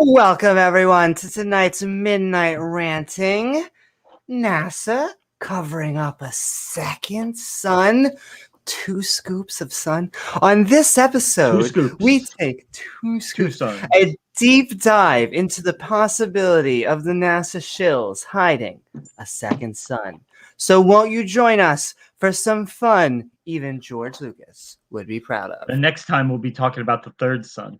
Welcome, everyone, to tonight's Midnight Ranting. NASA covering up a second sun. 2 scoops of sun. On this episode, we take two scoops, a deep dive into the possibility of the NASA shills hiding a second sun. So won't you join us for some fun even George Lucas would be proud of? The next time we'll be talking about the third sun.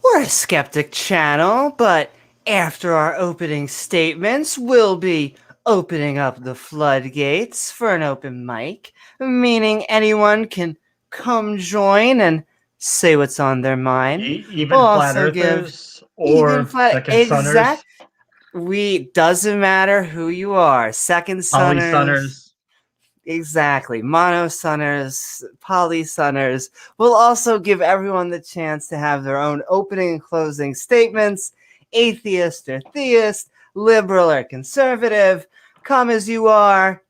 We're a skeptic channel, but after our opening statements, we'll be opening up the floodgates for an open mic, meaning anyone can come join and say what's on their mind. Even flat earthers or second sunners. Doesn't matter who you are. Second sunners. Poly-sunners. Exactly. Mono-sunners, poly-sunners. We'll also give everyone the chance to have their own opening and closing statements. Atheist or theist, liberal or conservative, come as you are.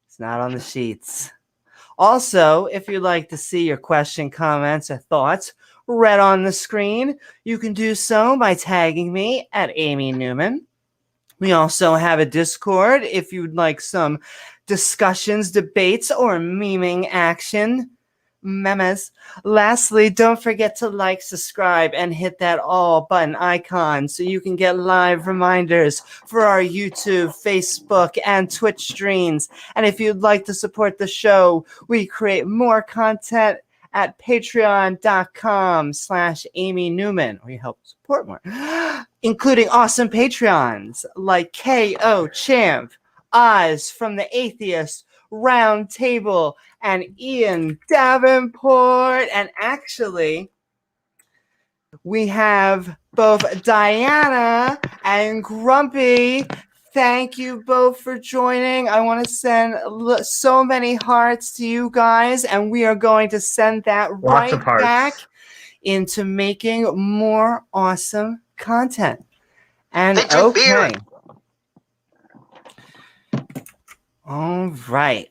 It's not on the sheets. Also, if you'd like to see your question, comments, or thoughts read on the screen, you can do so by tagging me at Amy Newman. We also have a Discord if you'd like some discussions, debates, or memeing action. Memes. Lastly, don't forget to like, subscribe, and hit that all button icon so you can get live reminders for our YouTube, Facebook, and Twitch streams. And if you'd like to support the show, we create more content at patreon.com/Amy Newman. We help support more, including awesome Patreons like K.O. Champ, Oz from the Atheist Round Table, and Ian Davenport. And actually, we have both Diana and Grumpy. Thank you both for joining. I want to send so many hearts to you guys, and we are going to send that right back into making more awesome content. And okay. All right.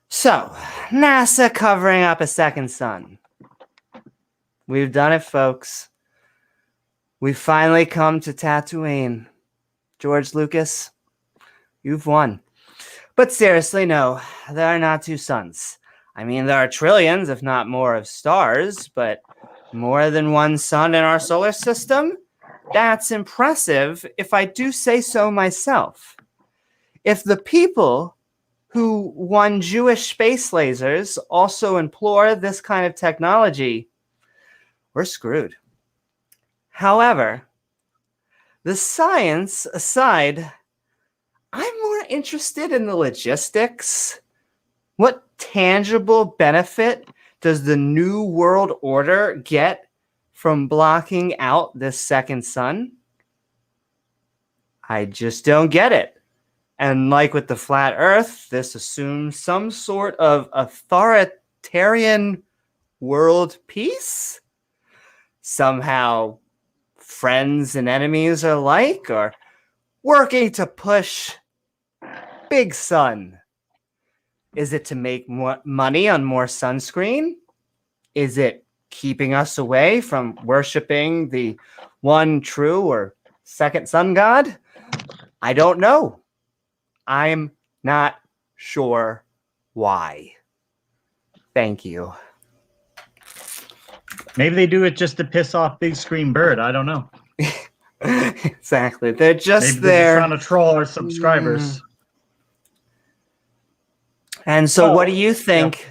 So, NASA covering up a second sun. We've done it, folks. We've finally come to Tatooine. George Lucas, you've won. But seriously, no, there are not 2 suns. I mean, there are trillions, if not more, of stars, but more than 1 sun in our solar system? That's impressive, if I do say so myself. If the people who won Jewish space lasers also implore this kind of technology, we're screwed. However, the science aside, I'm more interested in the logistics. What tangible benefit does the New World Order get from blocking out this second sun? I just don't get it. And like with the flat Earth, this assumes some sort of authoritarian world peace? Somehow friends and enemies are alike, or working to push big sun? Is it to make more money on more sunscreen? Is it keeping us away from worshiping the one true or second sun god? I don't know. I'm not sure why. Thank you. Maybe they do it just to piss off Big Screen Bird. I don't know. Exactly. They're just Maybe there. They're trying to troll our subscribers. And so what do you think,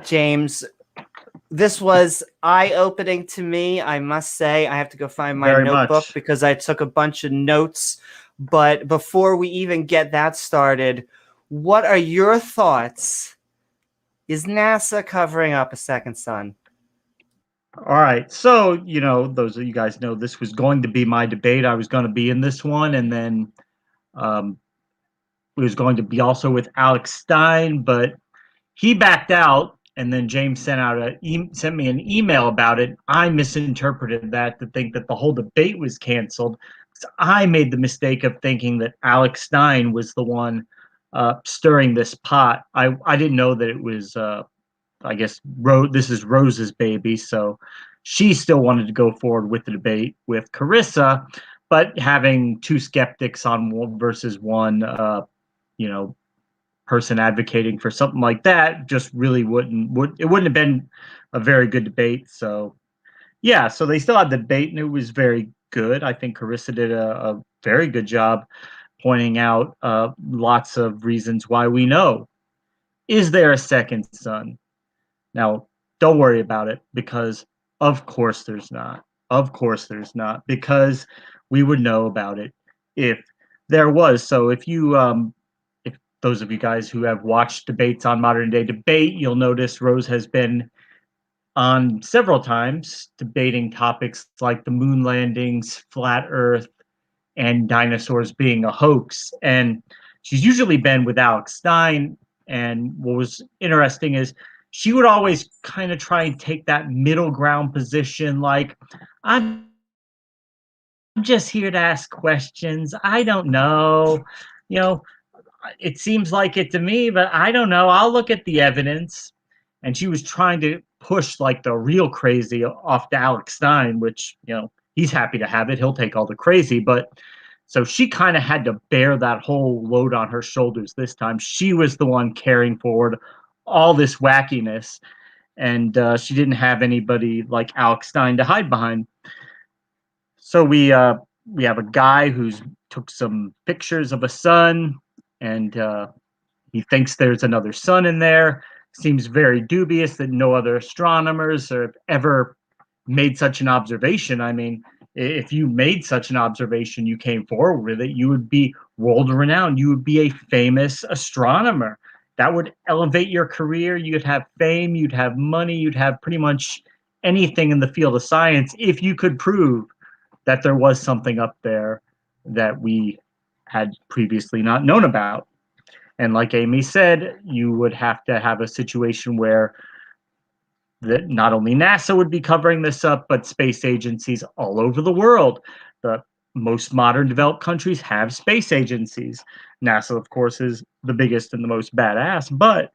James? This was eye-opening to me, I must say. I have to go find my notebook because I took a bunch of notes. But before we even get that started, what are your thoughts? Is NASA covering up a second sun? All right. So, you know, those of you guys know this was going to be my debate. I was going to be in this one, and then it was going to be also with Alex Stein, but He backed out, and then James sent me an email about it. I misinterpreted that to think that the whole debate was canceled. So I made the mistake of thinking that Alex Stein was the one stirring this pot. I didn't know that it was. I guess this is Rose's baby, so she still wanted to go forward with the debate with Carissa, but having two skeptics on one versus one, you know, person advocating for something like that just really wouldn't have been a very good debate. So yeah, so they still had the debate and it was very good. I think Carissa did a very good job pointing out lots of reasons why we know. Is there a second son? Now, don't worry about it because of course there's not. Of course there's not because we would know about it if there was. So if those of you guys who have watched debates on Modern Day Debate, you'll notice Rose has been on several times debating topics like the moon landings, flat earth, and dinosaurs being a hoax. And she's usually been with Alex Stein. And what was interesting is she would always kind of try and take that middle ground position, like, I'm just here to ask questions. I don't know. You know, it seems like it to me, but I don't know. I'll look at the evidence. And she was trying to push like the real crazy off to Alex Stein, which, he's happy to have it. He'll take all the crazy. But so she kind of had to bear that whole load on her shoulders this time. She was the one carrying forward all this wackiness. And she didn't have anybody like Alex Stein to hide behind. So we have a guy who's took some pictures of a sun, and he thinks there's another sun in there. Seems very dubious that no other astronomers have ever made such an observation. I mean, if you made such an observation, you came forward with it, you would be world renowned. You would be a famous astronomer. That would elevate your career. You'd have fame, you'd have money, you'd have pretty much anything in the field of science if you could prove that there was something up there that we had previously not known about. And like Amy said, you would have to have a situation where that not only NASA would be covering this up, but space agencies all over the world. The most modern developed countries have space agencies. NASA, of course, is the biggest and the most badass, but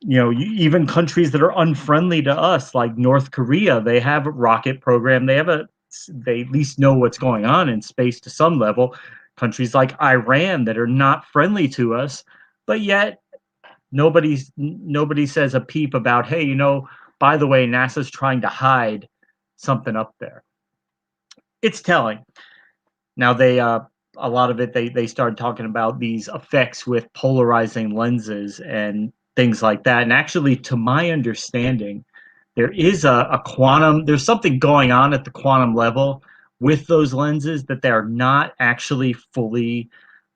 even countries that are unfriendly to us, like North Korea, they have a rocket program. They at least know what's going on in space to some level. Countries like Iran that are not friendly to us, but yet nobody says a peep about, hey, by the way, NASA's trying to hide something up there. It's telling. Now a lot of it they started talking about these effects with polarizing lenses and things like that. And actually, to my understanding, there is a quantum. There's something going on at the quantum level with those lenses that they're not actually fully.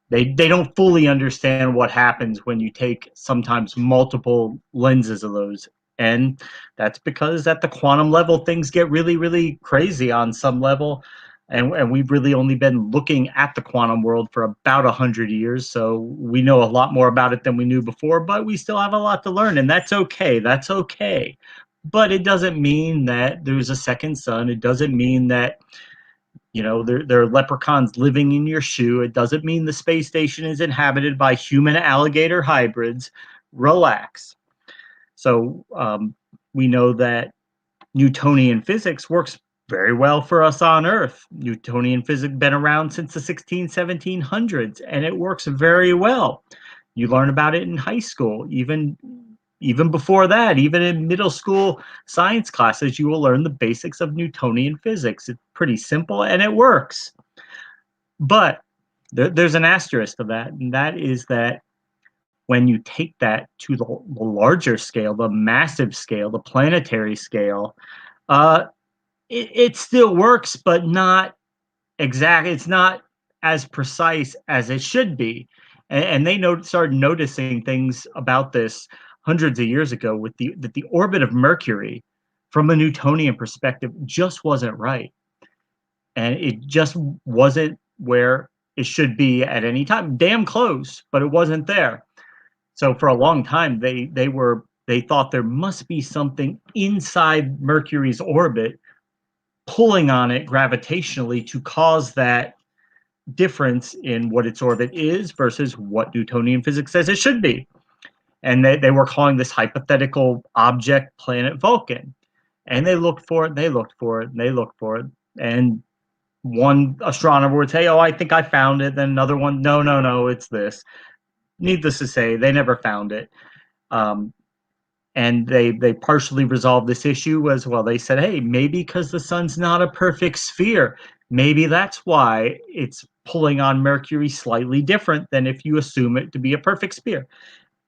They don't fully understand what happens when you take sometimes multiple lenses of those. And that's because at the quantum level, things get really, really crazy on some level. And we've really only been looking at the quantum world for about 100 years. So we know a lot more about it than we knew before, but we still have a lot to learn. And that's okay. That's okay. But it doesn't mean that there's a second sun. It doesn't mean that there are leprechauns living in your shoe. It doesn't mean the space station is inhabited by human alligator hybrids. Relax. So we know that Newtonian physics works very well for us on Earth. Newtonian physics been around since the 1700s, and it works very well. You learn about it in high school, even before that, even in middle school science classes, you will learn the basics of Newtonian physics. It's pretty simple and it works. But there's an asterisk to that, and that is that when you take that to the larger scale, the massive scale, the planetary scale, it still works, but not exact. It's not as precise as it should be. And they started noticing things about this hundreds of years ago with that the orbit of Mercury from a Newtonian perspective just wasn't right. And it just wasn't where it should be at any time. Damn close, but it wasn't there. So for a long time, they thought there must be something inside Mercury's orbit pulling on it gravitationally to cause that difference in what its orbit is versus what Newtonian physics says it should be. And they were calling this hypothetical object planet Vulcan. And they looked for it, and they looked for it, and they looked for it. And one astronomer would say, "Oh, I think I found it." Then another one, "No, no, no, it's this." Needless to say, they never found it. Um, and they partially resolved this issue as well. They said, hey, maybe because the sun's not a perfect sphere, maybe that's why it's pulling on Mercury slightly different than if you assume it to be a perfect sphere.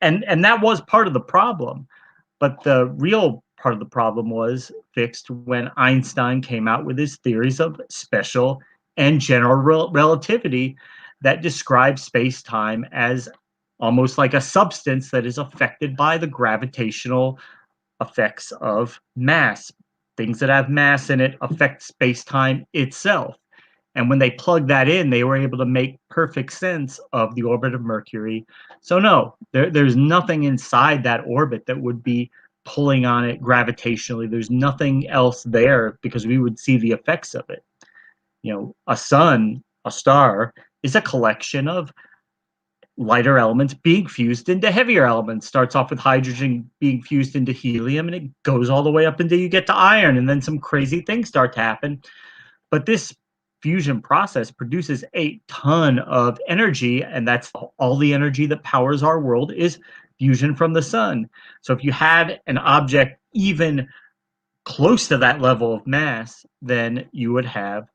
And that was part of the problem. But the real part of the problem was fixed when Einstein came out with his theories of special and general relativity that describe space-time as almost like a substance that is affected by the gravitational effects of mass. Things that have mass in it affect space-time itself. And when they plugged that in, they were able to make perfect sense of the orbit of Mercury. So no, there's nothing inside that orbit that would be pulling on it gravitationally. There's nothing else there because we would see the effects of it. You know, a sun, a star, is a collection of lighter elements being fused into heavier elements. Starts off with hydrogen being fused into helium, and it goes all the way up until you get to iron, and then some crazy things start to happen. But this fusion process produces a ton of energy, and that's all the energy that powers our world is fusion from the sun. So if you had an object even close to that level of mass, then uh, you would have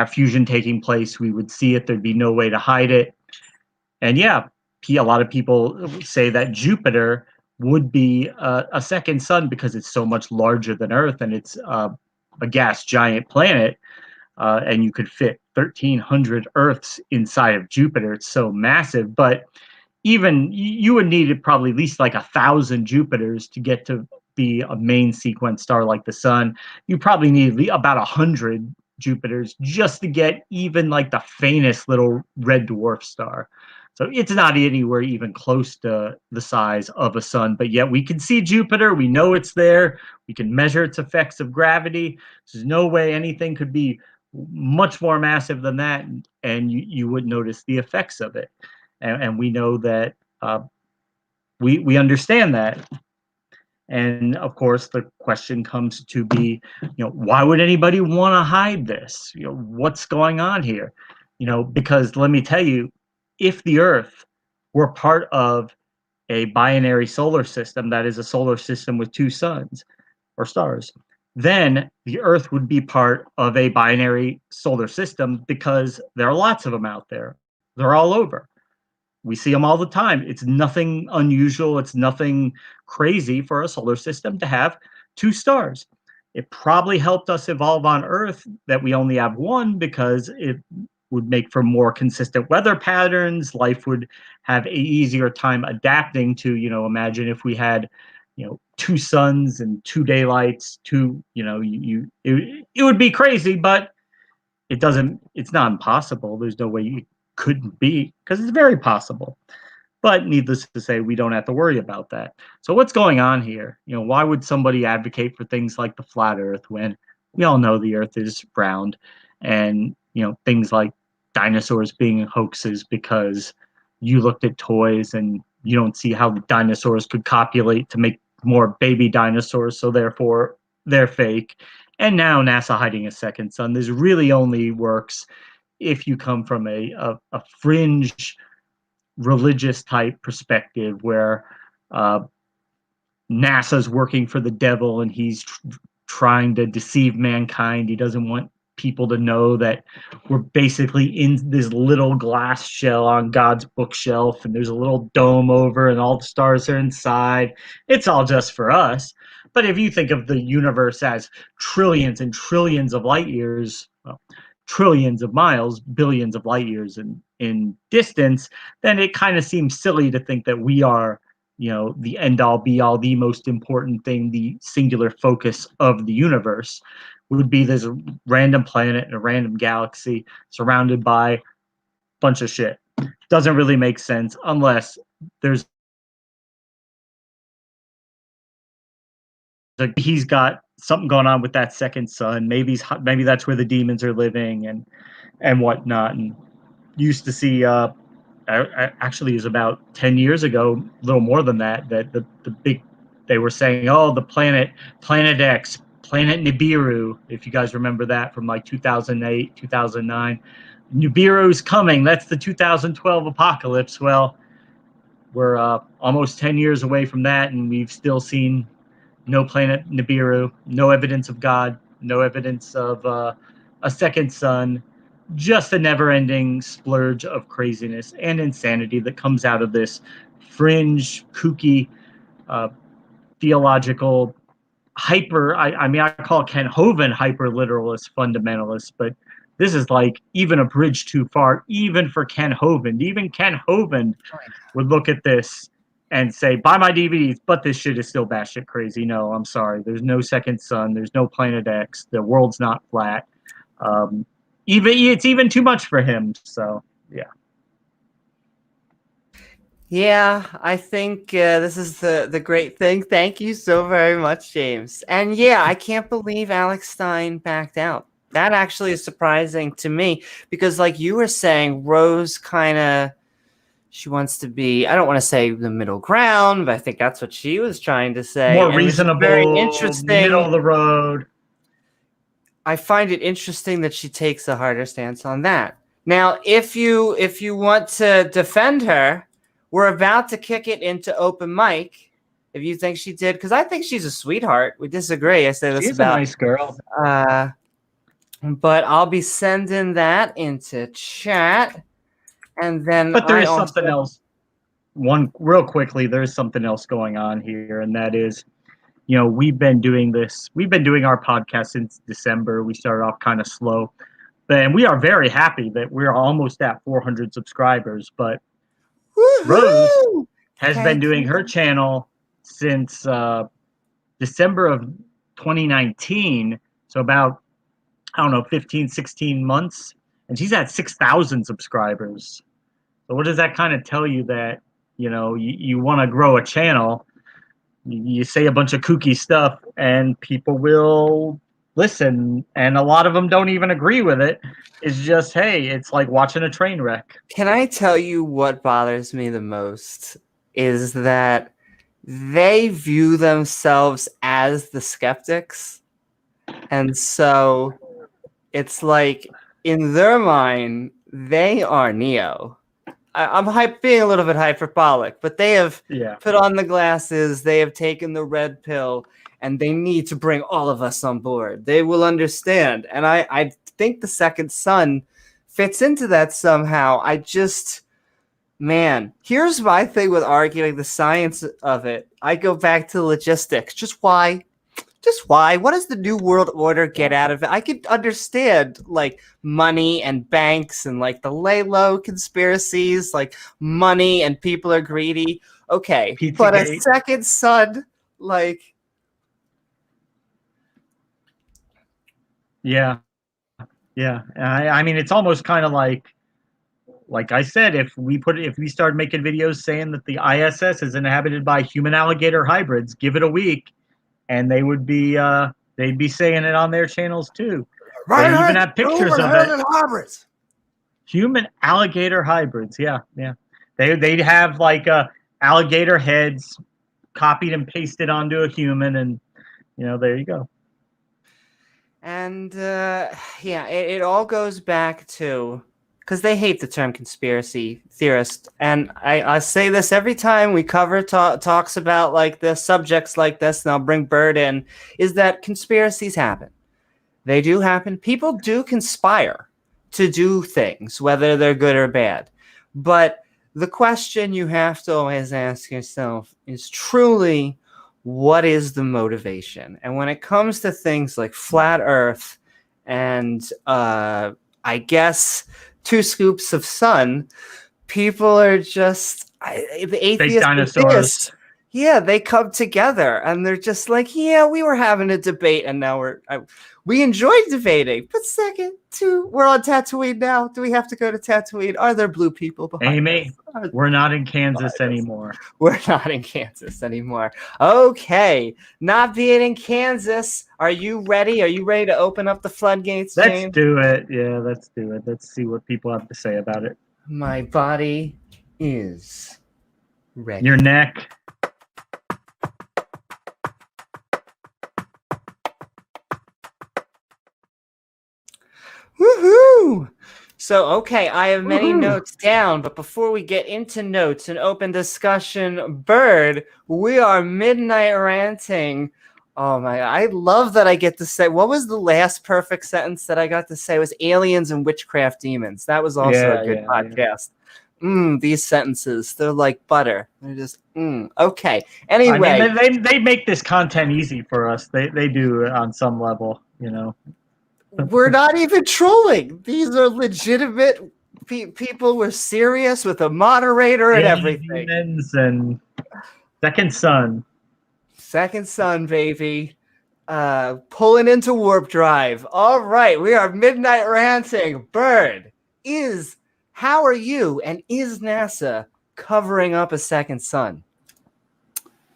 fusion taking place. We would see it. There'd be no way to hide it. And yeah, a lot of people say that Jupiter would be a second sun because it's so much larger than Earth, and it's a gas giant planet, and you could fit 1,300 Earths inside of Jupiter. It's so massive, but even you would need probably at least like 1,000 Jupiters to get to be a main sequence star like the sun. You probably need about 100 Jupiters just to get even like the faintest little red dwarf star. So it's not anywhere even close to the size of a sun, but yet we can see Jupiter. We know it's there. We can measure its effects of gravity. There's no way anything could be much more massive than that, and you would notice the effects of it. And we know that we understand that. And of course, the question comes to be, why would anybody want to hide this? What's going on here? Because let me tell you, if the Earth were part of a binary solar system, that is a solar system with two suns or stars, then the Earth would be part of a binary solar system because there are lots of them out there. They're all over. We see them all the time. It's nothing unusual. It's nothing crazy for a solar system to have two stars. It probably helped us evolve on Earth that we only have one because it would make for more consistent weather patterns. Life would have an easier time adapting to, imagine if we had, two suns and two daylights, it would be crazy, but it's not impossible. There's no way you couldn't be, because it's very possible. But needless to say, we don't have to worry about that. So what's going on here? Why would somebody advocate for things like the flat Earth when we all know the Earth is round, and things like dinosaurs being hoaxes because you looked at toys and you don't see how the dinosaurs could copulate to make more baby dinosaurs, so therefore they're fake. And now NASA hiding a second sun. This really only works if you come from a fringe religious type perspective where NASA's working for the devil and he's trying to deceive mankind. He doesn't want people to know that we're basically in this little glass shell on God's bookshelf, and there's a little dome over and all the stars are inside. It's all just for us. But if you think of the universe as trillions and trillions of light years, well, trillions of miles, billions of light years in distance, then it kind of seems silly to think that we are, the end all be all, the most important thing, the singular focus of the universe. Would be this random planet in a random galaxy surrounded by a bunch of shit. Doesn't really make sense unless there's he's got something going on with that second son. Maybe that's where the demons are living and whatnot. And used to see actually it was about 10 years ago, a little more than that, that the big they were saying, oh, the planet X, planet Nibiru, if you guys remember that from like 2008 2009. Nibiru's coming, that's the 2012 apocalypse. Well, we're almost 10 years away from that, and we've still seen no planet Nibiru, no evidence of God, no evidence of a second son, just a never-ending splurge of craziness and insanity that comes out of this fringe, kooky, uh, theological hyper. I mean, I call Ken Hovind hyper literalist fundamentalist, but this is like even a bridge too far, even for Ken Hovind. Even Ken Hovind would look at this and say, buy my DVDs, but this shit is still batshit crazy. No, I'm sorry. There's no second son. There's no planet X. The world's not flat. It's even too much for him. So, yeah. Yeah, I think this is the great thing. Thank you so very much, James. And yeah, I can't believe Alex Stein backed out. That actually is surprising to me because, like you were saying, Rose kind of she wants to be, I don't want to say the middle ground, but I think that's what she was trying to say. More and reasonable, very interesting. middle of the road. I find it interesting that she takes a harder stance on that. Now, if you want to defend her, we're about to kick it into open mic. If you think she did, because I think she's a sweetheart. We disagree. I say this She's about a nice girl. But I'll be sending that into chat, and then But there is something else. One real quickly, there is something else going on here, and that is, you know, we've been doing our podcast since December. We started off kind of slow, and we are very happy that we're almost at 400 subscribers. But Rose has been doing her channel since December of 2019, so about, I don't know, 15, 16 months, and she's at 6,000 subscribers. So what does that kind of tell you? That, you know, you want to grow a channel, you say a bunch of kooky stuff and people will listen, and a lot of them don't even agree with it. It's just, hey, it's like watching a train wreck. Can I tell you what bothers me the most is that they view themselves as the skeptics, and so it's like in their mind they are Neo. I'm being a little bit hyperbolic, but they have put on the glasses, they have taken the red pill, and they need to bring all of us on board. They will understand. And I think the second son fits into that somehow. Man, here's my thing with arguing the science of it. I go back to logistics. Just why? What does the New World Order get out of it? I could understand like money and banks and like the lay low conspiracies, like money and people are greedy. Okay, Pizzagate. But a second son, like, yeah. I mean, it's almost kind of like I said, if we start making videos saying that the ISS is inhabited by human alligator hybrids, give it a week, and they would be they'd be saying it on their channels too. They even have pictures of it. Hybrids. Human alligator hybrids. Yeah. They'd have like alligator heads copied and pasted onto a human, and you know, there you go. And it all goes back to, because they hate the term conspiracy theorist, and I say this every time we cover talks about like this, subjects like this, and I'll bring Bird in, is that conspiracies happen. They do happen. People do conspire to do things, whether they're good or bad. But the question you have to always ask yourself is truly, what is the motivation? And when it comes to things like flat Earth and I guess 2 scoops of sun, people are just the atheist. Fake dinosaurs. Yeah, they come together and they're just like, yeah, we were having a debate and now we enjoyed debating. But second, two, we're on Tatooine now. Do we have to go to Tatooine? Are there blue people behind Amy, us? we're not in Kansas anymore. We're not in Kansas anymore. Okay, not being in Kansas. Are you ready? Are you ready to open up the floodgates, Let's James? do it. Yeah, let's do it. Let's see what people have to say about it. My body is ready. Your neck. Woohoo! So, okay, I have many notes down, but before we get into notes and open discussion, Bird, we are midnight ranting. Oh my, I love that I get to say, what was the last perfect sentence that I got to say? It was aliens and witchcraft demons. That was also a good podcast. Yeah. These sentences, they're like butter. They're just, okay. Anyway. I mean, they make this content easy for us. They do on some level, you know. We're not even trolling. These are legitimate people. We're serious with a moderator and everything. And Second Son. Second Son, baby. Pulling into warp drive. All right, we are midnight ranting. Bird, how are you and is NASA covering up a second sun?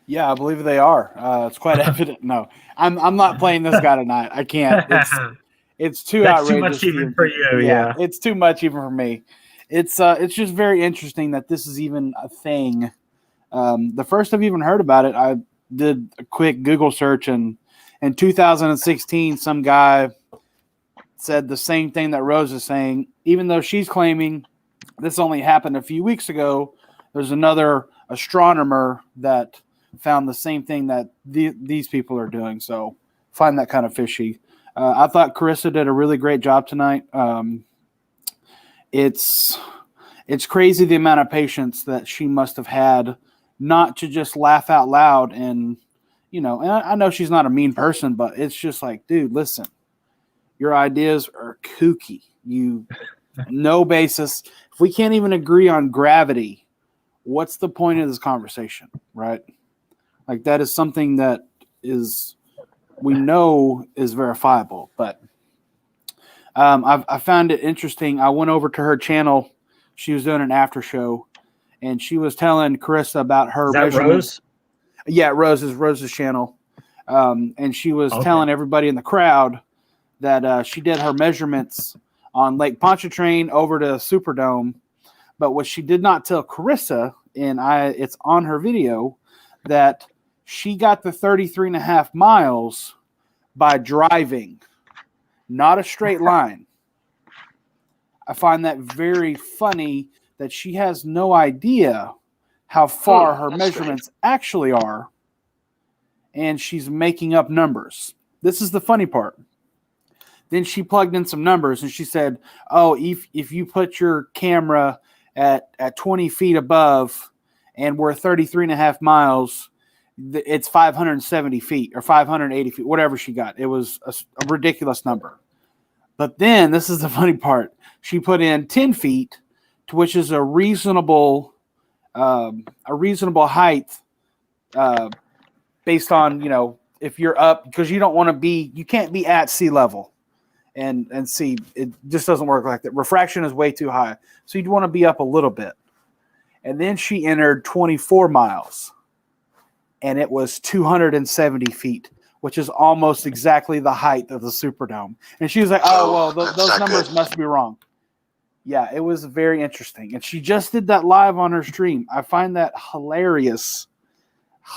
Yeah, I believe they are. It's quite evident. No, I'm not playing this guy tonight. I can't. It's too outrageous. Too much even for you. Yeah, it's too much even for me. It's just very interesting that this is even a thing. The first I've even heard about it, I did a quick Google search, and in 2016, some guy said the same thing that Rose is saying. Even though she's claiming this only happened a few weeks ago, there's another astronomer that found the same thing that these people are doing. So find that kind of fishy. I thought Carissa did a really great job tonight. It's crazy the amount of patience that she must have had not to just laugh out loud. And, and I know she's not a mean person, but it's just like, dude, listen, your ideas are kooky. No basis. If we can't even agree on gravity, what's the point of this conversation, right? Like that is something that we know is verifiable, but I found it interesting. I went over to her channel. She was doing an after show, and she was telling Carissa about her measurements. Rose? Yeah, Rose's channel. And she was telling everybody in the crowd that she did her measurements on Lake Pontchartrain over to Superdome. But what she did not tell Carissa, and it's on her video, that she got the 33 and a half miles by driving, not a straight line. I find that very funny that she has no idea how far her measurements actually are, and she's making up numbers. This is the funny part. Then she plugged in some numbers, and she said, if you put your camera at 20 feet above and we're 33 and a half miles, it's 570 feet or 580 feet, whatever she got. It was a ridiculous number. But then this is the funny part. She put in 10 feet, which is a reasonable height based on, if you're up, because you can't be at sea level and see, it just doesn't work like that. Refraction is way too high. So you'd want to be up a little bit. And then she entered 24 miles. And it was 270 feet, which is almost exactly the height of the Superdome. And she was like, those numbers must be wrong. Yeah, it was very interesting. And she just did that live on her stream. I find that hilarious.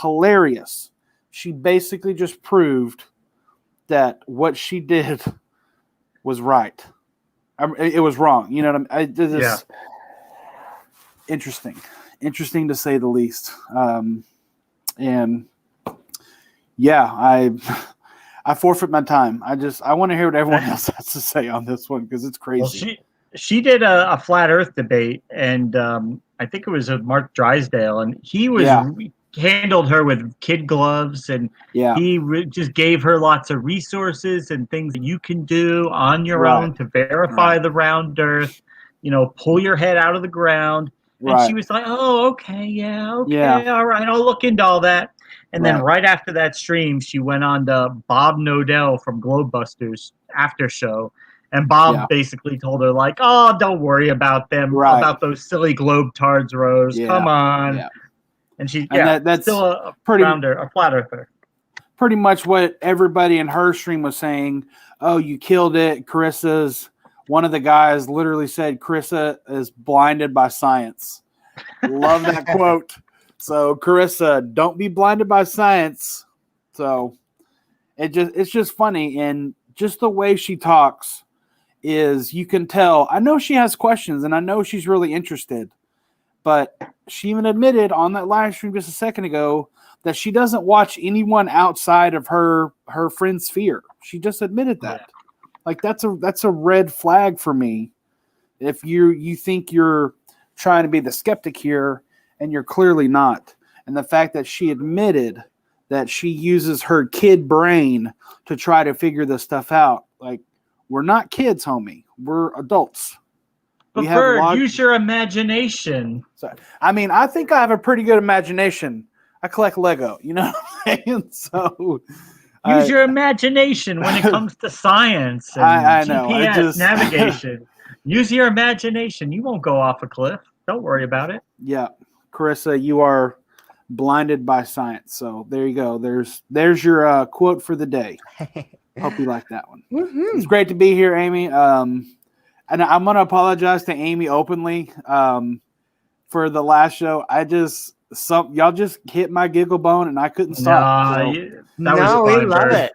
Hilarious. She basically just proved that what she did was right. It was wrong. You know what I mean? Interesting. Interesting to say the least. And yeah, I forfeit my time. I want to hear what everyone else has to say on this one because it's crazy. Well, she did a flat Earth debate, and I think it was Mark Drysdale, and he handled her with kid gloves, and he just gave her lots of resources and things that you can do on your own to verify the round Earth. Pull your head out of the ground. And she was like, "Oh, okay, okay, all right, I'll look into all that." And then right after that stream, she went on to Bob Nodell from Globebusters after show. And Bob basically told her, like, "Oh, don't worry about them, about those silly Globetards, Rose. Come on." Yeah. And she, that's still a flat earther. Pretty much what everybody in her stream was saying. Oh, you killed it. One of the guys literally said, Carissa is blinded by science. Love that quote. So, Carissa, don't be blinded by science. So, it's just funny. And just the way she talks is, you can tell. I know she has questions and I know she's really interested, but she even admitted on that live stream just a second ago that she doesn't watch anyone outside of her friend sphere. She just admitted that. Like, that's a red flag for me. If you think you're trying to be the skeptic here and you're clearly not. And the fact that she admitted that she uses her kid brain to try to figure this stuff out. Like, we're not kids, homie. We're adults. Use your imagination. So, I mean, I think I have a pretty good imagination. I collect Lego, you know what I'm saying? So use your imagination when it comes to science and I know. GPS navigation. Use your imagination. You won't go off a cliff. Don't worry about it. Yeah. Carissa, you are blinded by science. So there you go. There's your quote for the day. Hope you like that one. Mm-hmm. It's great to be here, Amy. And I'm going to apologize to Amy openly for the last show. Y'all just hit my giggle bone and I couldn't stop. We love it.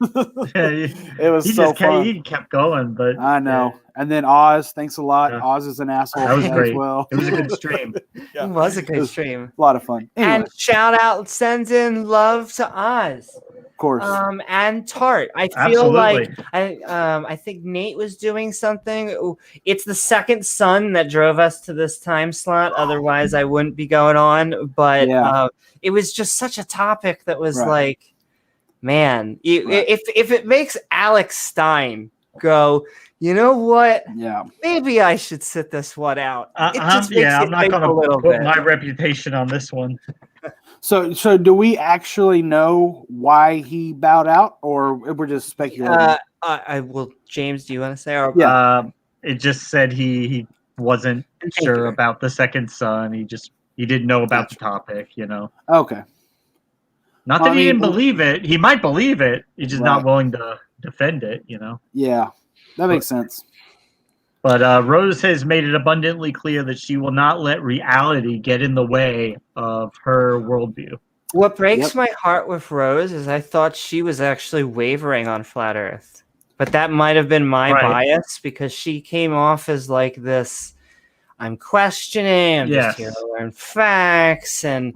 It was so fun. He kept going, but I know. And then Oz, thanks a lot. Yeah. Oz is an asshole. That was great. As well. It was a good stream. It was a good stream. A lot of fun. Anyway. And shout out, sends in love to Oz. Of course. And Tart. I feel like I think Nate was doing something. It's the second son that drove us to this time slot. Otherwise, I wouldn't be going on. But it was just such a topic that was like, man, if it makes Alex Stein go, you know what? Yeah. Maybe I should sit this one out. I'm not going to put my reputation on this one. So do we actually know why he bowed out, or we're just speculating? I will. James, do you want to say? Or, it just said he wasn't sure about the second son. He didn't know about the topic, you know. Okay. Not that he didn't believe it. He might believe it. He's just not willing to defend it, you know. Yeah, that makes sense. But Rose has made it abundantly clear that she will not let reality get in the way of her worldview. What breaks my heart with Rose is I thought she was actually wavering on Flat Earth. But that might have been my bias because she came off as like this, I'm questioning, I'm just here to learn facts. And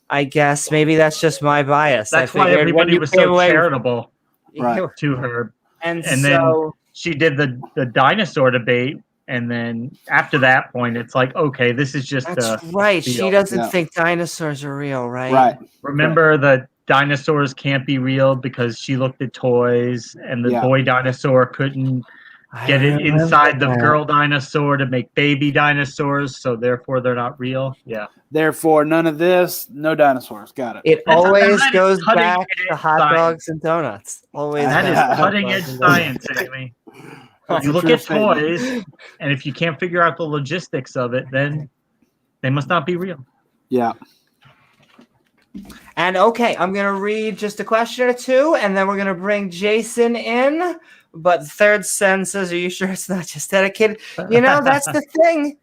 I guess maybe that's just my bias. That's why everybody was so charitable to her. And so then she did the dinosaur debate, and then after that point, it's like, okay, this is just right. She doesn't think dinosaurs are real, right? Right. Remember the dinosaurs can't be real because she looked at toys, and the boy dinosaur couldn't get it inside the girl dinosaur to make baby dinosaurs, so therefore they're not real. Yeah. Therefore, none of this, no dinosaurs. Got it. It always goes back to hot dogs and donuts. Always. That is cutting edge science, Amy. You look at toys, and if you can't figure out the logistics of it, then they must not be real. Yeah. And okay, I'm going to read just a question or two, and then we're going to bring Jason in. But the third sentence says, are you sure it's not just dedicated? You know, that's the thing.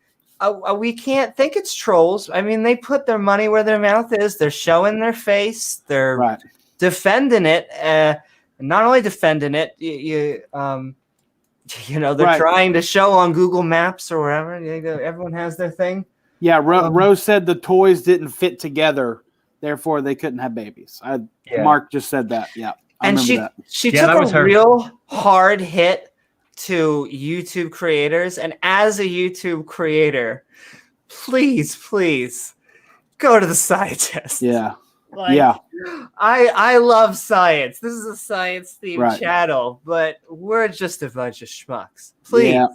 We can't think it's trolls. I mean, they put their money where their mouth is. They're showing their face. They're defending it. Not only defending it, you know, they're trying to show on Google Maps or wherever. Everyone has their thing. Yeah, Rose said the toys didn't fit together, therefore they couldn't have babies. Mark just said that. Yeah, and she took a real hard hit to YouTube creators. And as a YouTube creator, please go to the scientist. Yeah. I love science. This is a science-themed channel, but we're just a bunch of schmucks. Please. Yeah,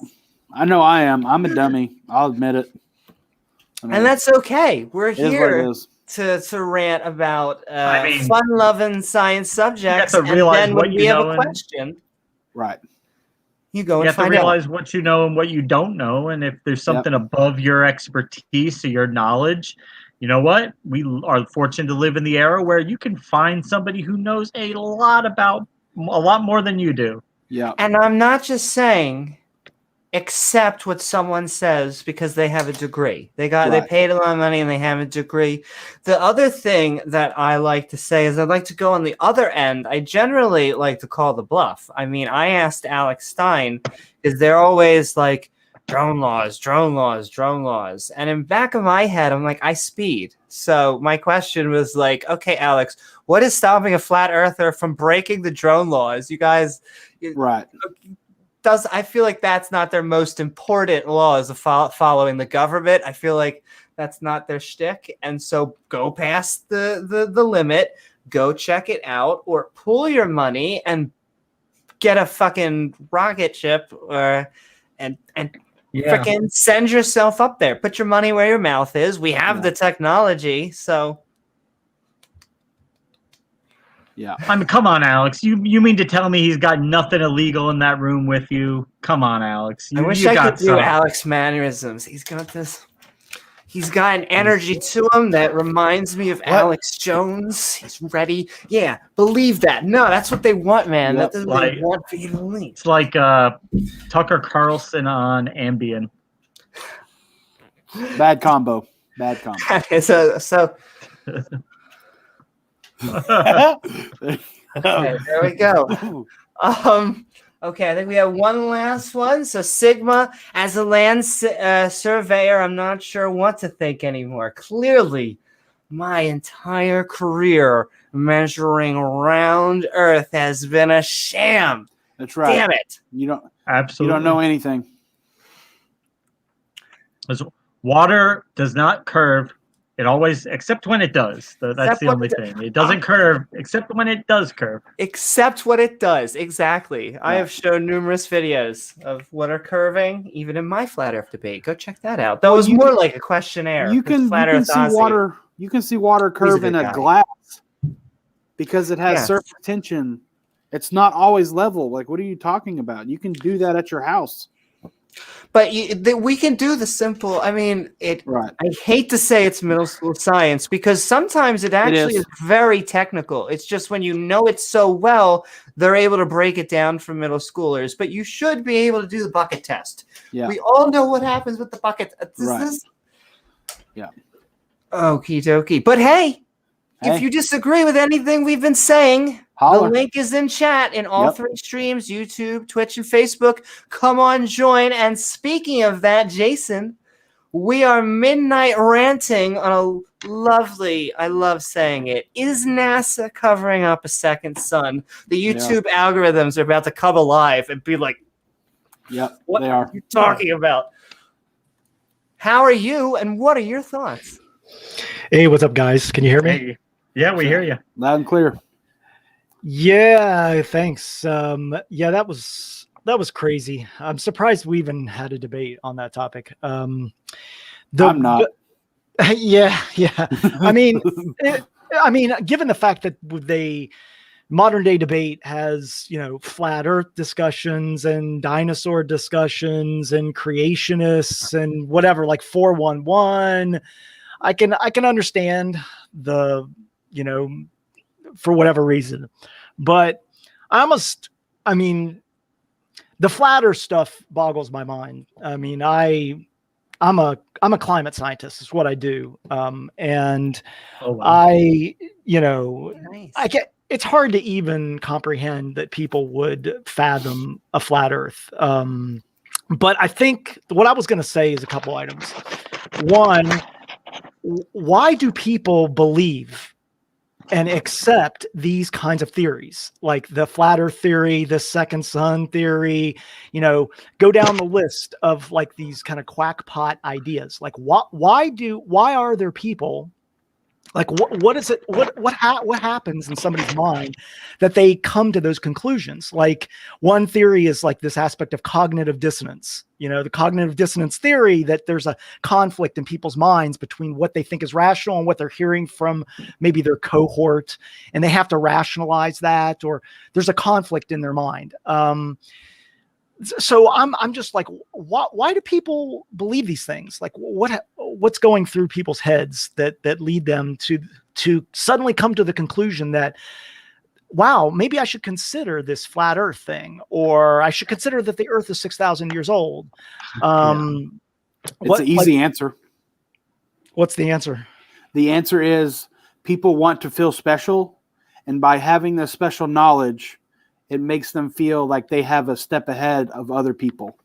I know I am. I'm a dummy. I'll admit it. mean, And that's okay. We're it is what it here is. to rant about I mean, fun-loving science subjects, to and realize then what when you we have know a and- question, Right. you go You and have to find out. realize what you know and what you don't know. And if there's something above your expertise or your knowledge, you know what? We are fortunate to live in the era where you can find somebody who knows a lot more than you do. Yeah. And I'm not just saying accept what someone says because they have a degree. They paid a lot of money and they have a degree. The other thing that I like to say is I'd like to go on the other end. I generally like to call the bluff. I mean, I asked Alex Stein, because they're always like, drone laws, drone laws, drone laws. And in back of my head, I'm like, I speed. So my question was like, okay, Alex, what is stopping a flat earther from breaking the drone laws? You guys, Right. I feel like that's not their most important laws of following the government. I feel like that's not their shtick. And so go past the limit, go check it out, or pool your money and get a fucking rocket ship and freaking send yourself up there. Put your money where your mouth is. We have the technology, so Yeah. I mean, come on, Alex. You mean to tell me he's got nothing illegal in that room with you? Come on, Alex. I wish I could do Alex mannerisms. He's got this. He's got an energy to him that reminds me of Alex Jones. He's ready. Yeah, believe that. No, that's what they want, man. Yep. That's what they want for you to believe. It's like Tucker Carlson on Ambien. Bad combo. Bad combo. so okay, there we go. Okay, I think we have one last one. So Sigma, as a land surveyor, I'm not sure what to think anymore. Clearly, my entire career measuring around Earth has been a sham. That's right. Damn it. You don't Absolutely. know anything. Water does not curve. It always, except when it does. That's the only thing. It doesn't curve, except when it does curve. Except what it does. Exactly. I have shown numerous videos of what are curving, even in my flat Earth debate. Go check that out. That was more like a questionnaire. You can see water. You can see water curve in a glass because it has surface tension. It's not always level. Like, what are you talking about? You can do that at your house. But we can do the simple. I mean, I hate to say it's middle school science because sometimes it actually is very technical. It's just when you know it so well, they're able to break it down for middle schoolers. But you should be able to do the bucket test. Yeah. We all know what happens with the bucket. Yeah. Okie dokie. But hey, if you disagree with anything we've been saying, the link is in chat in all three streams, YouTube, Twitch, and Facebook. Come on, join. And speaking of that, Jason, we are Midnight Ranting on a lovely, I love saying it, is NASA covering up a second sun? The YouTube algorithms are about to come alive and be like, what they are you talking about? How are you, and what are your thoughts? Hey, what's up, guys? Can you hear me? Hey. Yeah, we hear you. Loud and clear. Yeah, thanks. Yeah, that was crazy. I'm surprised we even had a debate on that topic. I'm not. Yeah. I mean, given the fact that modern day debate has, flat Earth discussions and dinosaur discussions and creationists and whatever, like 411, I can understand the, for whatever reason, but the flat Earth stuff boggles my mind. I mean, I'm a climate scientist. Is what I do. And nice. It's hard to even comprehend that people would fathom a flat Earth. But I think what I was going to say is a couple items. One, why do people believe and accept these kinds of theories, like the flat Earth theory, the second sun theory? Go down the list of like these kind of quackpot ideas. Like, why are there people Like what is it? What happens in somebody's mind that they come to those conclusions? Like one theory is like this aspect of cognitive dissonance. You know, the cognitive dissonance theory that there's a conflict in people's minds between what they think is rational and what they're hearing from maybe their cohort, and they have to rationalize that, or there's a conflict in their mind. So I'm just like, why do people believe these things? Like what's going through people's heads that lead them to suddenly come to the conclusion that, wow, maybe I should consider this flat earth thing, or I should consider that the earth is 6,000 years old. It's an easy answer. What's the answer? The answer is people want to feel special. And by having this special knowledge, it makes them feel like they have a step ahead of other people.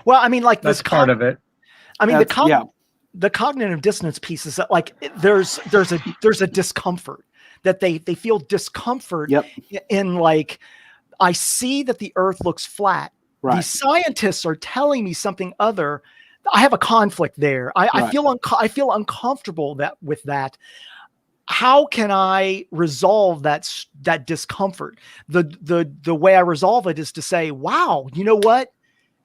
Well, I mean, like that's part of it. I mean, the cognitive dissonance piece is that like there's a discomfort that they feel discomfort in, like, I see that the earth looks flat. Right. These scientists are telling me something other. I have a conflict there. I feel uncomfortable with that. How can I resolve that discomfort? The way I resolve it is to say, wow, you know what?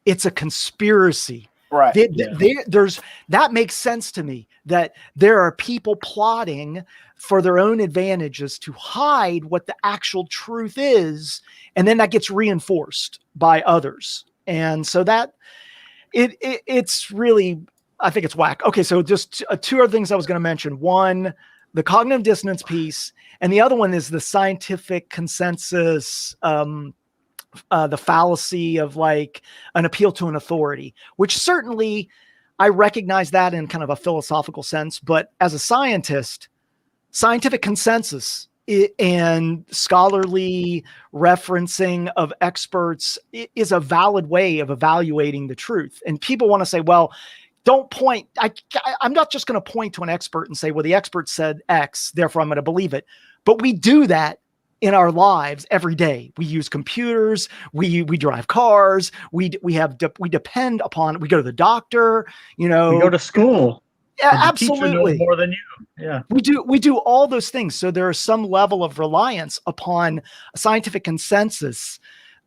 It's a conspiracy. Right. That makes sense to me, that there are people plotting for their own advantages to hide what the actual truth is. And then that gets reinforced by others. And so that it's really, I think it's whack. Okay. So just two other things I was going to mention. One, the cognitive dissonance piece, and the other one is the scientific consensus, the fallacy of like an appeal to an authority, which certainly I recognize that in kind of a philosophical sense, but as a scientist, scientific consensus and scholarly referencing of experts is a valid way of evaluating the truth. And people want to say, well, don't point. I'm not just going to point to an expert and say, well, the expert said X, therefore I'm going to believe it. But we do that in our lives every day. We use computers, we drive cars, we depend upon, we go to the doctor, we go to school. Yeah, absolutely. More than you. Yeah. We do all those things. So there is some level of reliance upon scientific consensus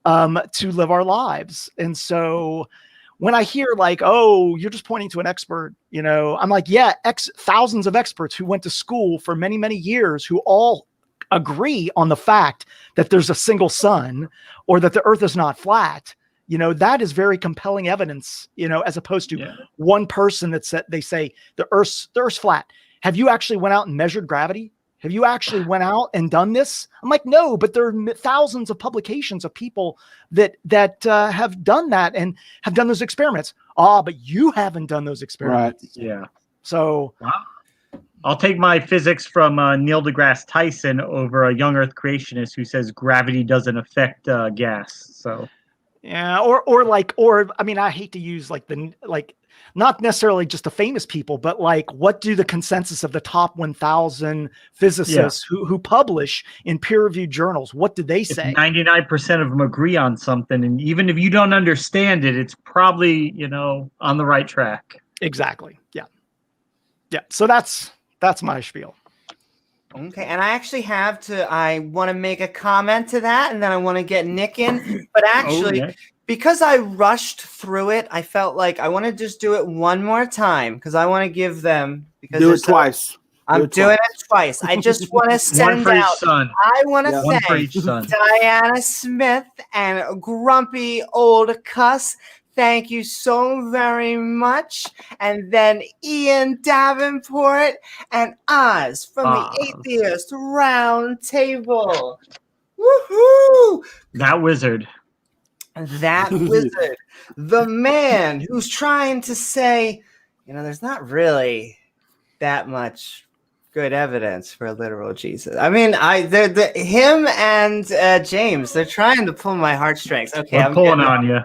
to live our lives. And so when I hear like, oh, you're just pointing to an expert, I'm like, yeah, thousands of experts who went to school for many, many years who all agree on the fact that there's a single sun or that the earth is not flat. That is very compelling evidence, as opposed to one person that said, they say the earth's flat. Have you actually went out and measured gravity? Have you actually went out and done this? I'm like, no, but there are thousands of publications of people that have done that and have done those experiments. But you haven't done those experiments. Right. Yeah. So wow. I'll take my physics from Neil deGrasse Tyson over a young Earth creationist who says gravity doesn't affect gas. So yeah, I mean, I hate to use not necessarily just the famous people, but like, what do the consensus of the top 1,000 physicists who publish in peer-reviewed journals, what do they say? 99% of them agree on something, and even if you don't understand it, it's probably on the right track. Exactly. Yeah. So that's my spiel. Okay, and I want to make a comment to that, and then I want to get Nick in. But actually, because I rushed through it, I felt like I want to just do it one more time because I want to give them. Do it twice. I'm doing it twice. I just want to send out. I want to thank Diana Smith and Grumpy Old Cuss. Thank you so very much. And then Ian Davenport and Oz from the Atheist Round Table. Woohoo! That wizard. The man who's trying to say, there's not really that much good evidence for a literal Jesus. I mean, him and James, they're trying to pull my heartstrings. Okay, I'm pulling on you.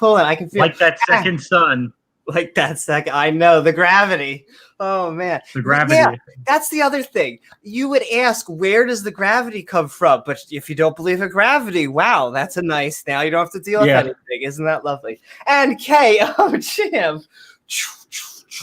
I can feel like that second sun. Like that second. I know the gravity. Oh man, the gravity. Yeah, that's the other thing. You would ask, where does the gravity come from? But if you don't believe in gravity, wow, that's a nice. Now you don't have to deal with anything. Isn't that lovely? And Jim.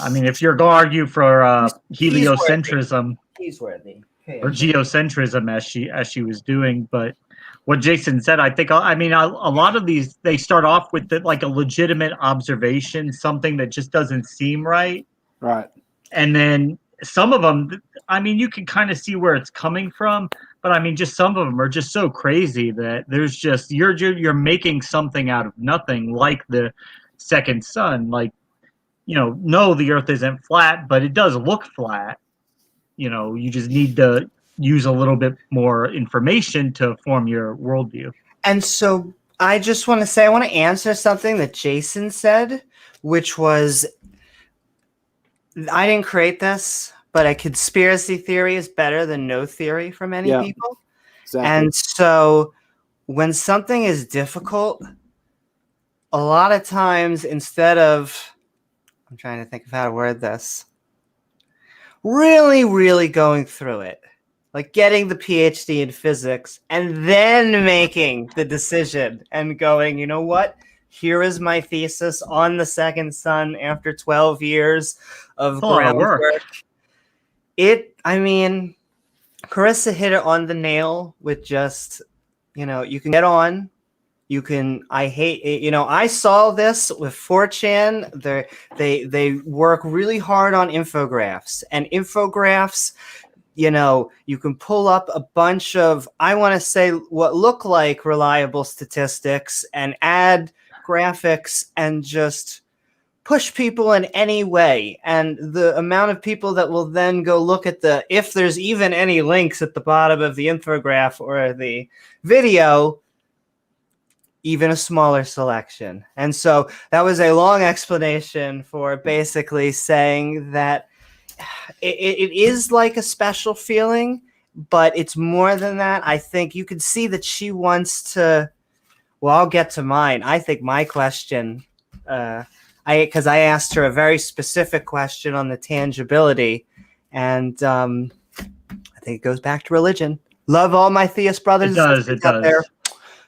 I mean, if you're going to argue for He's heliocentrism worthy. or geocentrism as she was doing, but what Jason said, I think, I mean, a lot of these, they start off with like a legitimate observation, something that just doesn't seem right. Right. And then some of them, I mean, you can kind of see where it's coming from, but I mean, just some of them are just so crazy that there's just, you're making something out of nothing, like the second sun. Like, no, the earth isn't flat, but it does look flat. You just need to use a little bit more information to form your worldview. And so I just want to say, I want to answer something that Jason said, which was, I didn't create this, but a conspiracy theory is better than no theory for many people. Exactly. And so when something is difficult, a lot of times instead of, I'm trying to think of how to word this, really, really going through it, like getting the PhD in physics and then making the decision and going, you know what? Here is my thesis on the second sun after 12 years of groundwork. I mean, Carissa hit it on the nail with just, you can get on. You can, I saw this with 4chan. They work really hard on infographics, and infographics, you can pull up a bunch of, I want to say, what look like reliable statistics and add graphics and just push people in any way. And the amount of people that will then go look at if there's even any links at the bottom of the infographic or the video, even a smaller selection. And so that was a long explanation for basically saying that it is like a special feeling, but it's more than that. I think you can see that she wants to, well, I'll get to mine. I think my question, because I asked her a very specific question on the tangibility, and I think it goes back to religion. Love all my theist brothers. It does. There.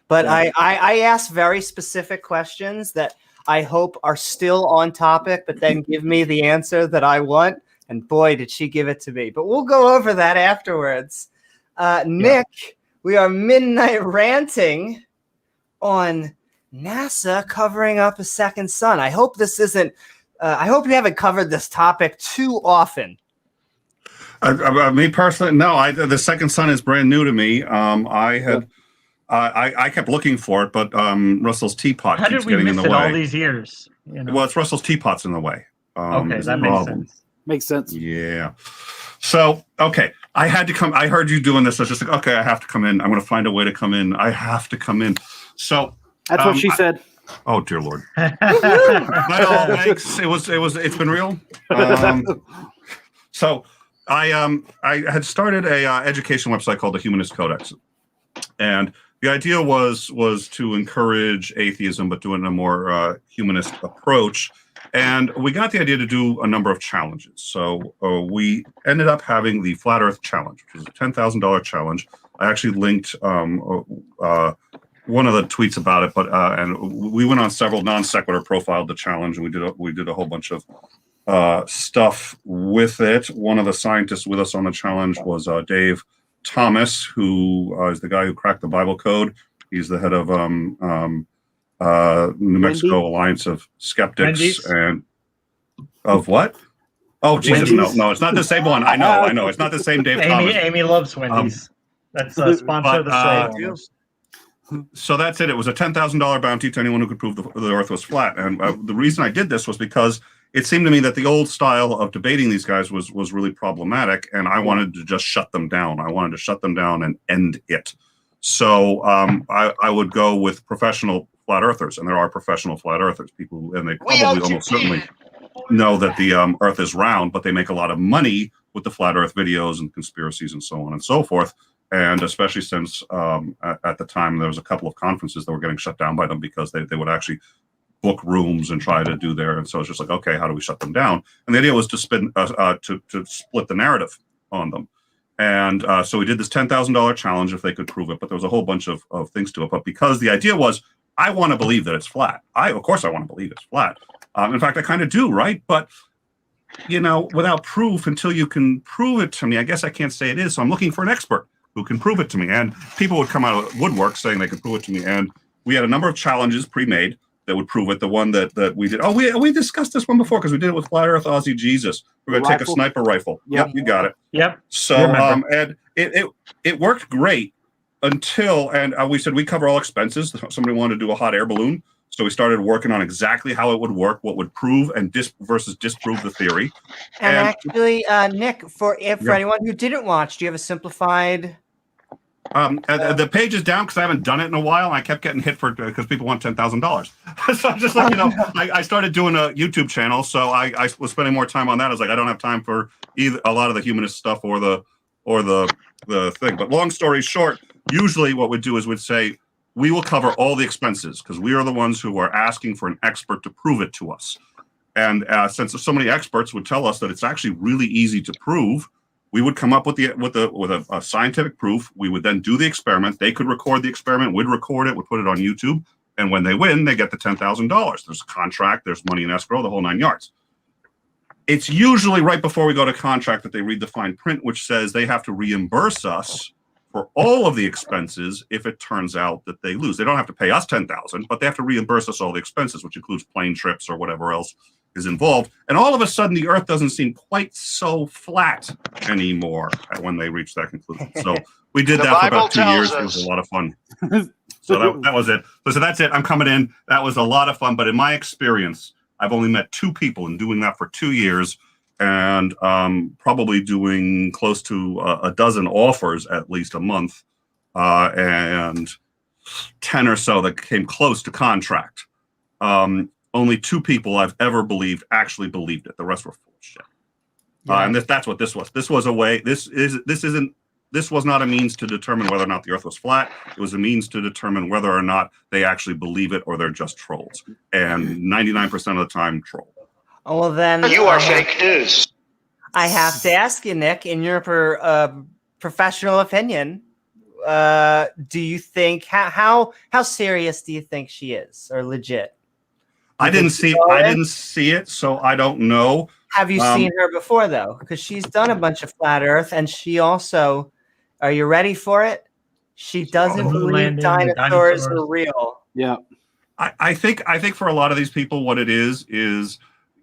But yeah. I asked very specific questions that I hope are still on topic, but then give me the answer that I want. And boy, did she give it to me. But we'll go over that afterwards. Nick, we are Midnight Ranting on NASA covering up a second sun. I hope this isn't, I hope you haven't covered this topic too often. Me personally, no. The second sun is brand new to me. I kept looking for it, but Russell's teapot keeps getting in the way. How did we miss it all these years? Well, it's Russell's teapot's in the way. Okay, that makes sense. Makes sense. Yeah. So, okay. I had to come. I heard you doing this. I was just like, okay, I have to come in. I'm going to find a way to come in. I have to come in. So that's what she said. Oh, dear Lord. Thanks. It's been real. So I had started a education website called the Humanist Codex. And the idea was to encourage atheism, but do it in a more humanist approach. And we got the idea to do a number of challenges. So we ended up having the Flat Earth Challenge, which was a $10,000 challenge. I actually linked one of the tweets about it, but and we went on several non sequitur profiled the challenge, and we did a whole bunch of stuff with it. One of the scientists with us on the challenge was Dave Thomas, who is the guy who cracked the Bible code. He's the head of New Mexico Alliance of Skeptics. Wendy's? And of what? Oh, Jesus, no, it's not the same one. I know. It's not the same Dave Thomas. Amy loves Wendy's. That's a sponsor of the show. So that's it. It was a $10,000 bounty to anyone who could prove the Earth was flat. And the reason I did this was because it seemed to me that the old style of debating these guys was really problematic, and I wanted to just shut them down. I wanted to shut them down and end it. So I would go with professional flat earthers, and there are professional flat earthers, people, and they probably almost certainly know that the Earth is round, but they make a lot of money with the flat Earth videos and conspiracies and so on and so forth. And especially since at the time there was a couple of conferences that were getting shut down by them because they would actually book rooms and try to do there. And so it's just like, okay, how do we shut them down? And the idea was to split the narrative on them. And so we did this $10,000 challenge if they could prove it, but there was a whole bunch of things to it. But because the idea was, I want to believe that it's flat. Of course I want to believe it's flat. In fact, I kind of do, right? But without proof until you can prove it to me. I guess I can't say it is. So I'm looking for an expert who can prove it to me. And people would come out of woodwork saying they could prove it to me. And we had a number of challenges pre-made that would prove it. The one that we did. Oh, we discussed this one before because we did it with Flat Earth Aussie Jesus. We're going to take a sniper rifle. Yep, you got it. Yep. So and it worked great until we said we cover all expenses. Somebody wanted to do a hot air balloon. So we started working on exactly how it would work, what would prove and disprove the theory. And actually, Nick, for anyone who didn't watch, do you have a simplified? The page is down because I haven't done it in a while. And I kept getting hit because people want $10,000. So I'm just like, I started doing a YouTube channel, so I was spending more time on that. I was like, I don't have time for either a lot of the humanist stuff or the thing. But long story short, usually what we'd do is we'd say, we will cover all the expenses because we are the ones who are asking for an expert to prove it to us. And since so many experts would tell us that it's actually really easy to prove, we would come up with a scientific proof. We would then do the experiment. They could record the experiment. We'd record it. We'd put it on YouTube. And when they win, they get the $10,000. There's a contract. There's money in escrow, the whole 9 yards. It's usually right before we go to contract that they read the fine print, which says they have to reimburse us for all of the expenses if it turns out that they lose. They don't have to pay us $10,000, but they have to reimburse us all the expenses, which includes plane trips or whatever else is involved. And all of a sudden, the Earth doesn't seem quite so flat anymore when they reach that conclusion. So we did that for about 2 years. It was a lot of fun. So that was it. So that's it. I'm coming in. That was a lot of fun. But in my experience, I've only met 2 people in doing that for 2 years. And probably doing close to a dozen offers at least a month, and 10 or so that came close to contract. Only 2 people I've ever believed actually believed it. The rest were full of shit. Yeah. And that's what this was. This was a way. This was not a means to determine whether or not the Earth was flat. It was a means to determine whether or not they actually believe it or they're just trolls. And 99% of the time, troll. Oh, well, then you are fake news. I have to ask you, Nick, in your professional opinion, do you think how serious do you think she is, or legit? I didn't see it, so I don't know. Have you seen her before though? Because she's done a bunch of flat Earth, and she also, are you ready for it? She doesn't believe dinosaurs are real. Yeah. I think for a lot of these people, what it is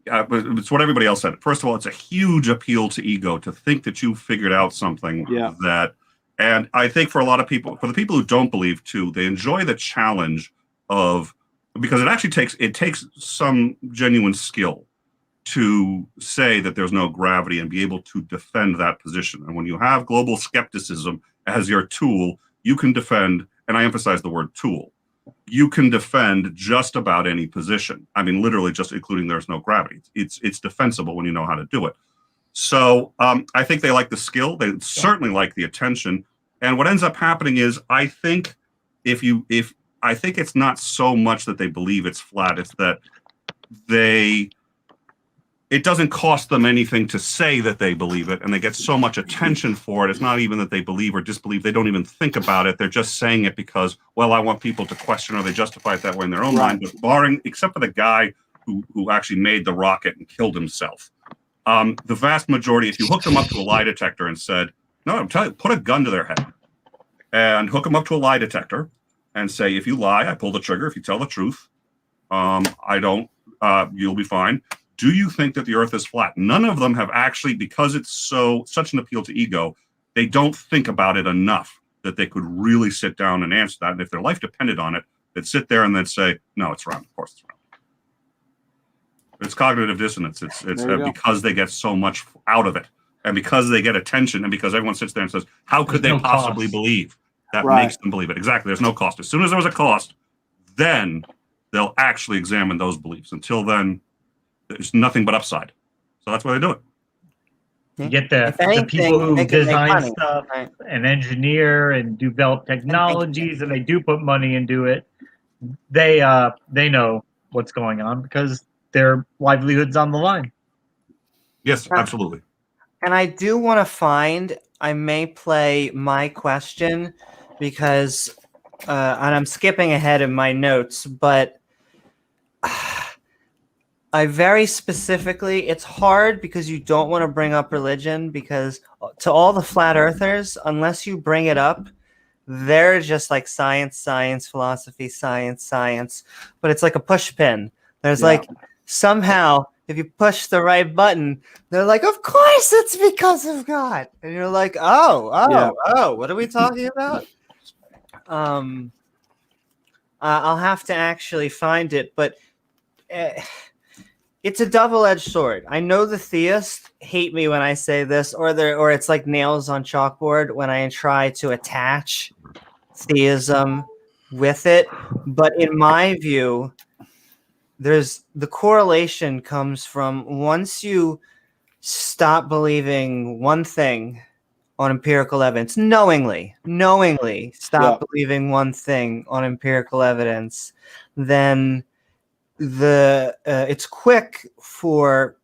it's what everybody else said. First of all, it's a huge appeal to ego to think that you figured out something and I think for a lot of people, for the people who don't believe too, they enjoy the challenge because it actually takes some genuine skill to say that there's no gravity and be able to defend that position. And when you have global skepticism as your tool, you can defend, and I emphasize the word tool, you can defend just about any position. I mean, literally just including there's no gravity. It's defensible when you know how to do it. So I think they like the skill. They certainly like the attention. And what ends up happening is I think it's not so much that they believe it's flat. It's that it doesn't cost them anything to say that they believe it, and they get so much attention for it. It's not even that they believe or disbelieve. They don't even think about it. They're just saying it because, well, I want people to question, or they justify it that way in their own mind. But except for the guy who actually made the rocket and killed himself, the vast majority, if you hook them up to a lie detector and said, no, I'm telling you, put a gun to their head and hook them up to a lie detector and say, if you lie, I pull the trigger. If you tell the truth, you'll be fine. Do you think that the Earth is flat? None of them have actually, because it's such an appeal to ego, they don't think about it enough that they could really sit down and answer that. And if their life depended on it, they'd sit there and they'd say, no, it's round. Of course it's round. It's cognitive dissonance. It's because they get so much out of it, and because they get attention, and because everyone sits there and says, how could they possibly believe? That makes them believe it. Exactly. There's no cost. As soon as there was a cost, then they'll actually examine those beliefs. Until then, there's nothing but upside. So that's why they do it. You get the people who design stuff and engineer and develop technologies, and they do put money into it. They know what's going on because their livelihood's on the line. Yes, absolutely. And I do want to I may play my question because, and I'm skipping ahead in my notes, but I very specifically, it's hard because you don't want to bring up religion, because to all the flat earthers, unless you bring it up, they're just like science, science, philosophy, science, science. But it's like a push pin. There's like somehow, if you push the right button, they're like, of course it's because of God. And you're like, oh, what are we talking about? I'll have to actually find it, but it's a double-edged sword. I know the theists hate me when I say this, or it's like nails on chalkboard when I try to attach theism with it. But in my view, there's the correlation comes from once you stop believing one thing on empirical evidence, knowingly stop believing one thing on empirical evidence, then it's quick or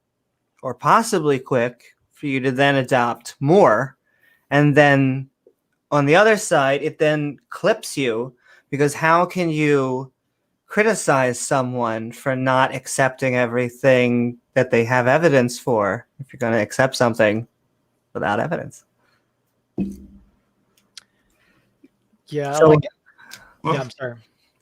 possibly quick for you to then adopt more, and then on the other side it then clips you, because how can you criticize someone for not accepting everything that they have evidence for if you're going to accept something without evidence? Yeah, So, I'm sorry.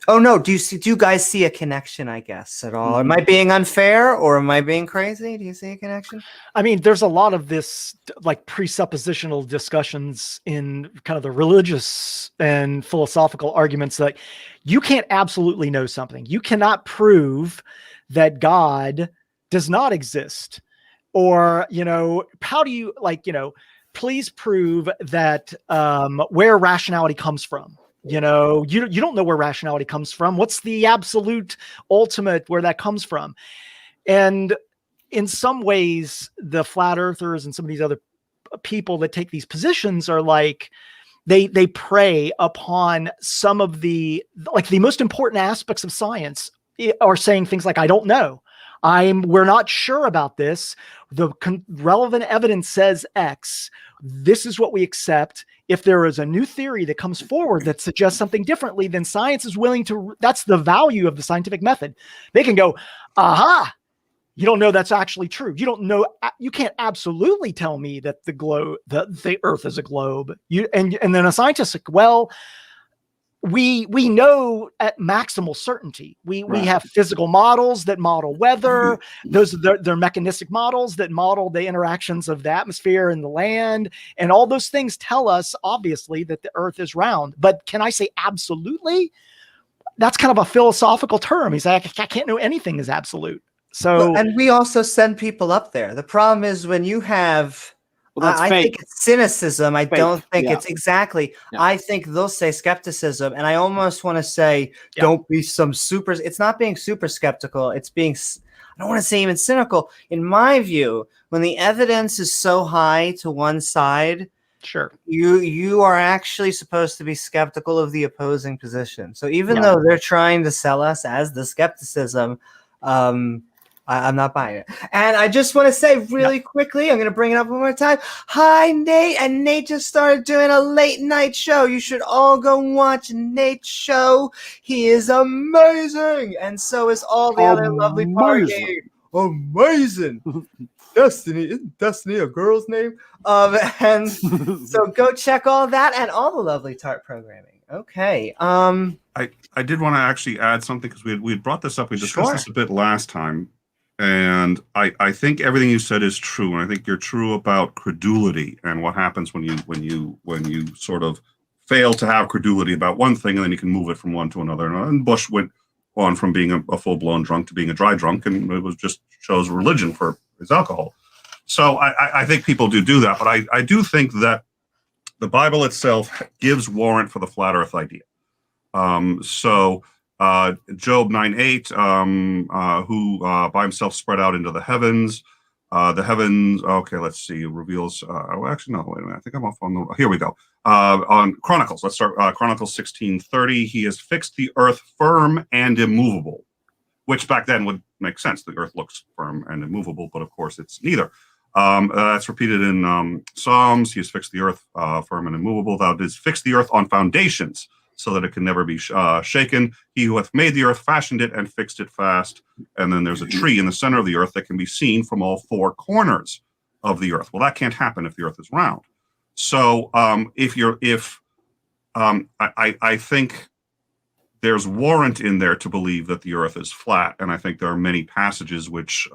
Oh no, do you guys see a connection, I guess, at all? Am I being unfair or am I being crazy? Do you see a connection? I mean, there's a lot of this like presuppositional discussions in kind of the religious and philosophical arguments that you can't absolutely know something. You cannot prove that God does not exist. Or, how do you please prove that where rationality comes from. You don't know where rationality comes from. What's the absolute ultimate where that comes from? And in some ways, the flat earthers and some of these other people that take these positions are like, they prey upon some of the most important aspects of science, are saying things like, I don't know. We're not sure about this. The relevant evidence says X. This is what we accept. If there is a new theory that comes forward that suggests something differently, then science is willing to, that's the value of the scientific method. They can go, aha, you don't know that's actually true. You don't know, you can't absolutely tell me that the earth is a globe. And then a scientist like, well, we know at maximal certainty. We have physical models that model weather. They're mechanistic models that model the interactions of the atmosphere and the land, and all those things tell us obviously that the earth is round. But can I say absolutely? That's kind of a philosophical term. He's like, I can't know anything is absolute. So, and we also send people up there. The problem is when you have, I think it's cynicism. I don't think it's exactly. Yeah. I think they'll say skepticism, and I almost want to say, don't be some super. It's not being super skeptical. It's being, I don't want to say even cynical. In my view, when the evidence is so high to one side, sure, you are actually supposed to be skeptical of the opposing position. So even though they're trying to sell us as the skepticism, I'm not buying it. And I just want to say really quickly, I'm going to bring it up one more time. Hi, Nate. And Nate just started doing a late night show. You should all go watch Nate's show. He is amazing. And so is all the other lovely party. Amazing. Destiny. Isn't Destiny a girl's name? And so go check all that and all the lovely Tart programming. Okay. I did want to actually add something, because we had brought this up. We discussed this a bit last time. And I think everything you said is true, and I think you're true about credulity and what happens when you sort of fail to have credulity about one thing, and then you can move it from one to another. And Bush went on from being a full-blown drunk to being a dry drunk, and it was just chose religion for his alcohol. So I think people do that, but I do think that the Bible itself gives warrant for the flat Earth idea. Job 9:8, who by himself spread out into the heavens. The heavens, okay, let's see, reveals, actually, no, wait a minute, I think I'm off on the, here we go. On Chronicles, let's start, Chronicles 16:30, he has fixed the earth firm and immovable, which back then would make sense. The earth looks firm and immovable, but of course it's neither. That's repeated in Psalms, he has fixed the earth firm and immovable. Thou didst fix the earth on foundations, so that it can never be shaken. He who hath made the earth fashioned it and fixed it fast. And then there's a tree in the center of the earth that can be seen from all four corners of the earth. Well, that can't happen if the earth is round. So I think there's warrant in there to believe that the earth is flat. And I think there are many passages which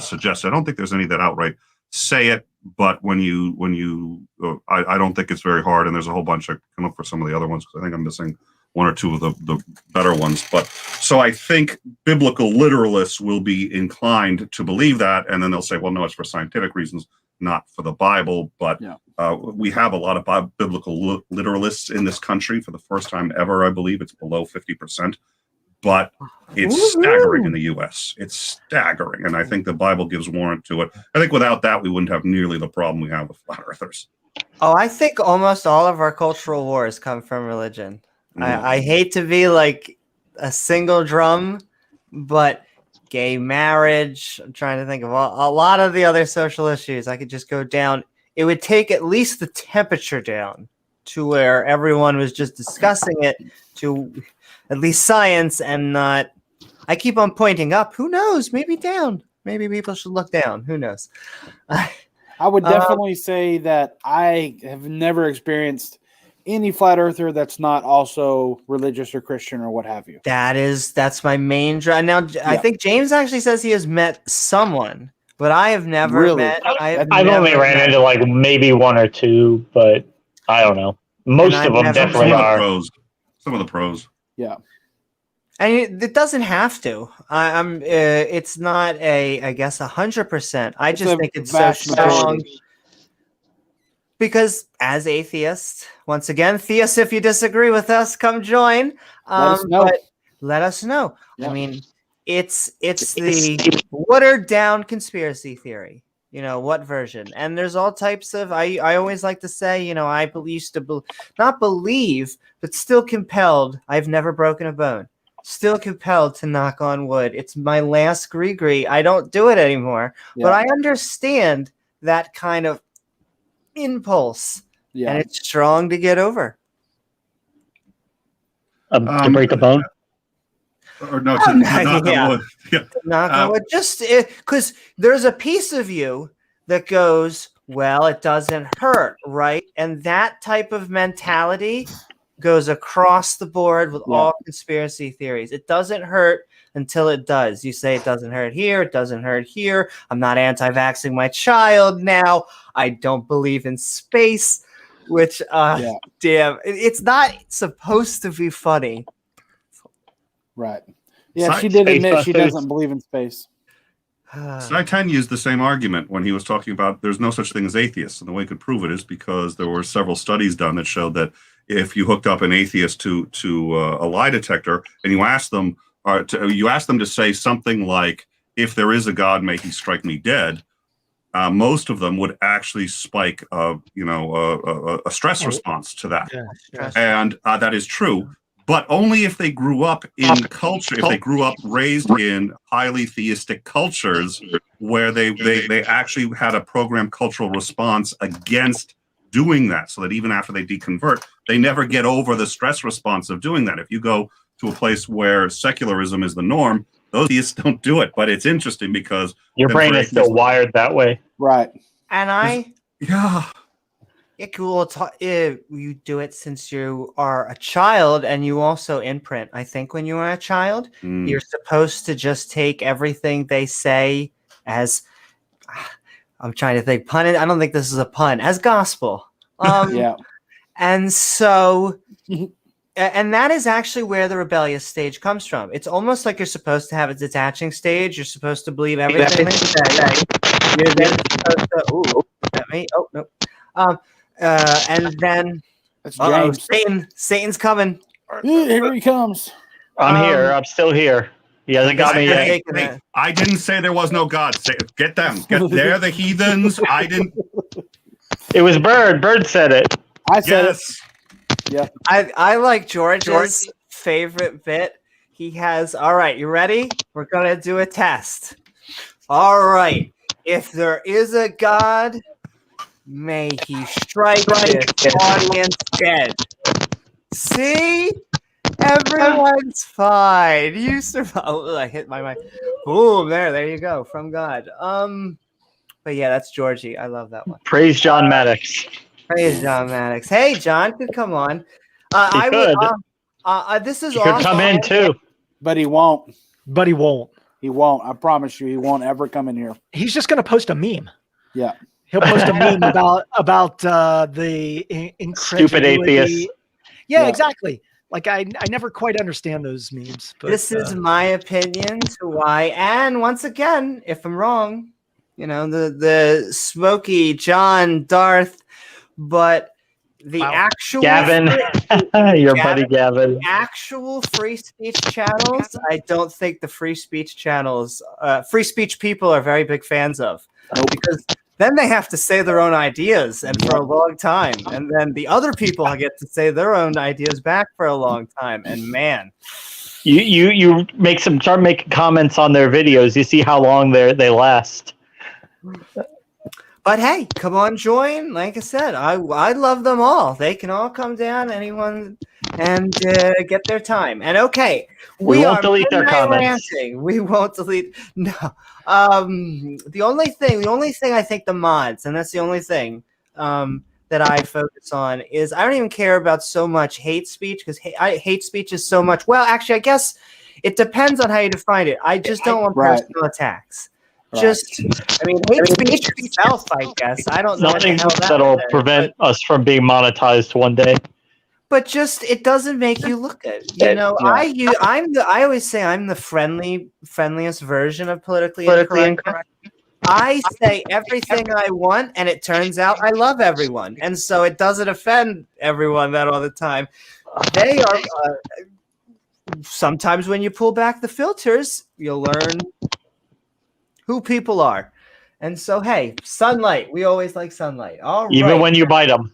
suggest, I don't think there's any that outright say it, but I don't think it's very hard. And there's a whole bunch. I can look for some of the other ones because I think I'm missing one or two of the better ones. But so I think biblical literalists will be inclined to believe that. And then they'll say, well, no, it's for scientific reasons, not for the Bible. But we have a lot of biblical literalists in this country for the first time ever. I believe it's below 50%. But it's staggering in the U.S. It's staggering. And I think the Bible gives warrant to it. I think without that, we wouldn't have nearly the problem we have with flat earthers. Oh, I think almost all of our cultural wars come from religion. I hate to be like a single drum, but gay marriage, I'm trying to think of a lot of the other social issues. I could just go down. It would take at least the temperature down to where everyone was just discussing it to at least science and not. I keep on pointing up. Who knows? Maybe down. Maybe people should look down. Who knows? I would definitely say that I have never experienced any flat earther that's not also religious or Christian or what have you. That's my main drive. Now, I think James actually says he has met someone, but I have never met. I've only ran into like maybe one or two, but I don't know. Most of them definitely are. Some of the pros. Yeah. And it doesn't have to. It's not I guess 100%. I just think it's so strong. Because as atheists, once again, theists, if you disagree with us, come join. But let us know. Yeah. I mean, it's the watered down conspiracy theory. You know, what version? And there's all types of, I always like to say, you know, I used to not believe, but still compelled. I've never broken a bone. Still compelled to knock on wood. It's my last gree. I don't do it anymore. Yeah. But I understand that kind of impulse. Yeah. And it's strong to get over. To break a bone? Or no, to knock on wood. Yeah. Knock on wood. Just because there's a piece of you that goes, well, it doesn't hurt, right? And that type of mentality goes across the board with all conspiracy theories. It doesn't hurt until it does. You say it doesn't hurt here, it doesn't hurt here. I'm not anti-vaxxing my child now. I don't believe in space, which, damn, it's not supposed to be funny. Right. Yeah, she did admit she doesn't believe in space. Saitan used the same argument when he was talking about there's no such thing as atheists. And the way he could prove it is because there were several studies done that showed that if you hooked up an atheist to a lie detector and you asked them to say something like, if there is a God, may he strike me dead, most of them would actually spike a stress response to that. Yeah. And that is true. But only if they grew up in culture, if they grew up raised in highly theistic cultures where they actually had a programmed cultural response against doing that, so that even after they deconvert, they never get over the stress response of doing that. If you go to a place where secularism is the norm, those theists don't do it. But it's interesting because your brain is still wired that way. Right. And yeah. Cool. You do it since you are a child, and you also imprint. I think when you are a child, you're supposed to just take everything they say as. I'm trying to think. Pun. I don't think this is a pun. As gospel. Yeah. And so, and that is actually where the rebellious stage comes from. It's almost like you're supposed to have a detaching stage. You're supposed to believe everything they say. You're then supposed to. Ooh, at me. Oh no. And then Satan's coming. Here he comes. I'm here. I'm still here. He hasn't got me yet. Hey, I didn't say there was no God. Get them. They're the heathens. I didn't. It was Bird. Bird said it. I said it. Yeah. I like George's favorite bit. He has, all right, you ready? We're going to do a test. All right. If there is a God, may he strike this audience dead. See? Everyone's fine. You survive. Oh, I hit my mic. Boom, there you go. From God. But yeah, that's Georgie. I love that one. Praise John Maddox. Praise John Maddox. Hey, John could come on. He could. This is He could come in too. But he won't. But he won't. He won't. I promise you, he won't ever come in here. He's just going to post a meme. Yeah. He'll post a meme about the Stupid atheists. Yeah, exactly. Like I never quite understand those memes. But, this is my opinion to why. And once again, if I'm wrong, the Smokey John Darth, but the actual Gavin, your buddy Gavin. Actual free speech channels, I don't think the free speech channels, free speech people are very big fans of, because then they have to say their own ideas and for a long time, and then the other people get to say their own ideas back for a long time. And man, you start making comments on their videos. You see how long they last. But hey, come on, join. Like I said, I love them all. They can all come down, anyone, and get their time. And okay, we won't delete their comments. Ranting. We won't delete. No. The only thing I think the mods, and that's the only thing that I focus on, is I don't even care about so much hate speech, because hate speech is so much. Well, actually, I guess it depends on how you define it. I just don't want personal attacks. Hate speech itself, I guess. I don't know. Nothing that'll prevent us from being monetized one day. But just it doesn't make you look good. I always say I'm the friendliest version of politically incorrect. I say everything I want, and it turns out I love everyone, and so it doesn't offend everyone that all the time. They are sometimes when you pull back the filters, you'll learn who people are. And so, hey, sunlight. We always like sunlight. All right. Even when you bite them.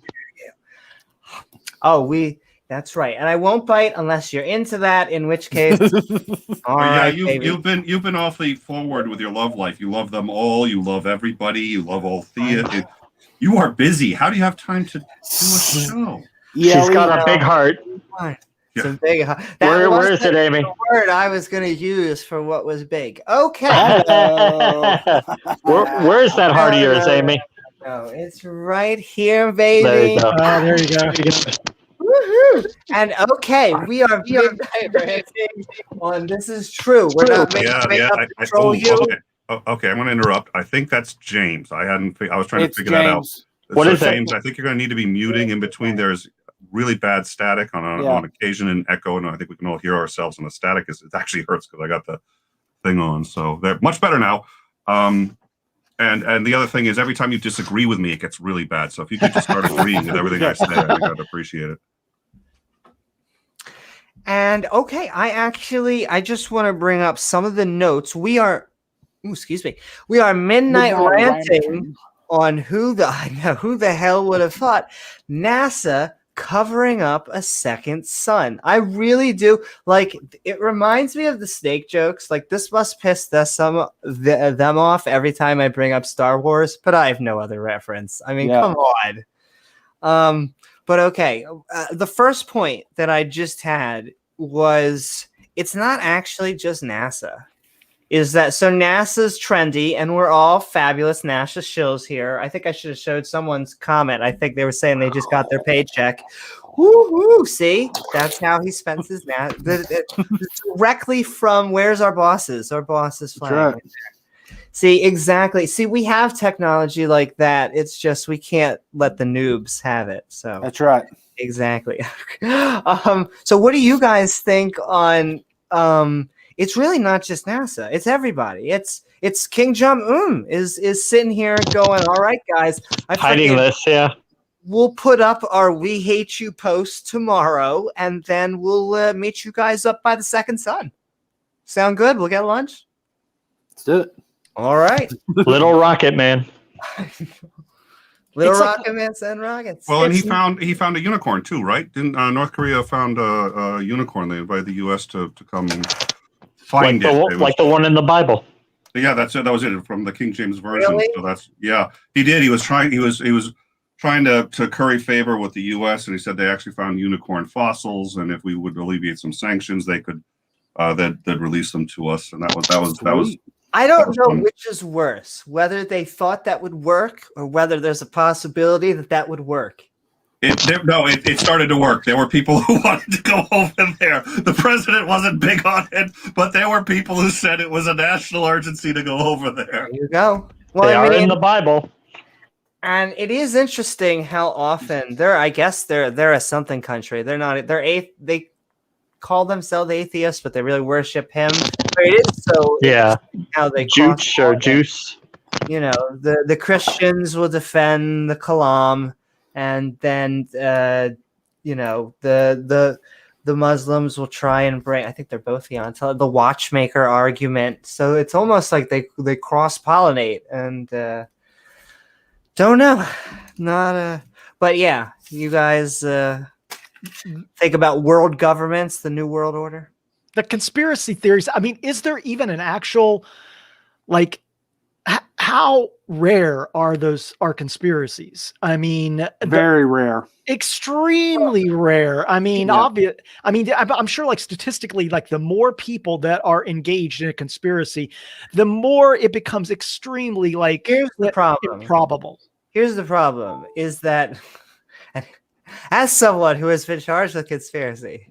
That's right. And I won't bite unless you're into that, in which case. All right, you've been awfully forward with your love life. You love them all. You love everybody. You love all theater. You are busy. How do you have time to do a show? Yeah, she's got a big heart. It's a big. Where is it, Amy? The word I was going to use for what was big. Okay. Where is that heart of yours, Amy? No, it's right here, baby. There you go. There you go. Woohoo! And okay, we are Midnight Ranting on This Is True. We're not making up to troll you. Okay, I'm going to interrupt. I think that's James. I was trying to figure that out. What is James? I think you're going to need to be muting in between. There's really bad static on occasion and echo, and I think we can all hear ourselves. And the static it actually hurts because I got the thing on. So they're much better now. And the other thing is, every time you disagree with me, it gets really bad. So if you could just start agreeing with everything I say, I think I'd appreciate it. And okay, I just want to bring up some of the notes. We are Midnight Ranting on who the hell would have thought NASA covering up a second sun. I really do. Like, it reminds me of the snake jokes. Like, this must piss them off every time I bring up Star Wars, but I have no other reference. I mean, come on. But okay, the first point that I just had was it's not actually just NASA. Is that so? NASA's trendy, and we're all fabulous NASA shills here. I think I should have showed someone's comment. I think they were saying they just got their paycheck. Woo-hoo! See, that's how he spends his directly from where's our bosses? Our bosses flag. Right. See, exactly. See, we have technology like that. It's just we can't let the noobs have it. So that's right. Exactly. So what do you guys think on? It's really not just NASA. It's everybody. It's King Jong-un is sitting here going, all right, guys. Hiding this, yeah. We'll put up our "We Hate You" post tomorrow, and then we'll meet you guys up by the second sun. Sound good? We'll get lunch. Let's do it. All right. Little Rocket Man. Little Rocket Man send rockets. Well, and he found a unicorn too, right? Didn't North Korea found a unicorn? They invited the U.S. to come find it. Like the one in the Bible. Yeah, that's it. That was it from the King James version. Really? So he did. He was trying to curry favor with the U.S. and he said they actually found unicorn fossils, and if we would alleviate some sanctions, they could they'd release them to us. And that was. I don't know which is worse, whether they thought that would work or whether there's a possibility that would work. It started to work. There were people who wanted to go over there. The president wasn't big on it, but there were people who said it was a national urgency to go over there. There you go. Well, They are in the Bible. And it is interesting how often they're a something country. They call themselves atheists, but they really worship him. But it is so how they Juice. You know, the Christians will defend the Kalam, and then you know, the Muslims will try and bring, I think they're both the watchmaker argument. So it's almost like they cross-pollinate, and don't know. But yeah, you guys think about world governments, the new world order? The conspiracy theories. I mean, is there even an actual, like, how rare are conspiracies? I mean, very rare, extremely rare. I mean, obvious. I mean, I'm sure, like, statistically, like, the more people that are engaged in a conspiracy, the more it becomes extremely, like, here's the problem. Improbable. Here's the problem: is that as someone who has been charged with conspiracy,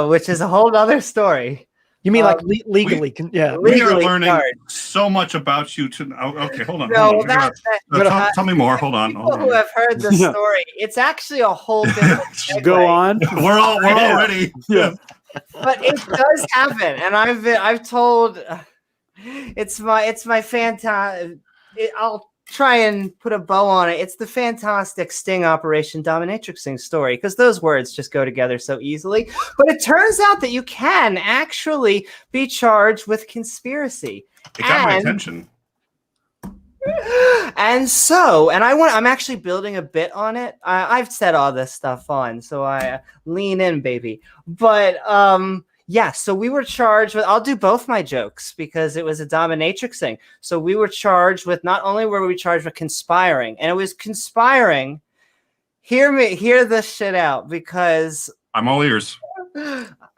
which is a whole other story. You mean like legally? We are learning so much about you. Okay, hold on. No, tell me more. Hold on. People who have heard the story, it's actually a whole different Go on. We're all ready. Yeah. But it does happen, and I've told. It's my fantastic. I'll try and put a bow on it. It's the fantastic sting Operation Dominatrixing story, because those words just go together so easily. But it turns out that you can actually be charged with conspiracy. It got my attention. And I'm actually building a bit on it. I've said all this stuff on, so I lean in, baby. But yeah, so we were charged with, I'll do both my jokes because it was a dominatrix thing. So we were charged with, not only were we charged with conspiring, and it was conspiring. Hear this shit out, because I'm all ears.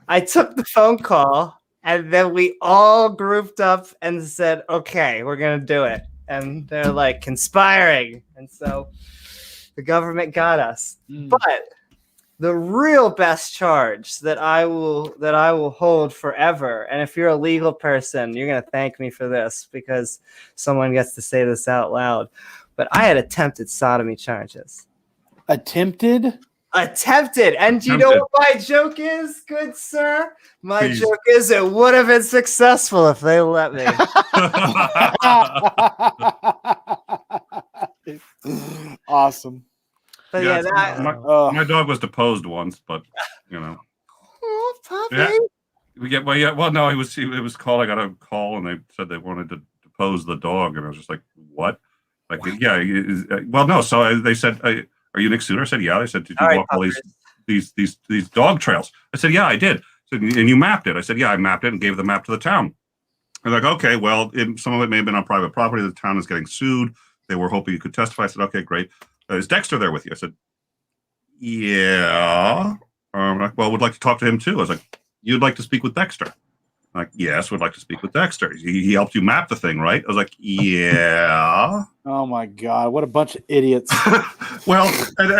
I took the phone call, and then we all grouped up and said, okay, we're going to do it. And they're like, conspiring. And so the government got us. But the real best charge that I will hold forever, and if you're a legal person, you're gonna thank me for this, because someone gets to say this out loud. But I had attempted sodomy charges. Attempted, and you know what my joke is, good sir? My joke is, it would have been successful if they let me. Awesome. But my dog was deposed once, but you know. Oh, puppy. Well, no, he was called. I got a call, and they said they wanted to depose the dog, and I was just like, "What?" Like, yeah. Well, no. So they said, "Are you Nick Suter?" I said, "Yeah." They said, "Did you walk all these dog trails?" I said, "Yeah, I did." I said, "And you mapped it?" I said, "Yeah, I mapped it and gave the map to the town." They're like, "Okay, well, some of it may have been on private property. The town is getting sued. They were hoping you could testify." I said, "Okay, great. Is Dexter there with you?" I said, "Yeah." Like, well, would like to talk to him too. I was like, "You'd like to speak with Dexter?" Like, "Yes, would like to speak with Dexter. He helped you map the thing, right?" I was like, "Yeah." Oh my God, what a bunch of idiots. Well,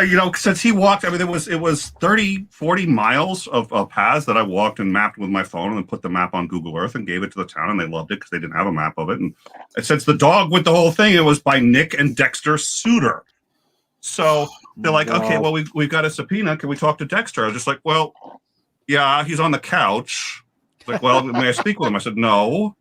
you know, since he walked, I mean, it was 30, 40 miles of paths that I walked and mapped with my phone, and then put the map on Google Earth and gave it to the town, and they loved it because they didn't have a map of it. And since the dog with the whole thing, it was by Nick and Dexter Suter. So they're like, "Okay, well, we've got a subpoena. Can we talk to Dexter?" I was just like, "Well, yeah, he's on the couch." He's like, "Well, may I speak with him?" I said, "No."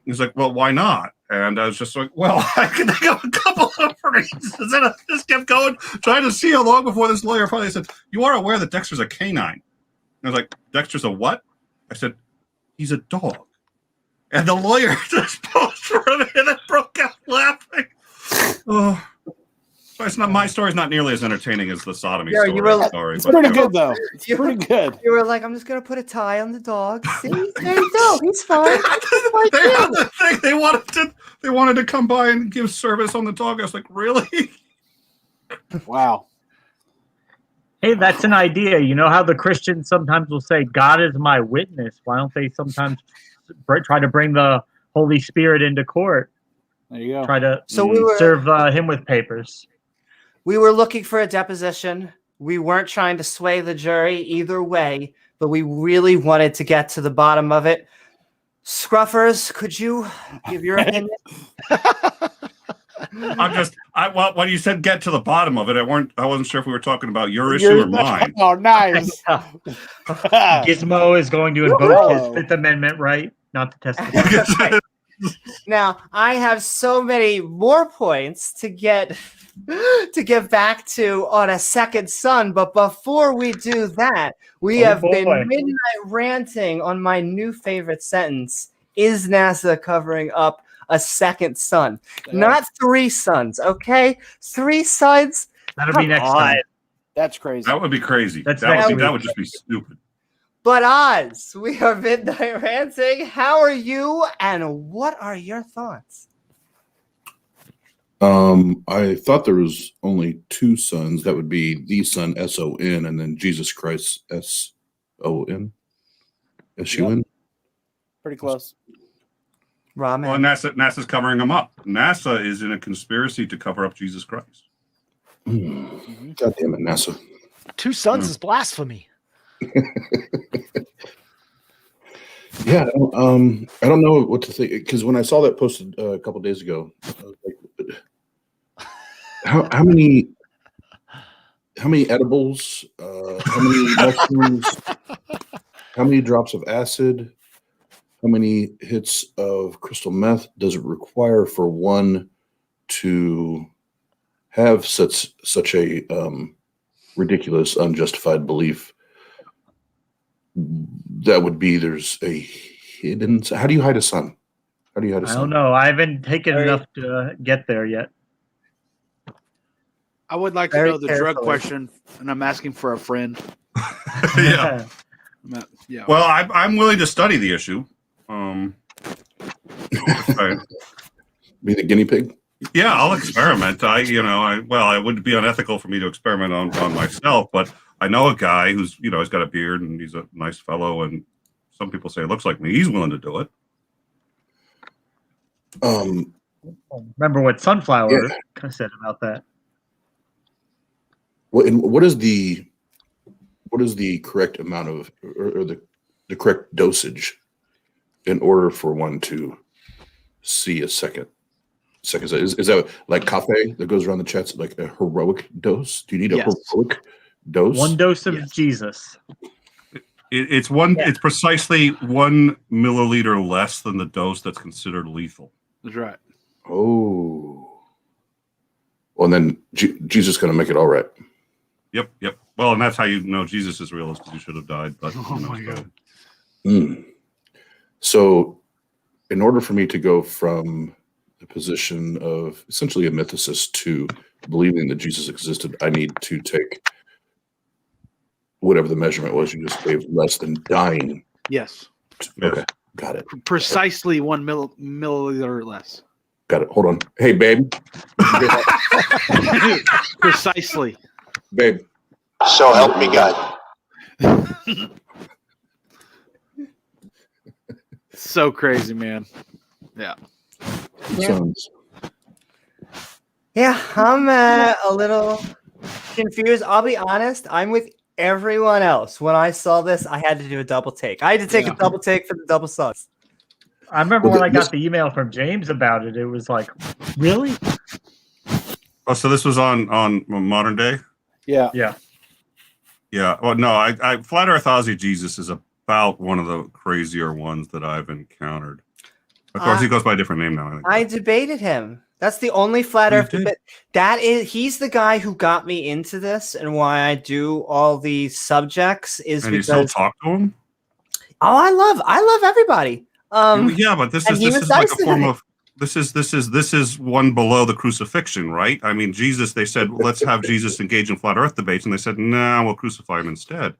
He's like, "Well, why not?" And I was just like, "Well, I can think of a couple of reasons." And I just kept going, trying to see how long before this lawyer finally said, "You are aware that Dexter's a canine?" And I was like, "Dexter's a what?" I said, "He's a dog." And the lawyer just paused for a minute and broke out laughing. Oh. It's not, my story's not nearly as entertaining as the sodomy story. It's pretty good, though. It's pretty good. You were like, "I'm just gonna put a tie on the dog. See, there you go. He's fine." They had the thing. They wanted to come by and give service on the dog. I was like, "Really?" Wow. Hey, that's an idea. You know how the Christians sometimes will say, God is my witness? Why don't they sometimes try to bring the Holy Spirit into court? There you go. Try to So we were serve him with papers. looking for a deposition. We weren't trying to sway the jury either way, but we really wanted to get to the bottom of it. Scruffers, could you give your opinion? Well, when you said get to the bottom of it, I wasn't sure if we were talking about your issue or mine. Oh, nice. Gizmo is going to invoke his Fifth Amendment right not to testify. Now, I have so many more points to get back to on a second son, but before we do that, we have been midnight ranting on my new favorite sentence. Is NASA covering up a second son? Not 3 sons, okay? 3 sons? That'll be next time. That's crazy. That would be crazy. That's That would just be stupid. But Oz, we are midnight ranting. How are you, and what are your thoughts? I thought there was only 2 sons. That would be the Son, S-O-N, and then Jesus Christ, S-O-N. S-U-N. Yep. Pretty close. Ramen. Well, NASA's covering them up. NASA is in a conspiracy to cover up Jesus Christ. God damn it, NASA. 2 sons is blasphemy. Yeah, I don't know what to think, because when I saw that posted a couple days ago, I was like, how many edibles, how many mushrooms, how many drops of acid, how many hits of crystal meth does it require for one to have such a ridiculous, unjustified belief? That would be there's a hidden. How do you hide a son? How do you hide a son? I don't know. I haven't taken enough to get there yet. I would like to know the drug question, and I'm asking for a friend. Yeah. Yeah. Well, I'm willing to study the issue. Be the guinea pig? Yeah, I'll experiment. It would be unethical for me to experiment on myself, but I know a guy who's, he's got a beard and he's a nice fellow, and some people say it looks like me. He's willing to do it. Remember what Sunflower said about that? What is the correct amount of, or the correct dosage in order for one to see a second? Is that like cafe that goes around the chest, like a heroic dose? Do you need a heroic dose? 1 dose of Jesus. It's one. Yeah. It's precisely 1 milliliter less than the dose that's considered lethal. That's right. Oh. Well, and then Jesus is going to make it all right. Yep. Well, and that's how you know Jesus is real, is because he should have died. But my God. So, in order for me to go from the position of essentially a mythicist to believing that Jesus existed, I need to take whatever the measurement was you just gave, less than dying. Yes. Okay, got it. Precisely 1 milliliter less. Got it. Hold on. Hey, babe. Precisely. Babe. So help me God. So crazy, man. Yeah. Sons. Yeah, I'm a little confused. I'll be honest. I'm with everyone else. When I saw this, I had to do a double take. I had to take a double take for the double sons. I remember when I got the email from James about it. It was like, really? Oh, so this was on Modern Day? Yeah. Well, no, I Flat Earth Ozzy Jesus is about one of the crazier ones that I've encountered. Of course, he goes by a different name now. I debated him. That's the only Flat Earth debate. He's the guy who got me into this, and why I do all these subjects is and because you still talk to him. Oh, I love everybody. Yeah, but this is like a form of this is one below the crucifixion, right? I mean, Jesus. They said let's have Jesus engage in flat Earth debates, and they said nah, we'll crucify him instead.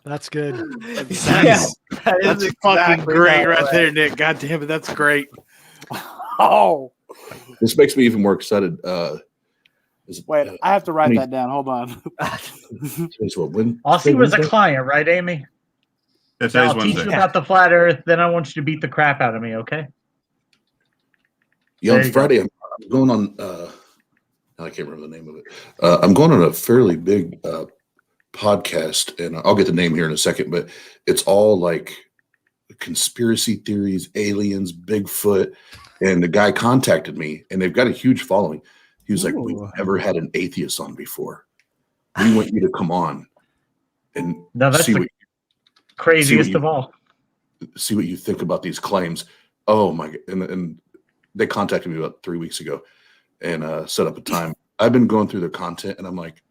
That's good. That's exactly fucking great right there, Nick. God damn it, that's great. Oh, this makes me even more excited. Wait, I have to write that down. Hold on. Aussie was a client, right, Amy? It's I'll Wednesday. teach you about the flat Earth. Then I want you to beat the crap out of me, okay? Yeah, on Friday, I'm going on. I can't remember the name of it. I'm going on a fairly big podcast, and I'll get the name here in a second. But it's all like conspiracy theories, aliens, Bigfoot. And the guy contacted me, and they've got a huge following. He was like, "We've never had an atheist on before. We want you to come on and that's the craziest of all. See what you think about these claims." Oh my God! And they contacted me about 3 weeks ago, and set up a time. I've been going through their content, and I'm like,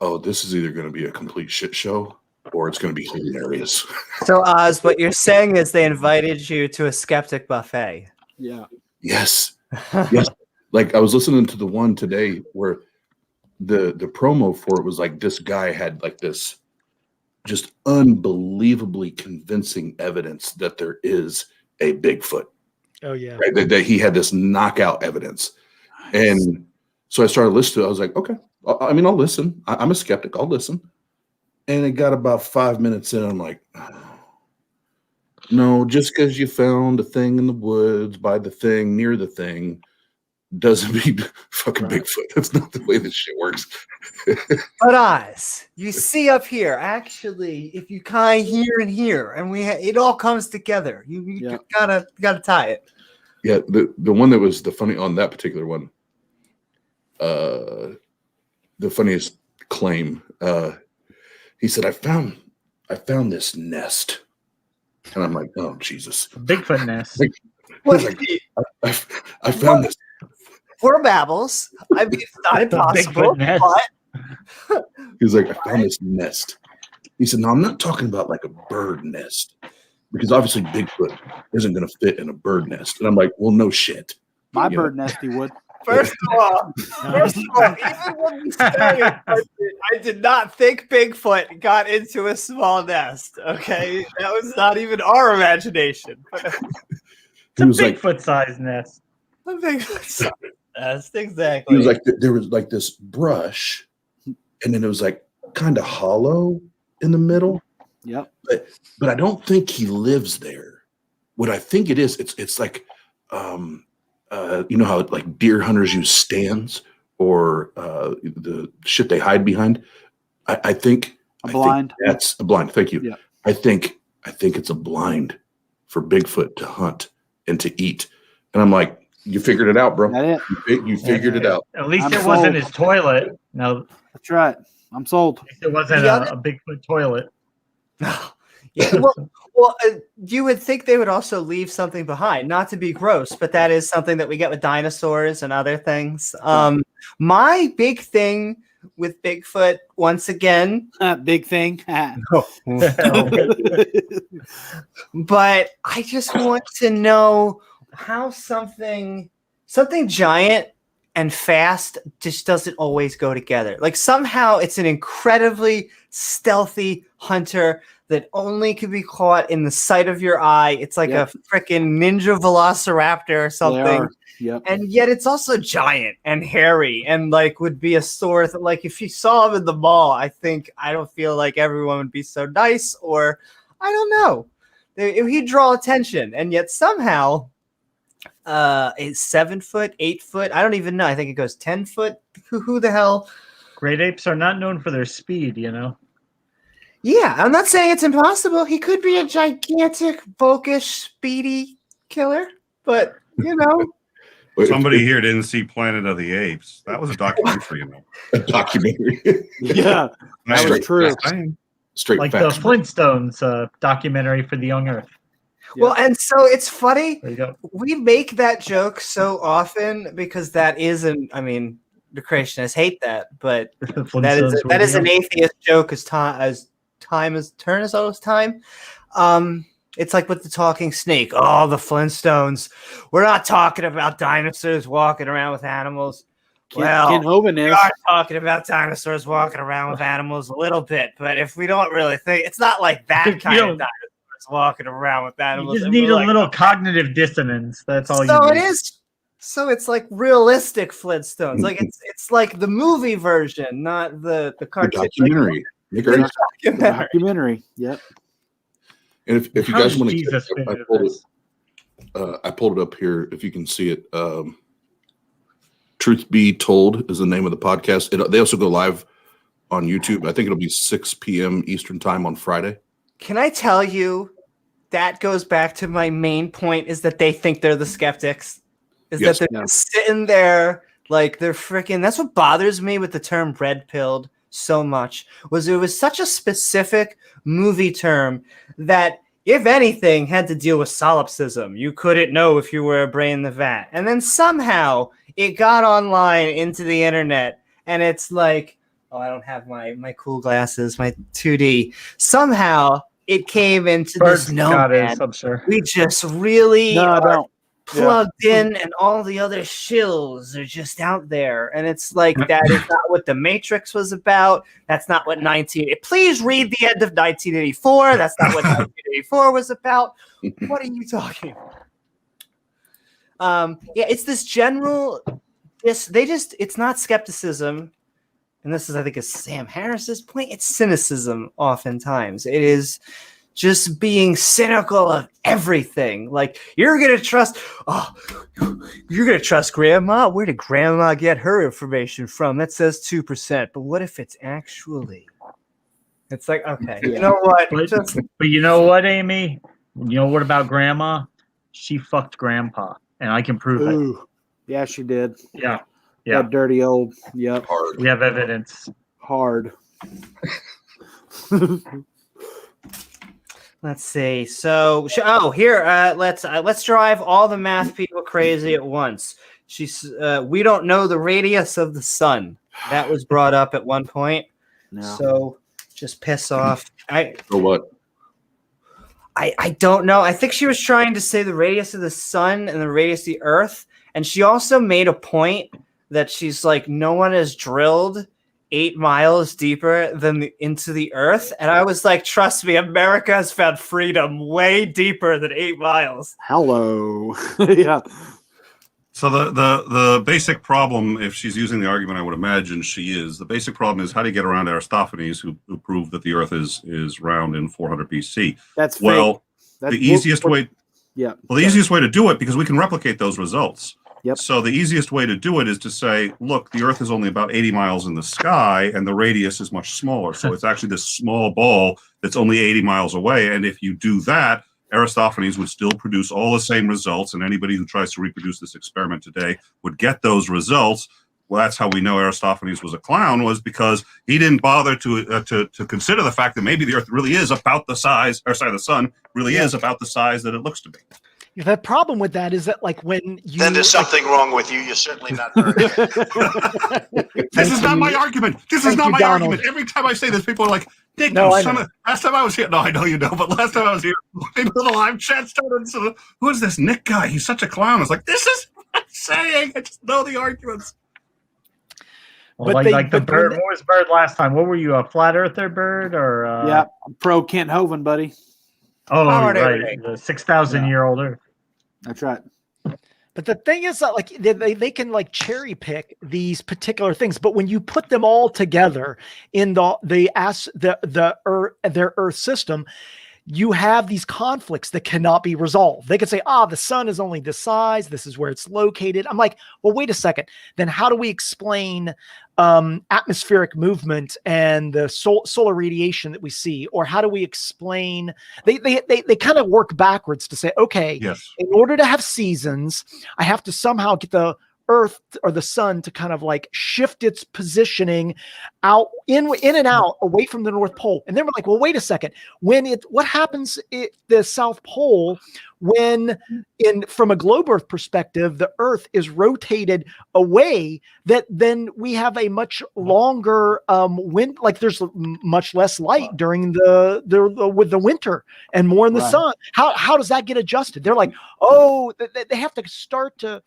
"Oh, this is either going to be a complete shit show, or it's going to be hilarious." So, Oz, what you're saying is they invited you to a skeptic buffet. Yeah. Yes. Yes. Like I was listening to the one today where the promo for it was like this guy had like this just unbelievably convincing evidence that there is a Bigfoot. Oh yeah. Right? That he had this knockout evidence. Nice. And so I started listening. I was like, okay, I mean, I'll listen. I'm a skeptic. I'll listen. And it got about 5 minutes in. I'm like, oh, no, just because you found a thing in the woods by the thing near the thing doesn't mean fucking Bigfoot. That's not the way this shit works. But Oz, you see up here, actually, if you kind here and here, and it all comes together. You gotta tie it. Yeah, the one that was the funny on that particular one, the funniest claim, he said, I found this nest. And I'm like, oh Jesus. Bigfoot nest. I found this. For Babbles. I mean, it's not impossible. But he's like, I found this nest. He said, no, I'm not talking about like a bird nest. Because obviously Bigfoot isn't going to fit in a bird nest. And I'm like, well, no shit. My bird nest, he would. First of all, even when we started, I did not think Bigfoot got into a small nest. Okay, that was not even our imagination. It's a Bigfoot-sized nest. A Bigfoot-sized nest, exactly. He was like, there was like this brush, and then it was like kind of hollow in the middle. Yep. But I don't think he lives there. What I think it is, it's like. You know how like deer hunters use stands or the shit they hide behind? I think blind. That's a blind. Thank you. Yeah. I think it's a blind for Bigfoot to hunt and to eat. And I'm like, you figured it out, bro. That it? You figured it out. At least it wasn't his toilet. No, that's right. I'm sold. It wasn't a Bigfoot toilet. Yeah, well, you would think they would also leave something behind, not to be gross, but that is something that we get with dinosaurs and other things. My big thing with Bigfoot, once again, big thing. But I just want to know how something giant and fast just doesn't always go together. Like somehow it's an incredibly stealthy hunter that only can be caught in the sight of your eye. It's like a freaking ninja velociraptor or something. Yep. And yet it's also giant and hairy and like would be a sore. Like if you saw him in the mall, I don't feel like everyone would be so nice, or I don't know. He'd draw attention, and yet somehow it's 7 foot, 8 foot. I don't even know. I think it goes 10 foot. Who the hell? Great apes are not known for their speed, you know? Yeah, I'm not saying it's impossible. He could be a gigantic, bulkish, speedy killer, but, you know. Somebody here didn't see Planet of the Apes. That was a documentary, you know. A documentary. Yeah, that was true. Straight like facts. the Flintstones documentary for the young Earth. Well, and so it's funny. There you go. We make that joke so often because that isn't, I mean, the creationists hate that, but that is an atheist joke as time has turned as old as time. It's like with the talking snake. Oh, the Flintstones. We're not talking about dinosaurs walking around with animals. Ken Hovind we are talking about dinosaurs walking around with animals a little bit, but if we don't really think, it's not like that kind of dinosaurs walking around with animals. You just need a little cognitive dissonance. That's all you need. So it is So it's like realistic Flintstones. Like it's like the movie version, not the The cartoon. documentary. Nick Earnhardt. The documentary. Yep. And if you How guys does want to, Jesus fit I into pulled this? I pulled it up here. If you can see it, Truth Be Told is the name of the podcast. They also go live on YouTube. I think it'll be 6 p.m. Eastern time on Friday. Can I tell you that goes back to my main point is that they think they're the skeptics. Is Yes. that they're just sitting there like they're freaking. That's what bothers me with the term red pilled so much was it was such a specific movie term that if anything had to deal with solipsism, you couldn't know if you were a brain in the vat. And then somehow it got online into the internet and it's like, oh, I don't have my cool glasses, my 2D. Somehow it came into Bird's this. No, got man, his, I'm sure. we just really No, I are don't. plugged in and all the other shills are just out there. And it's like, that is not what The Matrix was about. That's not what please read the end of 1984. That's not what 1984 was about. What are you talking about? Yeah, it's this general, it's not skepticism. And this is, I think, is Sam Harris's point. It's cynicism oftentimes. It is just being cynical of everything. Like, you're going to trust grandma? Where did grandma get her information from? That says 2%. But what if it's actually? It's like, okay, you know what? But you know what, Amy? You know what about grandma? She fucked grandpa, and I can prove it. Ooh. Yeah, she did. Yeah. That dirty old. Yep. Hard. We have evidence. Hard. Let's see. So, here, let's drive all the math people crazy at once. We don't know the radius of the sun. That was brought up at one point. No. So, just piss off. So what? I don't know. I think she was trying to say the radius of the sun and the radius of the earth. And she also made a point that she's like, no one has drilled 8 miles deeper than into the earth. And I was like, trust me, America has found freedom way deeper than 8 miles. Hello. Yeah. So the basic problem, if she's using the argument, I would imagine she is. The basic problem is how do you get around Aristophanes, who proved that the Earth is round in 400 BC? That's well. fake. That's The easiest way. Yeah. Well, the easiest way to do it, because we can replicate those results. Yep. So the easiest way to do it is to say, look, the Earth is only about 80 miles in the sky, and the radius is much smaller. So it's actually this small ball that's only 80 miles away. And if you do that, Aristophanes would still produce all the same results, and anybody who tries to reproduce this experiment today would get those results. Well, that's how we know Aristophanes was a clown, was because he didn't bother to consider the fact that maybe the Earth really is about the size, or sorry, the sun really is about the size that it looks to be. The problem with that is that, like, when you Then there's something wrong with you. You're certainly not very This is not my argument. This is not my Donald. argument. Every time I say this, people are like, Nick, No, I last time I was here, no, I know you know, but last time I was here, the live chat started. So, who is this Nick guy? He's such a clown. I was like, this is what I'm saying. I just know the arguments. Well, But the bird. What was bird last time? What were you, a flat earther bird or? Yeah. Pro Kent Hovind, buddy. Oh, Howard right. Abraham. The 6,000-year-old Earth. That's right. But the thing is that, like, they can like cherry pick these particular things, but when you put them all together in their Earth system, you have these conflicts that cannot be resolved. They could say, the sun is only this size. This is where it's located. I'm like, well, wait a second. Then how do we explain atmospheric movement and the solar radiation that we see? Or how do we explain, they kind of work backwards to say, okay, Yes. in order to have seasons, I have to somehow get the Earth or the sun to kind of like shift its positioning out in and out away from the North Pole. And then we're like, well, wait a second. What happens at the South Pole when from a globe Earth perspective, the Earth is rotated away, that then we have a much longer wind, like there's much less light during with the winter and more in the sun. How does that get adjusted? They're like, they have to start to,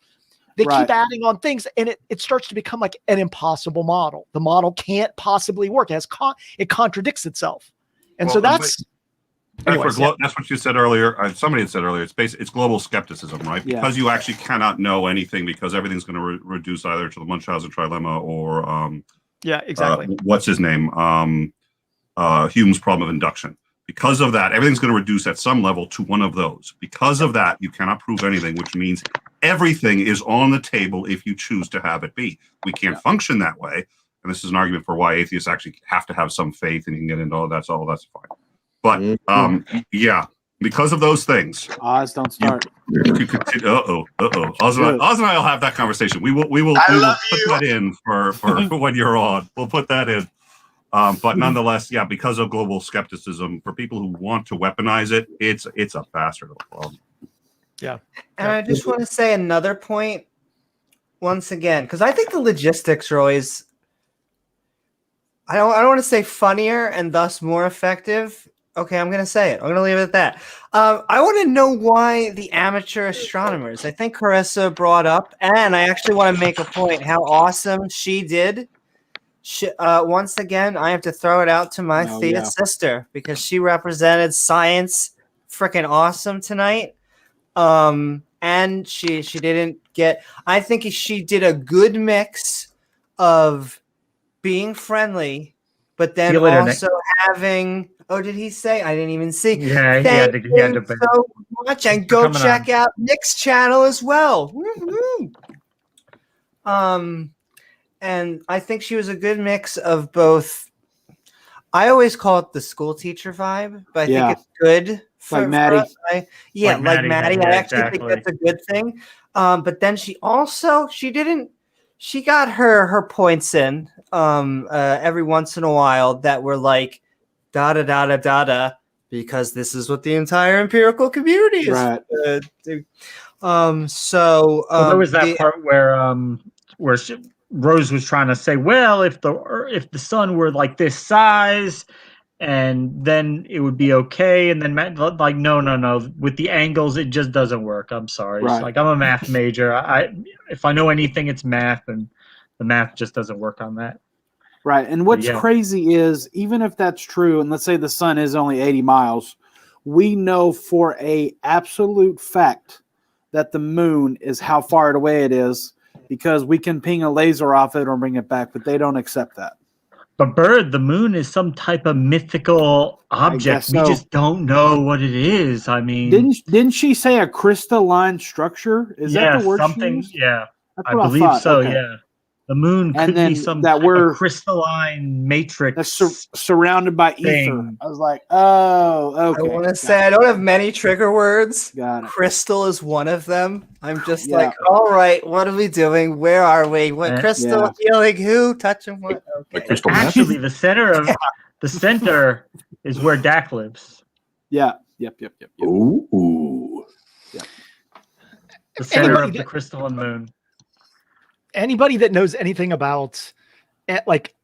they keep adding on things, and it starts to become like an impossible model. The model can't possibly work. It contradicts itself. And so that's... Anyways, That's what you said earlier. Somebody had said earlier. It's global skepticism, right? Yeah. Because you actually cannot know anything because everything's going to reduce either to the Munchausen trilemma or yeah, exactly. what's his name? Hume's problem of induction. Because of that, everything's going to reduce at some level to one of those. Because of that, you cannot prove anything, which means everything is on the table if you choose to have it be. We can't function that way. And this is an argument for why atheists actually have to have some faith, and you can get into all that's fine. But yeah, because of those things, Oz, don't start. you could continue. Oz and I will have that conversation. We will put that in for when you're on. We'll put that in. But nonetheless, yeah, because of global skepticism, for people who want to weaponize it, it's a bastard of a problem. Yeah. And I just want to say another point once again, because I think the logistics are always, I don't want to say funnier and thus more effective. Okay, I'm going to say it. I'm going to leave it at that. I want to know why the amateur astronomers, I think Carissa brought up, and I actually want to make a point how awesome she did. Once again, I have to throw it out to my sister because she represented science freaking awesome tonight. And she didn't get, I think she did a good mix of being friendly, but then also having, oh, did he say? I didn't even see. Yeah, Thank he had to so much, and go check out Nick's channel as well. Woo-hoo. And I think she was a good mix of both. I always call it the school teacher vibe, but I think it's good for, like Maddie. like Maddie. I actually think that's a good thing. But then she got her points in every once in a while that were like da da da da da da, because this is what the entire empirical community is. Right. So there was that part where Rose was trying to say, well, if the sun were like this size, and then it would be okay. And then Matt, like, no, with the angles, it just doesn't work. I'm sorry. Right. It's like, I'm a math major. If I know anything, it's math, and the math just doesn't work on that. Right. And what's crazy is, even if that's true, and let's say the sun is only 80 miles, we know for a absolute fact that the moon is how far away it is, because we can ping a laser off it or bring it back, but they don't accept that. But Bird, the moon is some type of mythical object. We just don't know what it is. I mean, didn't she say a crystalline structure? Is that the word something? she used? Yeah, I believe so. Okay. Yeah, the moon could be some type of crystalline matrix that's surrounded by ether. thing. I was like, oh, okay. I want to say I don't have many trigger words. Got it. Crystal is one of them. I'm just like, all right, what are we doing? Where are we? What crystal? Healing who? Touching what? Okay. Actually, the center is where Dak lives. Yeah. Yep. Ooh. Yep. The center of the crystalline moon. Anybody that knows anything about like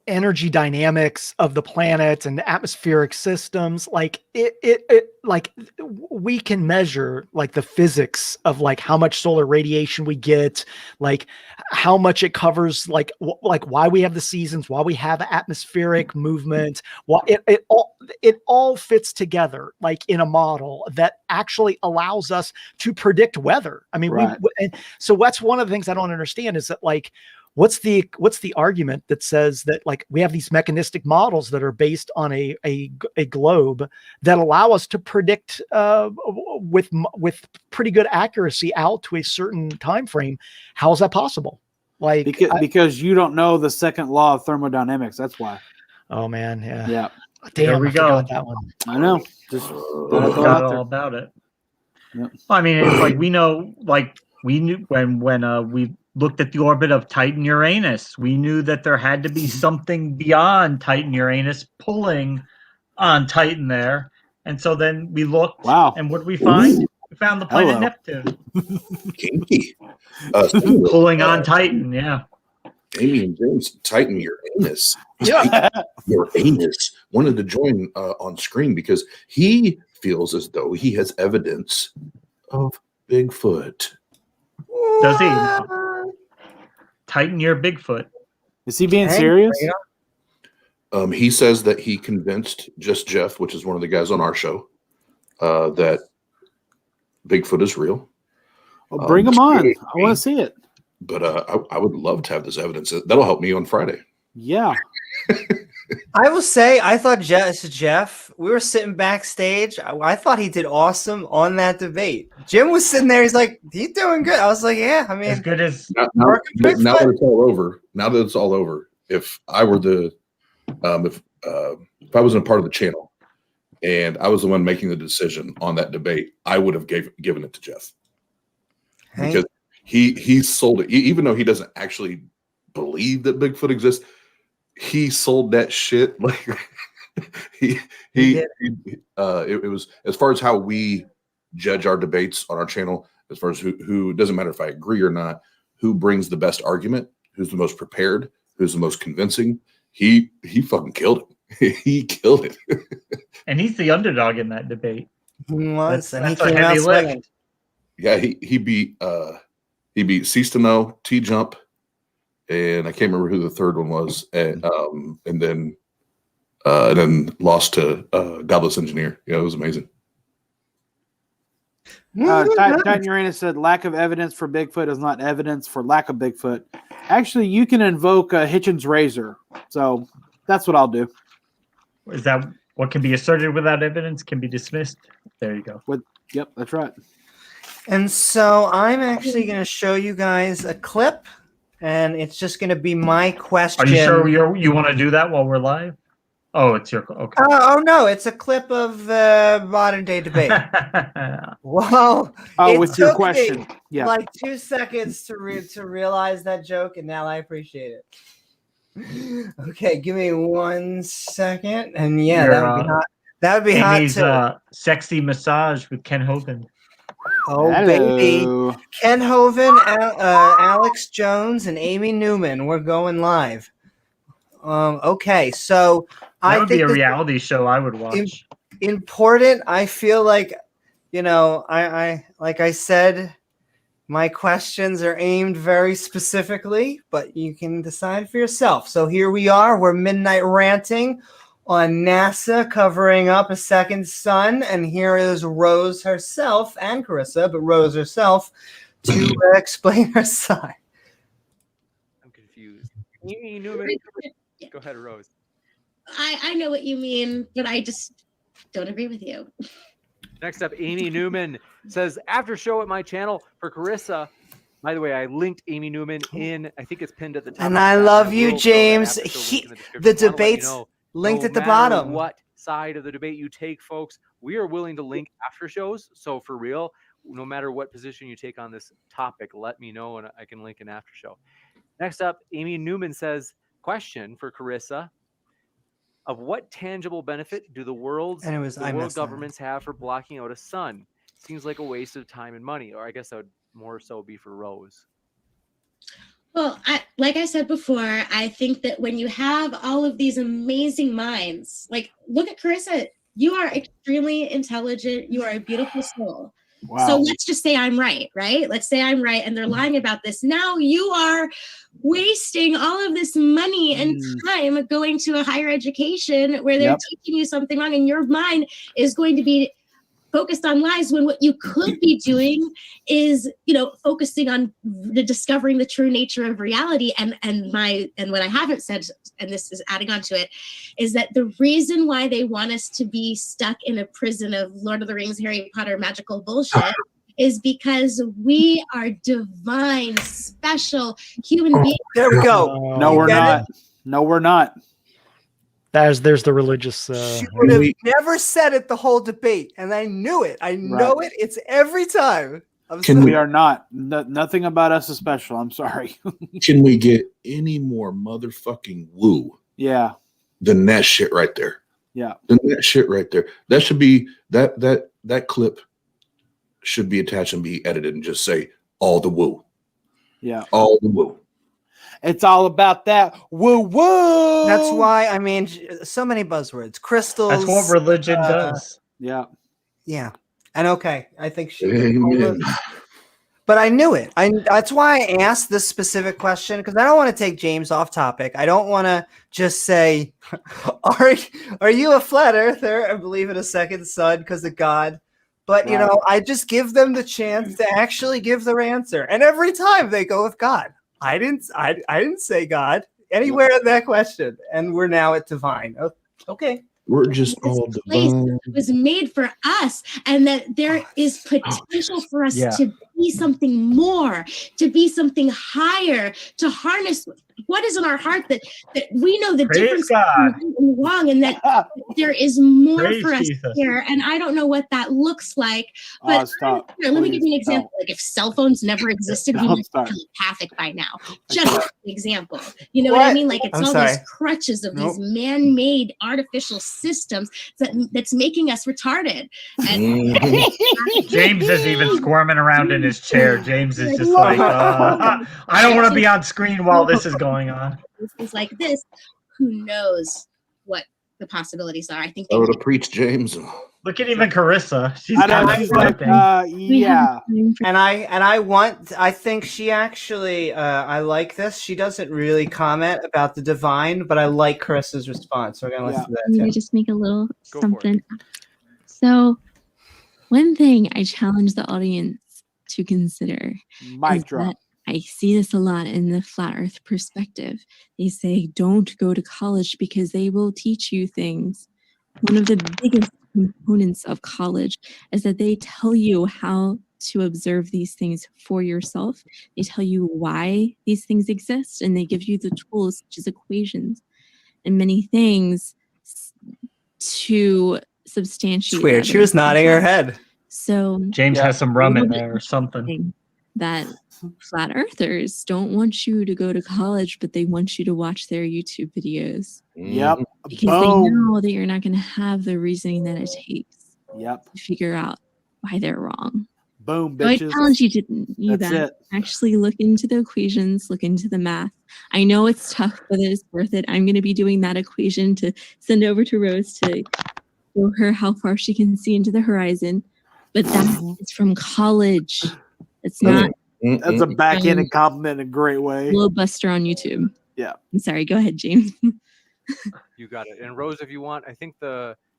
energy dynamics of the planet and atmospheric systems, like it like we can measure like the physics of like how much solar radiation we get, like how much it covers, like why we have the seasons, why we have atmospheric movement, why it all fits together like in a model that actually allows us to predict weather. I mean, and so that's one of the things I don't understand is that, like, what's the argument that says that like we have these mechanistic models that are based on a globe that allow us to predict with pretty good accuracy out to a certain time frame? How is that possible? Like, because you don't know the second law of thermodynamics. That's why. Oh man, yeah. Damn, there we go. That one. I know. Just forgot all about it. Yep. I mean, it's like we know, like we knew when we looked at the orbit of Titan Uranus, we knew that there had to be something beyond Titan Uranus pulling on Titan there. And so then we looked, and what did we find? We found the planet Neptune. Kinky. Pulling on Titan, yeah. Amy and James, Titan Uranus. Yeah. Uranus wanted to join on screen because he feels as though he has evidence of Bigfoot. Does he? No. Titan near Bigfoot. Is he being serious? He says that he convinced Just Jeff, which is one of the guys on our show, that Bigfoot is real. Well, bring him on. I want to see it. But I would love to have this evidence. That'll help me on Friday. Yeah. I will say, I thought Jeff, we were sitting backstage. I thought he did awesome on that debate. Jim was sitting there. He's like, he's doing good. I was like, yeah, I mean, As good as Now that it's all over, if I were if I wasn't a part of the channel and I was the one making the decision on that debate, I would have given it to Jeff. Because he sold it, even though he doesn't actually believe that Bigfoot exists. He sold that shit like it was, as far as how we judge our debates on our channel, as far as who doesn't matter if I agree or not, who brings the best argument, who's the most prepared, who's the most convincing. He fucking killed it. He killed it. and he's the underdog in that debate. he was, and he That's a came out heavy lift. swinging. Yeah, he beat Cease to Know, T Jump, and I can't remember who the third one was, and then lost to Godless Engineer. Yeah, it was amazing. Titan Uranus said lack of evidence for Bigfoot is not evidence for lack of Bigfoot. Actually, you can invoke Hitchens' razor. So that's what I'll do. Is that what can be asserted without evidence can be dismissed? There you go. Yep, that's right. And so I'm actually going to show you guys a clip, and it's just going to be my question. Are you sure you want to do that while we're live? Oh, it's your okay. Oh no, it's a clip of the modern day debate. Whoa! Oh, It with your took question. me Yeah. like 2 seconds to realize that joke, and now I appreciate it. Okay, give me 1 second, and yeah, that would be hot. That would be hot Amy's too. sexy massage with Ken Hovind. Oh Hello. baby, Ken Hovind, Alex Jones, and Amy Newman. We're going live. Okay, so That I would think be a this- reality show I would watch. important. I feel like, I like I said, my questions are aimed very specifically, but you can decide for yourself. So here we are. We're Midnight Ranting on NASA covering up a second sun, and here is Rose herself and Carissa, but Rose herself to explain her side. I'm confused. Amy Newman. Go ahead, Rose. I know what you mean, but I just don't agree with you. Next up, Amy Newman says, after show at my channel for Carissa. By the way, I linked Amy Newman in, I think it's pinned at the top. And of I that. love will you, throw that James. after show link in The description. I wanna let you debate's know, linked no at the matter bottom. what side of the debate you take, folks, we are willing to link after shows. So for real, no matter what position you take on this topic, let me know and I can link an after show. Next up, Amy Newman says, question for Carissa. Of what tangible benefit do the world governments have for blocking out a sun? Seems like a waste of time and money. Or I guess that would more so be for Rose. Well, like I said before, I think that when you have all of these amazing minds, like look at Carissa, you are extremely intelligent. You are a beautiful soul. Wow. So let's just say I'm right? Let's say I'm right and they're lying about this. Now you are wasting all of this money and time going to a higher education where they're teaching you something wrong, and your mind is going to be focused on lies when what you could be doing is, focusing on discovering the true nature of reality. And what I haven't said, and this is adding on to it, is that the reason why they want us to be stuck in a prison of Lord of the Rings, Harry Potter, magical bullshit is because we are divine, special human beings. There we go. No, we're not. No, we're not. There's the religious. She would have never said it the whole debate, and I knew it. I know it. It's every time. We are not. Nothing about us is special. I'm sorry. Can we get any more motherfucking woo? Yeah. Than that shit right there. Yeah. Than that shit right there. That should be that clip should be attached and be edited and just say all the woo. Yeah. All the woo. It's all about that woo woo. That's why, so many buzzwords. Crystals. That's what religion does. Yeah. Yeah. And okay, I think she. But I knew it. That's why I asked this specific question, because I don't want to take James off topic. I don't want to just say, are you a flat earther and believe in a second sun because of God? But, you know, I just give them the chance to actually give their answer. And every time they go with God. I didn't say God anywhere in that question. And we're now at divine. Okay. We're just all divine. Was made for us, and that there is potential for us to be something more, to be something higher, to harness what is in our heart, that we know the difference between right and wrong, and that there is more for us here. And I don't know what that looks like, but let me give you an example. Like if cell phones never existed, we would be telepathic by now. Just an example. You know what I mean? Like it's these crutches of these man-made artificial systems that's making us retarded. And James is even squirming around in his chair. James is just like, I don't want to be on screen while this is going on. It's like this. Who knows what the possibilities are? I think I would have preached James. Look at even Carissa. She's yeah. And I think she actually, I like this. She doesn't really comment about the divine, but I like Carissa's response. So we're gonna listen to that too. Just make a little something. So, one thing I challenge the audience to consider is that I see this a lot in the flat earth perspective. They say, don't go to college because they will teach you things. One of the biggest components of college is that they tell you how to observe these things for yourself. They tell you why these things exist, and they give you the tools, such as equations and many things, to substantiate. It's weird. She was nodding her head. So James has some rum in there or something. That flat earthers don't want you to go to college, but they want you to watch their YouTube videos. Yep. Because they know that you're not going to have the reasoning that it takes to figure out why they're wrong. Boom, So I bitches. challenge you to actually look into the equations, look into the math. I know it's tough, but it is worth it. I'm going to be doing that equation to send over to Rose to show her how far she can see into the horizon. But that is from college. It's not. That's a backhanded compliment in a great way. Little Buster on YouTube. Yeah. I'm sorry. Go ahead, James. You got it. And Rose, if you want, I think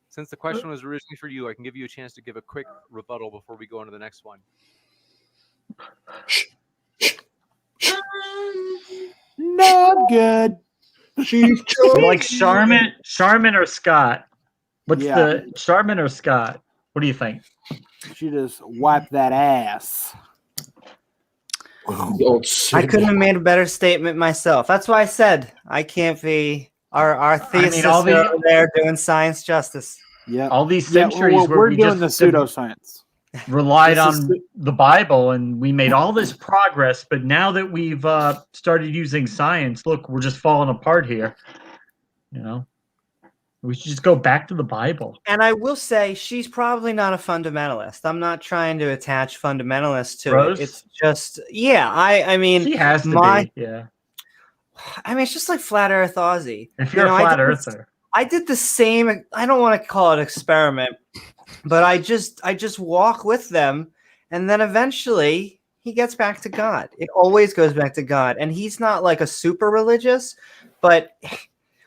since the question was originally for you, I can give you a chance to give a quick rebuttal before we go on to the next one. No, I'm good. Like Charmin or Scott? What's the Charmin or Scott? What do you think? She just wiped that ass. I couldn't have made a better statement myself. That's why I said I can't be our thesis over there doing science justice. Yeah, all these centuries where we're we doing just the pseudoscience. Relied on the Bible, and we made all this progress. But now that we've started using science, look, we're just falling apart here. You know, we should just go back to the Bible. And I will say, she's probably not a fundamentalist. I'm not trying to attach fundamentalists to Rose? it. It's just, I mean, She has to be, yeah. I mean, it's just like flat Earth Aussie. If you're a flat earther. I did the same. I don't want to call it experiment, but I just walk with them, and then eventually he gets back to God. It always goes back to God, and he's not like a super religious, but.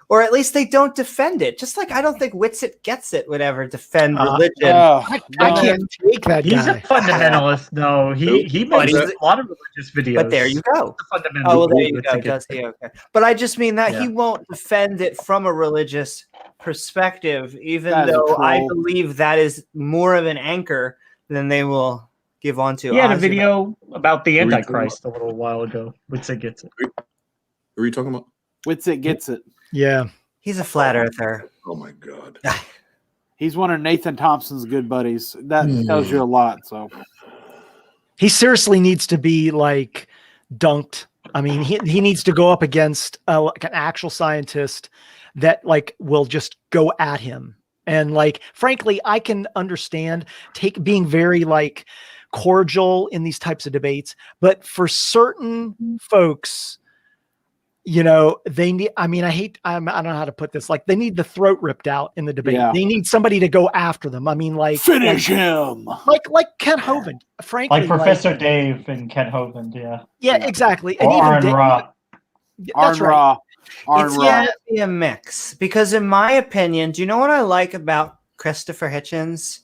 Or at least they don't defend it. Just like I don't think Witsit gets it would ever defend religion. I can't take that guy. He's a fundamentalist. No, he makes a lot of religious videos. But there you go. Oh, well, there you go. Does he? Okay. But I just mean that he won't defend it from a religious perspective, even though I believe that is more of an anchor than they will give onto. He had a video about the Antichrist a little while ago. Witsit gets it. What are you talking about? Witsit gets it. Yeah. He's a flat earther. Oh my God. He's one of Nathan Thompson's good buddies. That tells you a lot. So he seriously needs to be like dunked. I mean, he needs to go up against like an actual scientist that like will just go at him. And like, frankly, I can understand being very like cordial in these types of debates, but for certain folks, you know, they need, I mean, I don't know how to put this. Like, they need the throat ripped out in the debate. Yeah. They need somebody to go after them. I mean, like, finish him. Like Ken Hovind, frankly. Like Professor Dave and Ken Hovind, yeah. Yeah, exactly. Or And even Arn Dave, Ra. that's right. It's gonna be a mix because, in my opinion, do you know what I like about Christopher Hitchens?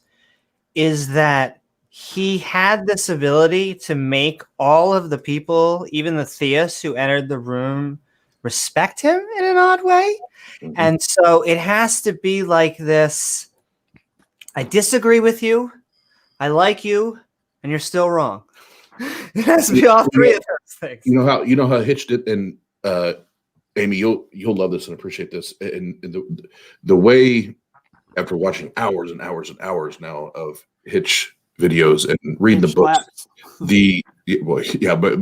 Is that he had this ability to make all of the people, even the theists who entered the room, respect him in an odd way. Mhm. And so it has to be like this: I disagree with you, I like you, and you're still wrong. It has to be all three of those things. You know how Hitch did, and Amy, you'll love this and appreciate this. And the way, after watching hours and hours and hours now of Hitch videos and reading the books,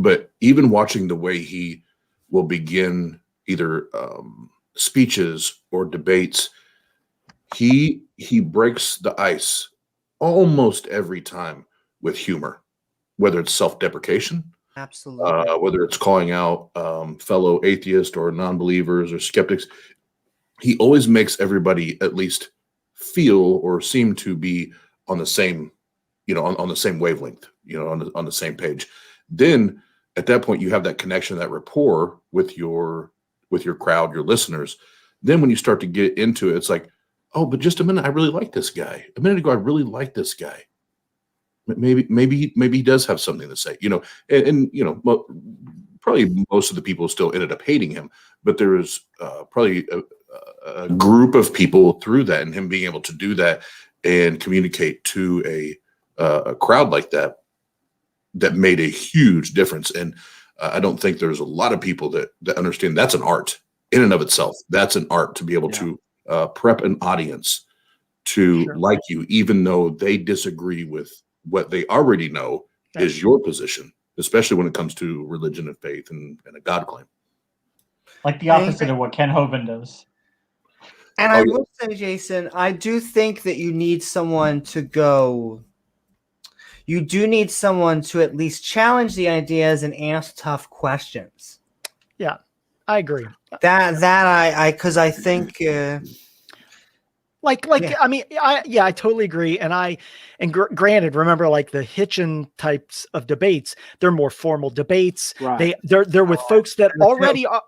but even watching the way he will begin either speeches or debates, he breaks the ice almost every time with humor, whether it's self-deprecation, absolutely, whether it's calling out fellow atheists or non-believers or skeptics. He always makes everybody at least feel or seem to be on the same, on the same wavelength, on the same page. Then at that point, you have that connection, that rapport with your crowd, your listeners. Then when you start to get into it, it's like, oh, but just a minute, I really like this guy. A minute ago, I really liked this guy. Maybe he does have something to say, and probably most of the people still ended up hating him, but there was probably a group of people through that, and him being able to do that and communicate to a crowd like that made a huge difference. And I don't think there's a lot of people that understand that's an art in and of itself. That's an art to be able to prep an audience to like you, even though they disagree with what they already know is your position, especially when it comes to religion and faith and a God claim. Like the opposite of what Ken Hovind does. And I will say, Jason, I do think that you need someone to go. You do need someone to at least challenge the ideas and ask tough questions. Yeah, I agree. Because I think. I mean, I totally agree. And granted, remember, like the Hitchin types of debates, they're more formal debates. Right. They're with folks that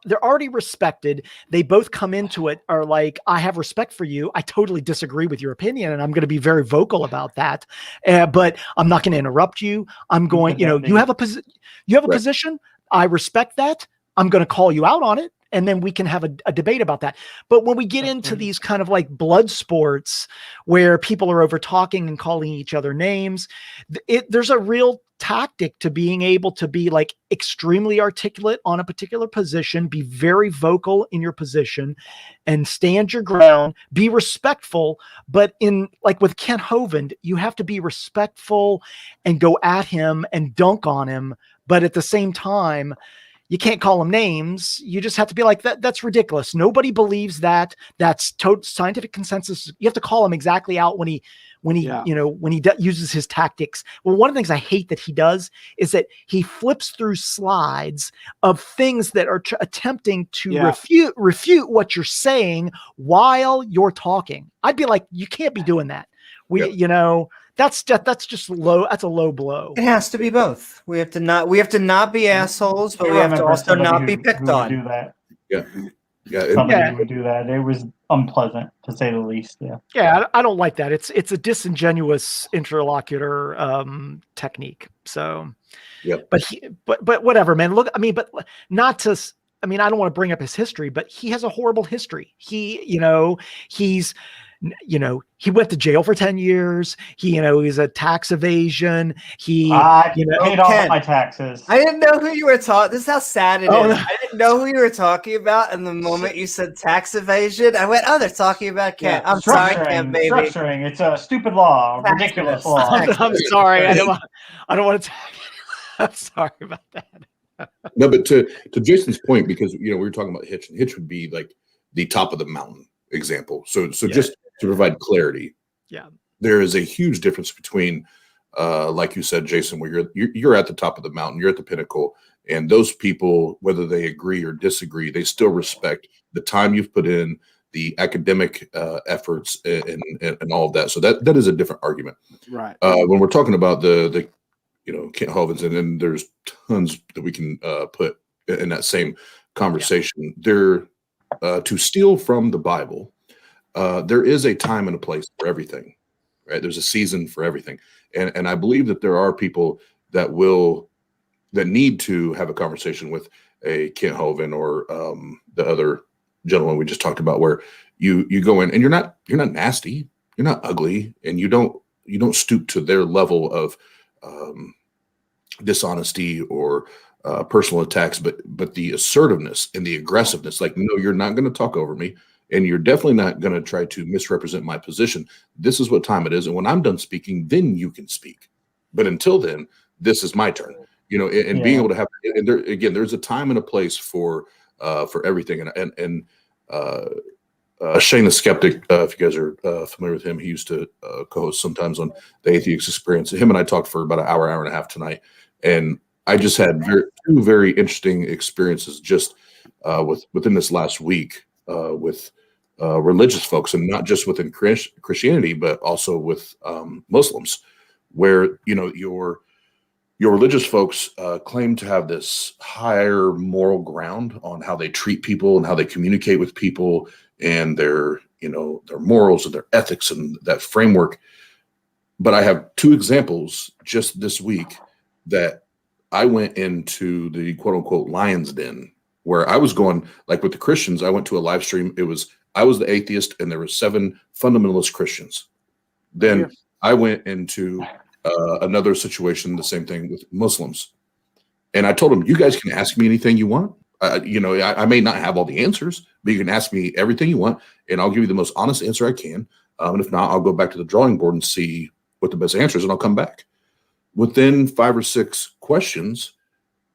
they're already respected. They both come into it are like, I have respect for you. I totally disagree with your opinion, and I'm going to be very vocal about that. But I'm not going to interrupt you. I'm going, you have a position. I respect that. I'm going to call you out on it. And then we can have a debate about that. But when we get into these kind of like blood sports where people are over talking and calling each other names, there's a real tactic to being able to be like extremely articulate on a particular position, be very vocal in your position and stand your ground, be respectful. But in like with Ken Hovind, you have to be respectful and go at him and dunk on him. But at the same time, you can't call them names. You just have to be like, that's ridiculous. Nobody believes that. That's total scientific consensus. You have to call him exactly out when he uses his tactics. Well, one of the things I hate that he does is that he flips through slides of things that are attempting to refute what you're saying while you're talking. I'd be like, you can't be doing that. That's just low. That's a low blow. It has to be both. We have to not be assholes, but we have to also not be picked on. Do that. Somebody who would do that. It was unpleasant, to say the least. Yeah, I don't like that. It's a disingenuous interlocutor technique. So, but whatever, man. Look, I mean, but not to. I mean, I don't want to bring up his history, but he has a horrible history. He went to jail for 10 years. He's a tax evasion. Paid all my taxes. I didn't know who you were talking. This is how sad it is. I didn't know who you were talking about. And the moment you said tax evasion, I went, oh, they're talking about Ken. I'm sorry, Ken, baby. Structuring. It's a stupid law, ridiculous law. I'm sorry. I don't want to. I'm sorry about that. No, but to Jason's point, because we were talking about Hitch, and Hitch would be like the top of the mountain example. So just to provide clarity, there is a huge difference between like you said, Jason, where you're at the top of the mountain, you're at the pinnacle, and those people, whether they agree or disagree, they still respect the time you've put in, the academic efforts, and all of that. So that is a different argument. Right. When we're talking about the Kent Hovins, and then there's tons that we can put in that same conversation. They're to steal from the Bible. There is a time and a place for everything, right? There's a season for everything, and I believe that there are people that need to have a conversation with a Kent Hovind or the other gentleman we just talked about, where you go in and you're not nasty, you're not ugly, and you don't stoop to their level of dishonesty or personal attacks, but the assertiveness and the aggressiveness, like, no, you're not going to talk over me, and you're definitely not going to try to misrepresent my position. This is what time it is, and when I'm done speaking, then you can speak. But until then, this is my turn. And being able to have, and there again, there's a time and a place for everything, and Shane the Skeptic, if you guys are familiar with him, he used to co-host sometimes on the Atheist Experience. Him and I talked for about an hour and a half tonight, and I just had two very interesting experiences just within this last week with religious folks, and not just within Christianity, but also with Muslims, where your religious folks claim to have this higher moral ground on how they treat people and how they communicate with people, and their morals and their ethics and that framework. But I have two examples just this week that I went into the quote unquote lion's den, where I was going, like with the Christians. I went to a live stream. I was the atheist, and there were 7 fundamentalist Christians. Then I went into another situation, the same thing with Muslims. And I told them, you guys can ask me anything you want. I may not have all the answers, but you can ask me everything you want, and I'll give you the most honest answer I can. And if not, I'll go back to the drawing board and see what the best answer is, and I'll come back. Within 5 or 6 questions,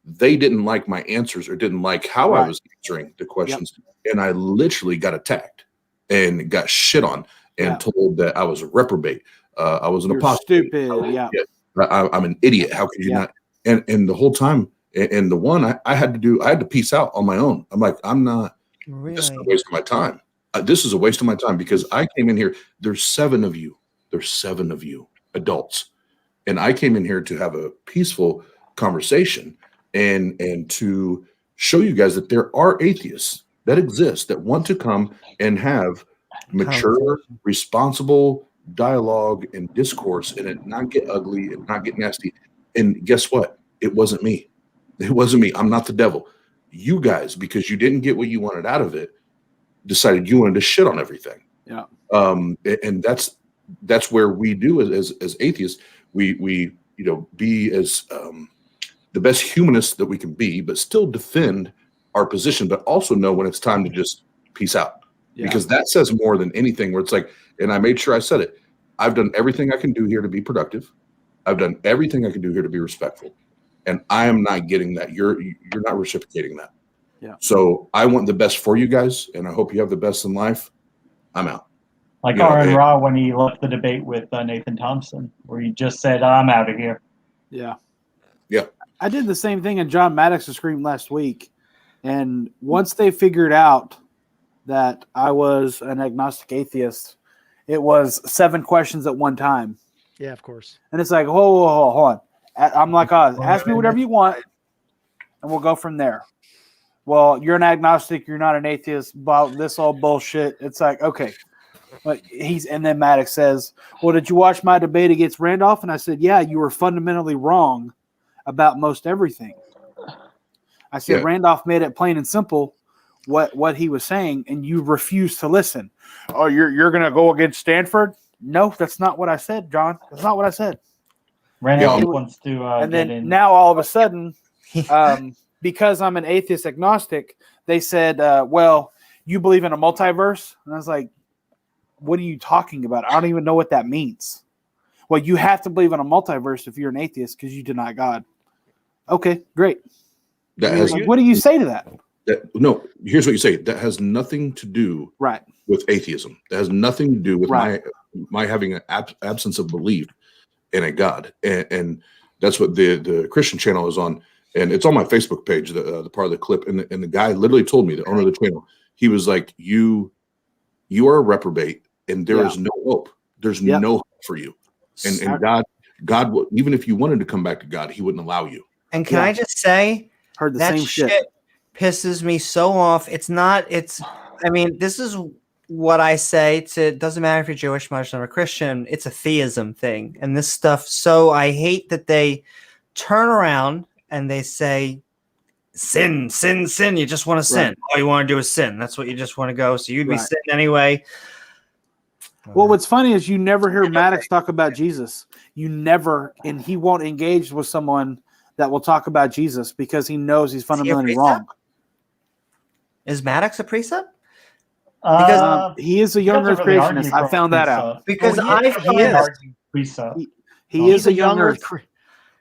they didn't like my answers or didn't like how I was answering the questions. Yep. And I literally got attacked and got shit on and told that I was a reprobate. I was an apostate. Stupid. I'm an idiot. How could you not? And the whole time, and the one I had to piece out on my own. I'm like, I'm not. Really? This is a waste of my time. This is a waste of my time, because I came in here. There's 7 of you. There's 7 of you adults, and I came in here to have a peaceful conversation and to show you guys that there are atheists that exist that want to come and have mature, responsible dialogue and discourse, and it not get ugly and not get nasty. And guess what? It wasn't me. It wasn't me. I'm not the devil. You guys, because you didn't get what you wanted out of it, decided you wanted to shit on everything. Yeah. And that's where we do as atheists. We be as the best humanists that we can be, but still defend our position, but also know when it's time to just peace out. Yeah. Because that says more than anything, where it's like, and I made sure I said it, I've done everything I can do here to be productive. I've done everything I can do here to be respectful. And I am not getting that. You're not reciprocating that. Yeah. So I want the best for you guys, and I hope you have the best in life. I'm out. Like Aaron Ra when he left the debate with Nathan Thompson, where he just said, I'm out of here. Yeah. Yeah. I did the same thing in John Maddox's stream last week. And once they figured out that I was an agnostic atheist, it was 7 questions at one time. Yeah, of course. And it's like, hold on. I'm like, ask me whatever you want, and we'll go from there. Well, you're an agnostic, you're not an atheist, about this all bullshit. It's like, okay. But and then Maddox says, well, did you watch my debate against Randolph? And I said, yeah, you were fundamentally wrong about most everything. I said, Randolph made it plain and simple what he was saying, and you refused to listen. Oh, you're going to go against Stanford? No, that's not what I said, John. That's not what I said. Randolph wants to and then now all of a sudden, because I'm an atheist agnostic, they said, well, you believe in a multiverse? And I was like, what are you talking about? I don't even know what that means. Well, you have to believe in a multiverse if you're an atheist because you deny God. Okay, great. What do you say to that? No, here's what you say. That has nothing to do with atheism. That has nothing to do with my having an absence of belief. and a God, and that's what the Christian channel is on, and it's on my Facebook page. The part of the clip, and the guy literally told me, the owner of the channel, he was like, "You are a reprobate, and there is no hope. There's no hope for you, and God will, even if you wanted to come back to God, He wouldn't allow you." And can I just say, heard the that same shit shit. pisses me so off. I mean, this is what I say to, it doesn't matter if you're Jewish, Muslim, or Christian, it's a theism thing. And this stuff, so I hate that they turn around and they say, sin, sin, sin. You just want to sin. All you want to do is sin. That's what you just want to go. So you'd be sinning anyway. Well, what's funny is you never hear Maddox talk about Jesus. You never, and he won't engage with someone that will talk about Jesus because he knows he's fundamentally wrong. Is Maddox a precept? Because he is a young Earth creationist. I found that out. Because he is a young Earth.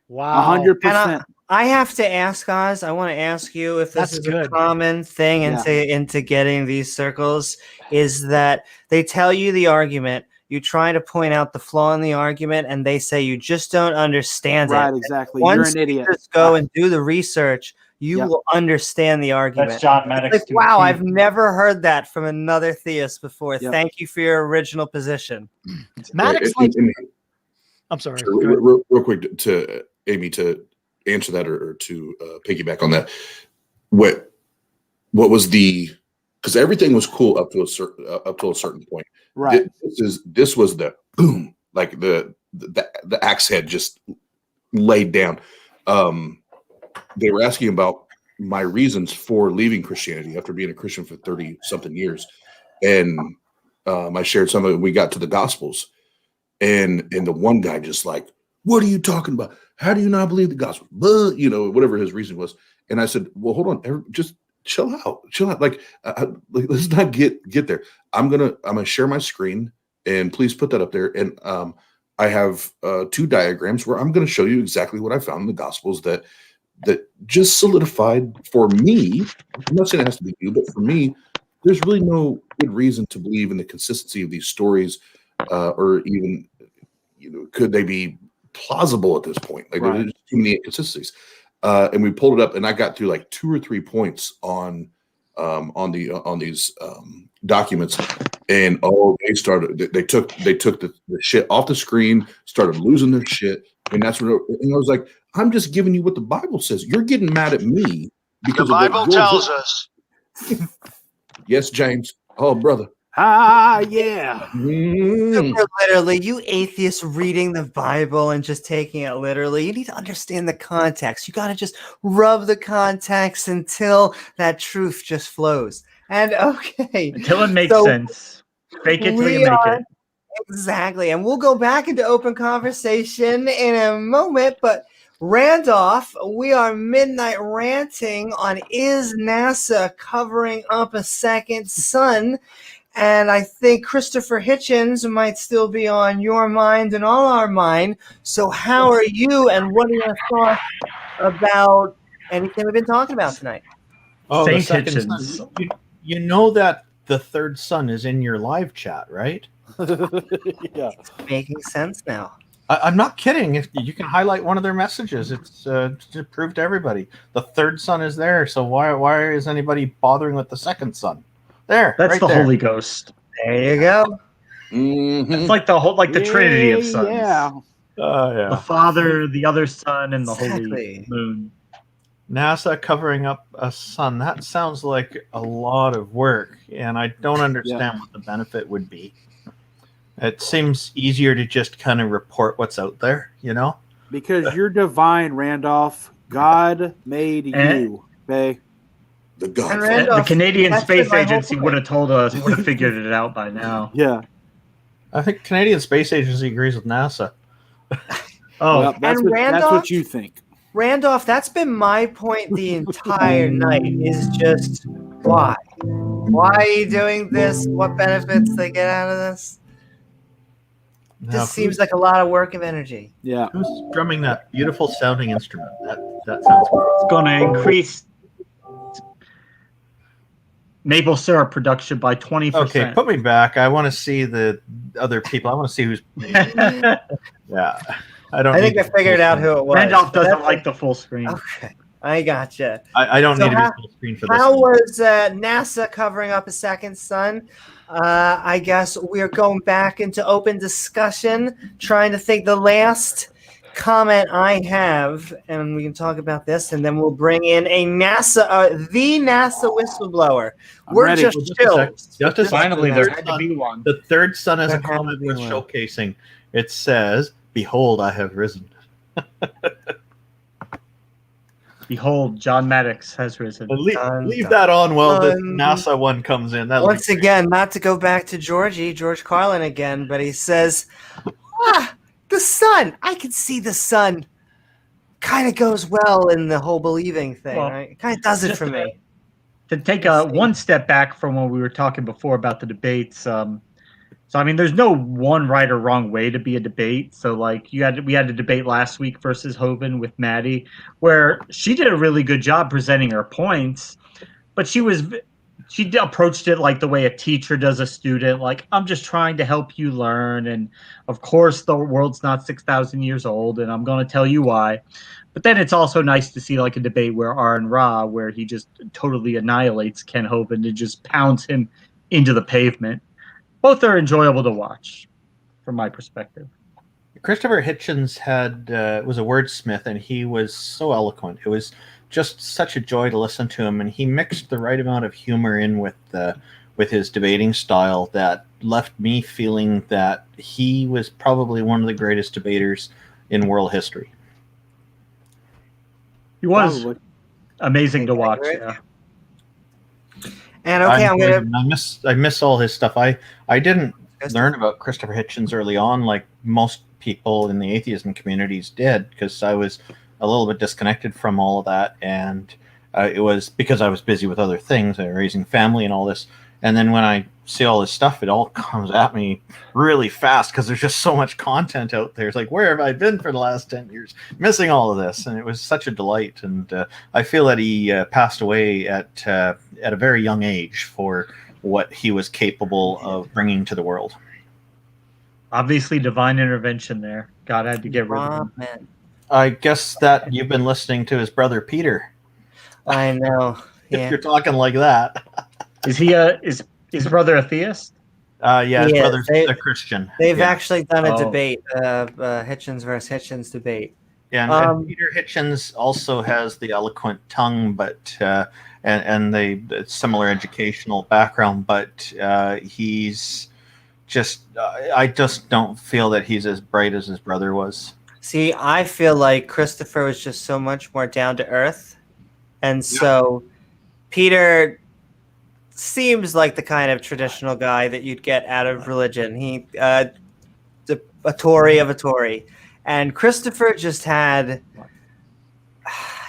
Wow, 100%. I have to ask, guys. I want to ask you if this is a common thing into getting these circles. Is that they tell you the argument, you try to point out the flaw in the argument, and they say you just don't understand it. Right, exactly. Once You're an idiot. you just go and do the research, you will understand the argument. That's John Maddox. Like, wow, I've never heard that from another theist before. Thank you for your original position. Maddox, I'm sorry. Real quick to Amy to answer that or to piggyback on that. What was the? Because everything was cool up to a certain point. Right. This was the boom, like the axe head just laid down. They were asking about my reasons for leaving Christianity after being a Christian for 30-something years. And I shared some of it. We got to the Gospels. And the one guy just like, what are you talking about? How do you not believe the gospel? Whatever his reason was. And I said, well, hold on. Just chill out. Like, let's not get there. I'm gonna share my screen, and please put that up there. And I have 2 diagrams where I'm going to show you exactly what I found in the Gospels that just solidified for me. I'm not saying it has to be you, but for me, there's really no good reason to believe in the consistency of these stories, or even, could they be plausible at this point? Like, there's too many inconsistencies. And we pulled it up, and I got through like 2 or 3 points on these documents, and they took the shit off the screen, started losing their shit, and that's when I was like, I'm just giving you what the Bible says. You're getting mad at me because the Bible tells us. Yes, James. Oh, brother. Yeah. Super literally, you atheists reading the Bible and just taking it literally. You need to understand the context. You got to just rub the context until that truth just flows. And until it makes sense. Fake it till you make it. Exactly. And we'll go back into open conversation in a moment. But Randolph, we are Midnight Ranting on Is NASA Covering Up a Second Sun? And I think Christopher Hitchens might still be on your mind and all our mind. So how are you, and what are your thoughts about anything we've been talking about tonight? Oh, Saint the second Hitchens. son. You know that the third son is in your live chat, right? Yeah. It's making sense now. I'm not kidding. If you can highlight one of their messages, it's to prove to everybody the third son is there. So why is anybody bothering with the second son? There, that's right the there. Holy Ghost. There you go. It's like the Trinity of sons. Yeah. Yeah. The Father, the other Son, and the Holy Moon. NASA covering up a sun. That sounds like a lot of work, and I don't understand what the benefit would be. It seems easier to just kind of report what's out there, Because you're divine, Randolph. God made you. Okay. The Canadian Space Agency would have told us, would have figured it out by now. Yeah. I think Canadian Space Agency agrees with NASA. Well, that's what you think. Randolph, that's been my point the entire night, is just why? Why are you doing this? What benefits they get out of this? Just seems like a lot of work of energy. Yeah. Who's drumming that beautiful sounding instrument? That sounds great. It's going to increase maple syrup production by 20%. Okay, put me back. I want to see the other people. I want to see who's. Yeah. I don't. I think need I to be figured full out screen. who it was. Randolph but doesn't that's- like the full screen. Okay, I gotcha. I don't So need to how- be full screen for this. How one. was NASA covering up a second sun? I guess we're going back into open discussion, trying to think the last comment I have, and we can talk about this, and then we'll bring in a the NASA whistleblower. We're ready. just Well, just a sec. chills. Just a sec. Finally, The there third had to sun- be one. The third sun has There a had to comment be worth one. showcasing. It says, "Behold, I have risen." Behold, John Maddox has risen. And leave, Dun, leave dun, that on while this dun. NASA one comes in. That'll Once be great. again, not to go back to George Carlin again, but he says, the sun. I can see the sun. Kind of goes well in the whole believing thing, Well, right? It kind of does it just for me. To take Let's see. one step back from what we were talking before about the debates, so I mean, there's no one right or wrong way to be a debate. So like we had a debate last week versus Hovind with Maddie, where she did a really good job presenting her points, but she approached it like the way a teacher does a student. Like, I'm just trying to help you learn, and of course the world's not 6,000 years old, and I'm going to tell you why. But then it's also nice to see like a debate where Aaron Ra, where he just totally annihilates Ken Hovind and just pounds him into the pavement. Both are enjoyable to watch, from my perspective. Christopher Hitchens was a wordsmith, and he was so eloquent. It was just such a joy to listen to him, and he mixed the right amount of humor in with his debating style that left me feeling that he was probably one of the greatest debaters in world history. He was Probably. amazing to watch. Yeah. And okay, I'm gonna. I miss all his stuff. I didn't learn about Christopher Hitchens early on, like most people in the atheism communities did, because I was a little bit disconnected from all of that, and it was because I was busy with other things, raising family and all this. And then when I see all this stuff, it all comes at me really fast because there's just so much content out there. It's like, where have I been for the last 10 years? Missing all of this. And it was such a delight. And I feel that he passed away at a very young age for what he was capable of bringing to the world. Obviously, divine intervention there. God had to get rid of him. Amen. I guess that you've been listening to his brother Peter. I know. If Yeah. you're talking like that. Is he is his brother a theist? Yeah, his Yeah, brother's a Christian. They've Yeah. actually done a Oh. debate, Hitchens versus Hitchens debate. Yeah, and Peter Hitchens also has the eloquent tongue, but and the similar educational background, but he's just I just don't feel that he's as bright as his brother was. See, I feel like Christopher was just so much more down to earth, and so Peter seems like the kind of traditional guy that you'd get out of religion. He a Tory of a Tory. And Christopher just had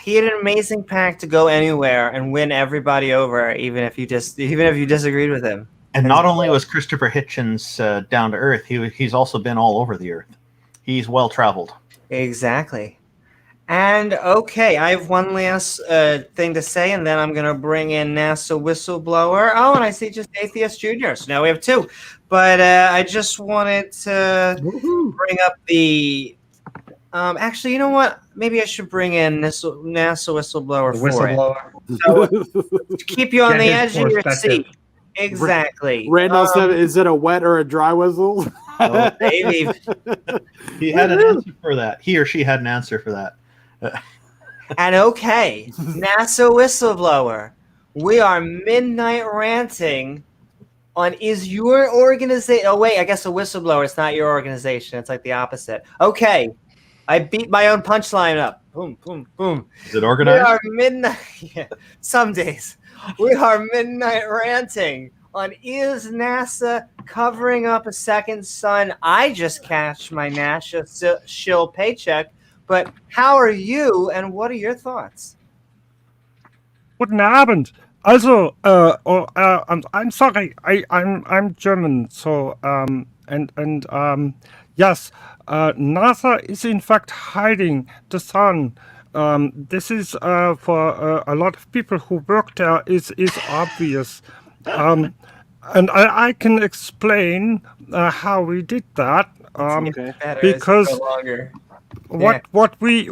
an amazing pack to go anywhere and win everybody over, even if you disagreed with him. And not only was Christopher Hitchens down to earth, he's also been all over the earth. He's well traveled. Exactly. And okay, I have one last thing to say, and then I'm going to bring in NASA whistleblower. Oh, and I see just Atheist Junior. So now we have two. But I just wanted to bring up the. Actually, you know what? Maybe I should bring in NASA whistleblower to keep you on the edge of your seat. Exactly. Randall said, "Is it a wet or a dry whistle?" Oh, baby. He had an answer for that. He or she had an answer for that. And okay, NASA whistleblower, we are Midnight Ranting on is your organization. Oh, wait, I guess a whistleblower, it's not your organization. It's like the opposite. Okay, I beat my own punchline up. Boom, boom, boom. Is it organized? We are Midnight. Yeah, some days. We are Midnight Ranting on is NASA covering up a second sun. I just cashed my NASA shill paycheck. But how are you, and what are your thoughts? Guten Abend. Also, I'm sorry. I'm German. So yes, NASA is in fact hiding the sun. This is for a lot of people who work there is obvious. And I can explain how we did that. Okay. Because what we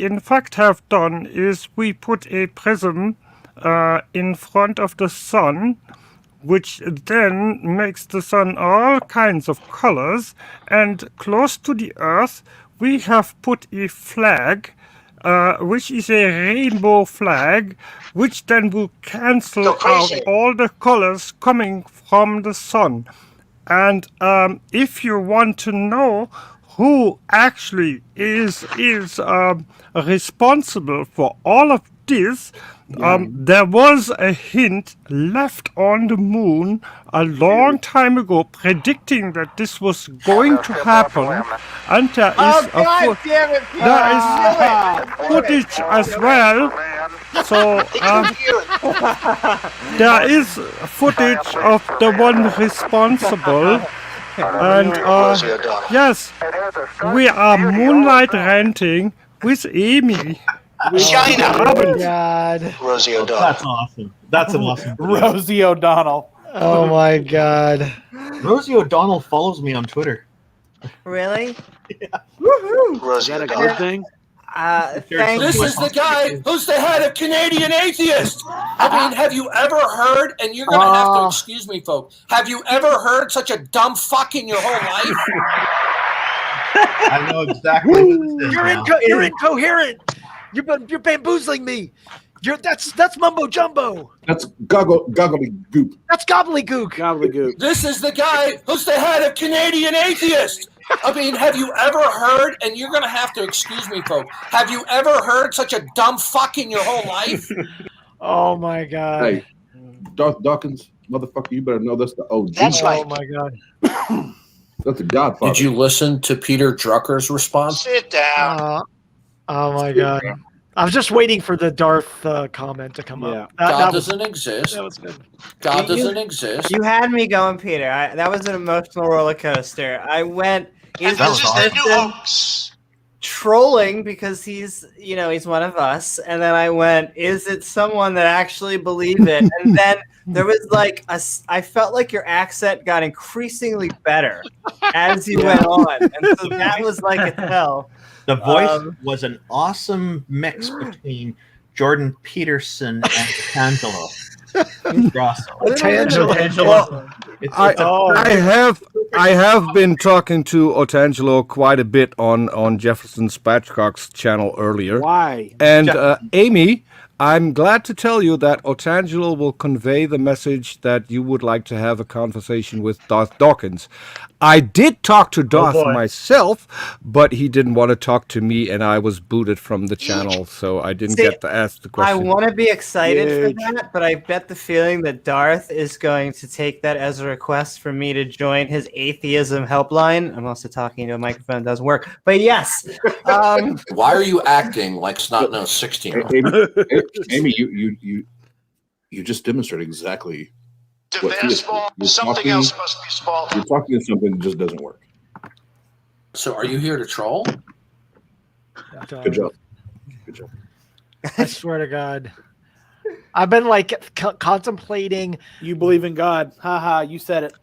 in fact have done is we put a prism in front of the sun, which then makes the sun all kinds of colors, and close to the earth we have put a flag, which is a rainbow flag, which then will cancel out all the colors coming from the sun. And if you want to know who actually is responsible for all of this, there was a hint left on the moon a long time ago predicting that this was going to happen, and there is footage as well. So there is footage of the one responsible, and yes, we are Moonlight Ranting with Amy. China. Oh God. Rosie O'Donnell. That's awesome. That's an awesome. Rosie O'Donnell. Oh my God. Rosie O'Donnell follows me on Twitter. Really? Woohoo! Rosie Is that a O'Donnell. good thing? Thank This you. is the guy who's the head of Canadian Atheists. I mean, have you ever heard, and you're going to have to excuse me, folks, have you ever heard such a dumb fuck in your whole life? I know exactly what this is. You're incoherent. You're bamboozling me. That's mumbo jumbo. That's gobbledygook. That's gobbledygook. Gobbledygook. This is the guy who's the head of Canadian Atheists. I mean, have you ever heard, and you're going to have to excuse me, folks, have you ever heard such a dumb fuck in your whole life? Oh my God. Hey, Darth Dawkins, motherfucker, you better know that's the OG. That's right. Oh my God. That's the Godfather. Did you listen to Peter Drucker's response? Sit down. Oh my God. I was just waiting for the Darth comment to come up. God doesn't exist. That was good. God doesn't exist. You had me going, Peter. That was an emotional roller coaster. I went. Is This is the this new person hoax. trolling because he's one of us? And then I went, is it someone that actually believe it? And then there was like I felt like your accent got increasingly better as you went on, and so that was like a tell. The voice was an awesome mix between Jordan Peterson and Tangelo. I have been talking to Otangelo quite a bit on Jefferson Spatchcock's channel earlier. Why? And Amy, I'm glad to tell you that Otangelo will convey the message that you would like to have a conversation with Darth Dawkins. I did talk to Darth myself, but he didn't want to talk to me, and I was booted from the channel, so I didn't get to ask the question. I want to be excited for that, but I bet the feeling that Darth is going to take that as a request for me to join his atheism helpline. I'm also talking to a microphone, doesn't work, but yes. Why are you acting like snot-nosed 16-year-old? Amy, you just demonstrated exactly. Something else must be small. You're talking to something that just doesn't work. So are you here to troll? Good job. Good job. I swear to God. I've been like contemplating. You believe in God. Haha, you said it.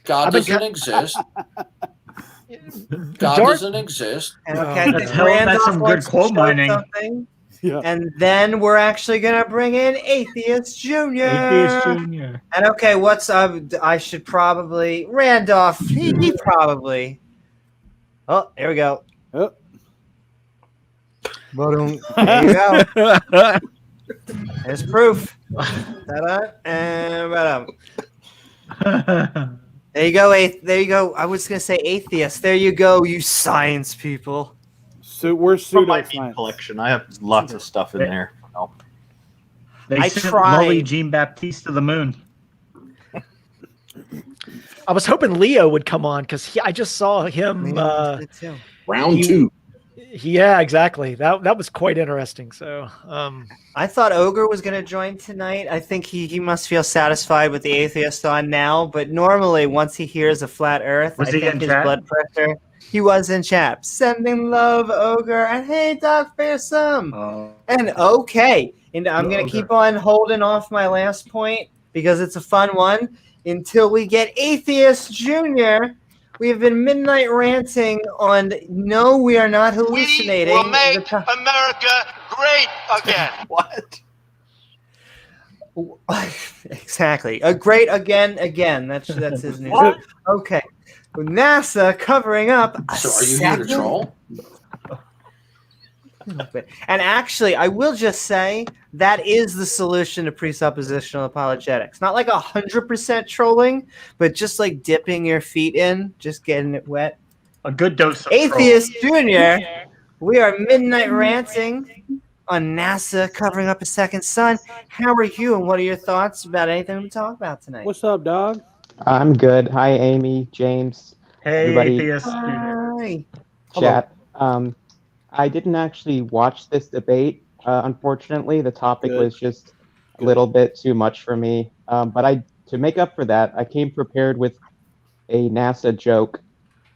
God doesn't exist. God doesn't exist. And okay, That's some good quote mining. Yeah. And then we're actually gonna bring in Atheist Junior. And okay, what's I should probably Randolph. He probably. Oh, there we go. Oh. There you go. There's proof. Ta-da, and there you go. There you go. I was gonna say atheist. There you go, you science people. So we're From my meme collection. I have lots of stuff in there. Oh. They sent Molly Jean Baptiste to the moon. I was hoping Leo would come on because I just saw him. Round two. Yeah, exactly. That was quite interesting. So I thought Ogre was going to join tonight. I think he must feel satisfied with the atheist on now. But normally, once he hears a flat Earth, I think his blood pressure. He was in chat. Sending love, Ogre, and hey, Doc Fearsome. And okay, and I'm going to keep on holding off my last point because it's a fun one until we get Atheist Junior We have been midnight ranting on no, we are not hallucinating. We'll make America great again. What? Exactly. A great again. That's his new. What? Okay. NASA covering up. So are you here to troll? And actually, I will just say that is the solution to presuppositional apologetics. Not like 100% trolling, but just like dipping your feet in, just getting it wet. A good dose of Atheist Junior, we are midnight ranting on NASA covering up a second sun. How are you, and what are your thoughts about anything we talk about tonight? What's up, dog? I'm good. Hi, Amy, James, Hey, everybody. Atheist. Hi. Chat. I didn't actually watch this debate. Unfortunately, the topic Good. was just a little bit too much for me. But to make up for that, I came prepared with a NASA joke.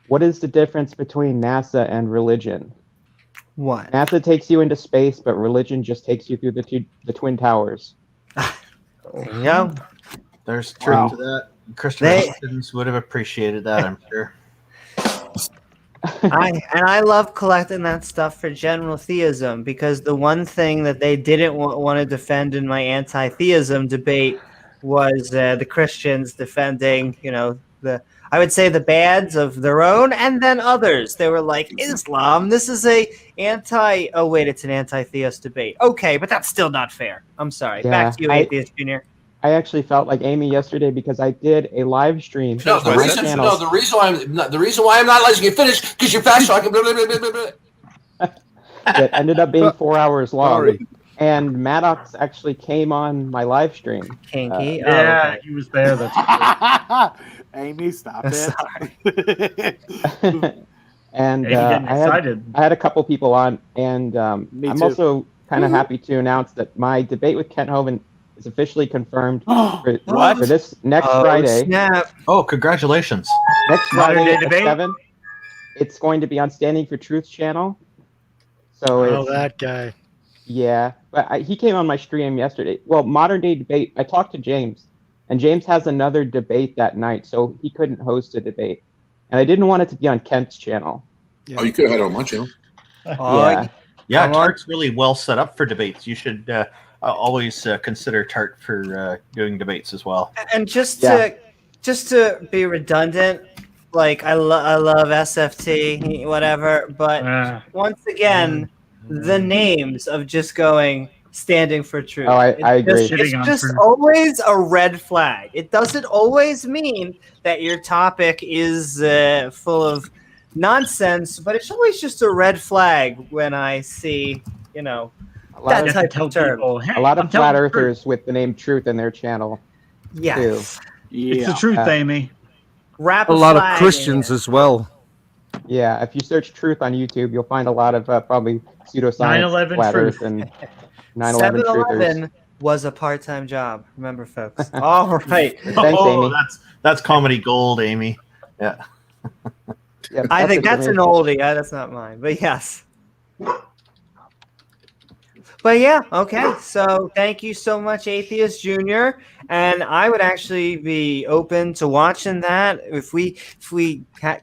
What is the difference between NASA and religion? What? NASA takes you into space, but religion just takes you through the Twin Towers. Yeah. There's truth to that. Christopher Hitchens would have appreciated that, I'm sure. I love collecting that stuff for general theism, because the one thing that they didn't want to defend in my anti-theism debate was the Christians defending, I would say the bads of their own and then others. They were like, Islam, this is it's an anti-theist debate. Okay, but that's still not fair. I'm sorry. Yeah, Back to you, Atheist Junior. I actually felt like Amy yesterday because I did a live stream. The reason why I'm not letting you finish because you're fast talking. That ended up being 4 hours long. And Maddox actually came on my live stream. Kinky. He was there. That's Amy, stop it. Sorry. And I had a couple people on, and I'm also kind of happy to announce that my debate with Kent Hovind is officially confirmed for this next Friday. Snap. Oh, congratulations. Next Friday at 7. It's going to be on Standing for Truth channel. So that guy. Yeah, but he came on my stream yesterday. Well, Modern Day Debate, I talked to James, and James has another debate that night, so he couldn't host a debate. And I didn't want it to be on Kent's channel. Yeah. Oh, you could have had it on my channel. Yeah, Tart's really well set up for debates. You should always consider Tart for doing debates as well. And just to be redundant, like I love SFT, whatever, but once again, the names of just going Standing for Truth. Oh, I agree. It's just always a red flag. It doesn't always mean that your topic is full of nonsense, but it's always just a red flag when I see, that type of term. A lot of flat earthers with the name Truth in their channel. Yes. Too. Yeah. It's the truth, Amy. A lot of Christians as well. Yeah, if you search Truth on YouTube, you'll find a lot of probably pseudoscience, 9/11 flat truth. Earth, and 9/11 truthers. Was a part-time job. Remember, folks. All right. Thanks, Amy. That's comedy gold, Amy. Yeah. Yep, I think that's an oldie. That's not mine, but yes. But yeah, okay. So thank you so much, Atheist Junior. And I would actually be open to watching that. If we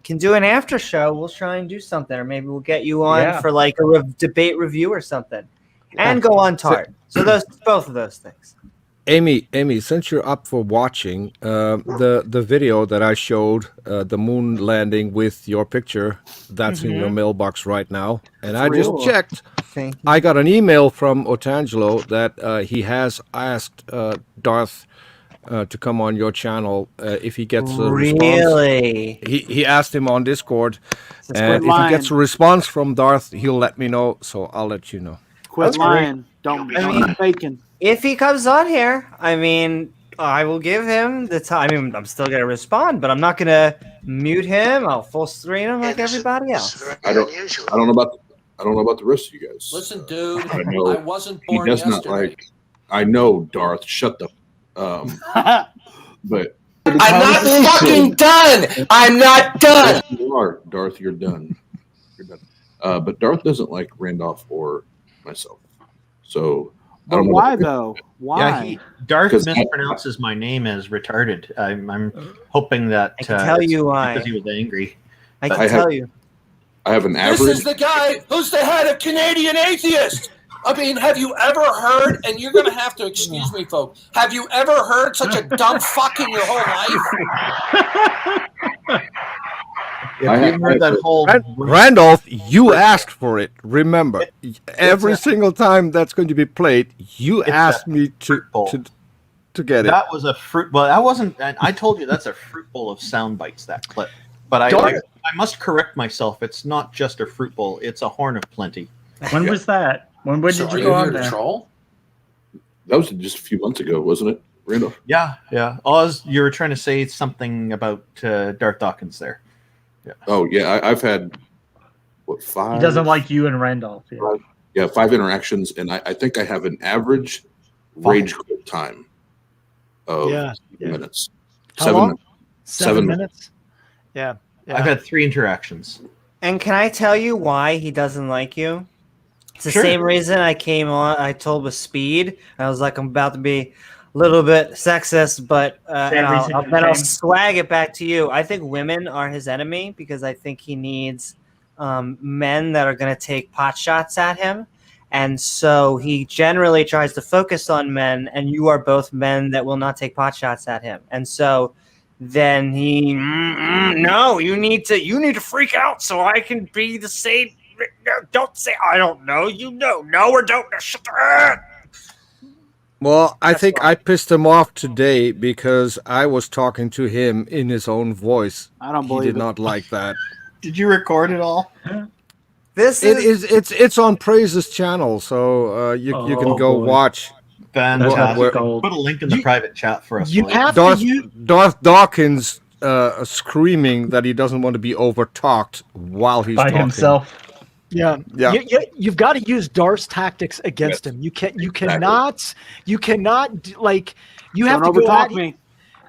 can do an after show, we'll try and do something, or maybe we'll get you on for like a debate review or something, and go on Tart. So both of those things. Amy, since you're up for watching the video that I showed, the moon landing with your picture, that's in your mailbox right now. And I just checked. I got an email from Otangelo that he has asked Darth to come on your channel if he gets a response. Really? He asked him on Discord, and if he gets a response from Darth, he'll let me know. So I'll let you know. Quit lying. Don't be faking. If he comes on here, I will give him the time. I'm still going to respond, but I'm not going to mute him. I'll full screen him like everybody else. I don't know about the rest of you guys. Listen, dude, I know I wasn't born he does yesterday. not like. I know, Darth. Shut the. But I'm not fucking done. I'm not done. Yes, you are, Darth. You're done. You're done. But Darth doesn't like Randolph or myself. So But why though? Why? Yeah, Darth 'Cause mispronounces my name as retarded. I'm hoping that I can tell it's you why. because he was angry. I But- can tell you. I have an This average. is the guy who's the head of Canadian Atheists. I mean, have you ever heard, and you're going to have to excuse me, folks, have you ever heard such a dumb fuck in your whole life? You've heard that whole Randolph, you asked for it. Remember, every single time that's going to be played, you asked me to get it. That was a fruit. Well, that wasn't. I told you that's a fruit bowl of sound bites. That clip. But I must correct myself. It's not just a fruit bowl. It's a horn of plenty. When was that? When did you go on there? Troll? That was just a few months ago, wasn't it, Randolph? Yeah. Oz, you were trying to say something about Darth Dawkins there. Yeah. Oh yeah, I've had 5. He doesn't like you and Randolph. Yeah. 5 interactions, and I think I have an average rage quit time of minutes. How long? 7 minutes. Yeah. I've had 3 interactions. And can I tell you why he doesn't like you? It's the Sure. same reason I came on. I told with Speed. I was like, I'm about to be a little bit sexist, but I'll swag it back to you. I think women are his enemy because I think he needs men that are going to take pot shots at him. And so he generally tries to focus on men, and you are both men that will not take pot shots at him. And so then he, no, you need to freak out so I can be the same. Don't say I don't know. You know, no or don't. Shut the head. Well, I think I pissed him off today because I was talking to him in his own voice. I don't He believe did it. not like that. Did you record it all? It's on Praise's channel, so you can go watch. Fantastic. Put a link in the private chat for us. Darth Dawkins screaming that he doesn't want to be overtalked while he's By talking. himself. Yeah. You've got to use Darth's tactics against him. You cannot like you have to go at him.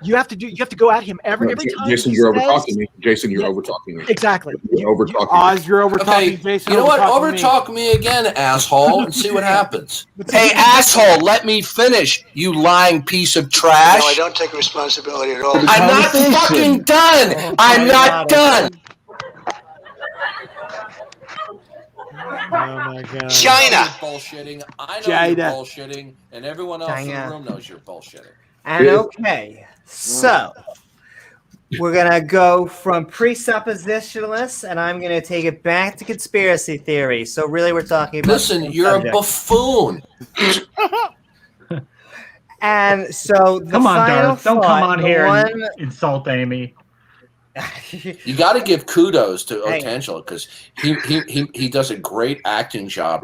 You have to go at him every time. Jason, you're overtalking me. Jason, you're overtalking me. Exactly. You're overtalking Oz, you're overtalking Okay, Jason. you know what? overtalking Overtalk me again, asshole, and see what happens. Hey, asshole, let me finish, you lying piece of trash. No, I don't take responsibility at all. I'm not fucking done. I'm not done. Oh my god. China. Bullshitting. I know China. you're bullshitting, and everyone else in the room knows you're bullshitting. And okay, so we're gonna go from presuppositionalists, and I'm gonna take it back to conspiracy theory. So really, we're talking about Listen, you're a buffoon. And so the Come on, final Darth. Don't come thought, on the here one- and insult Amy. You got to give kudos to Hey. Otangelo because he does a great acting job.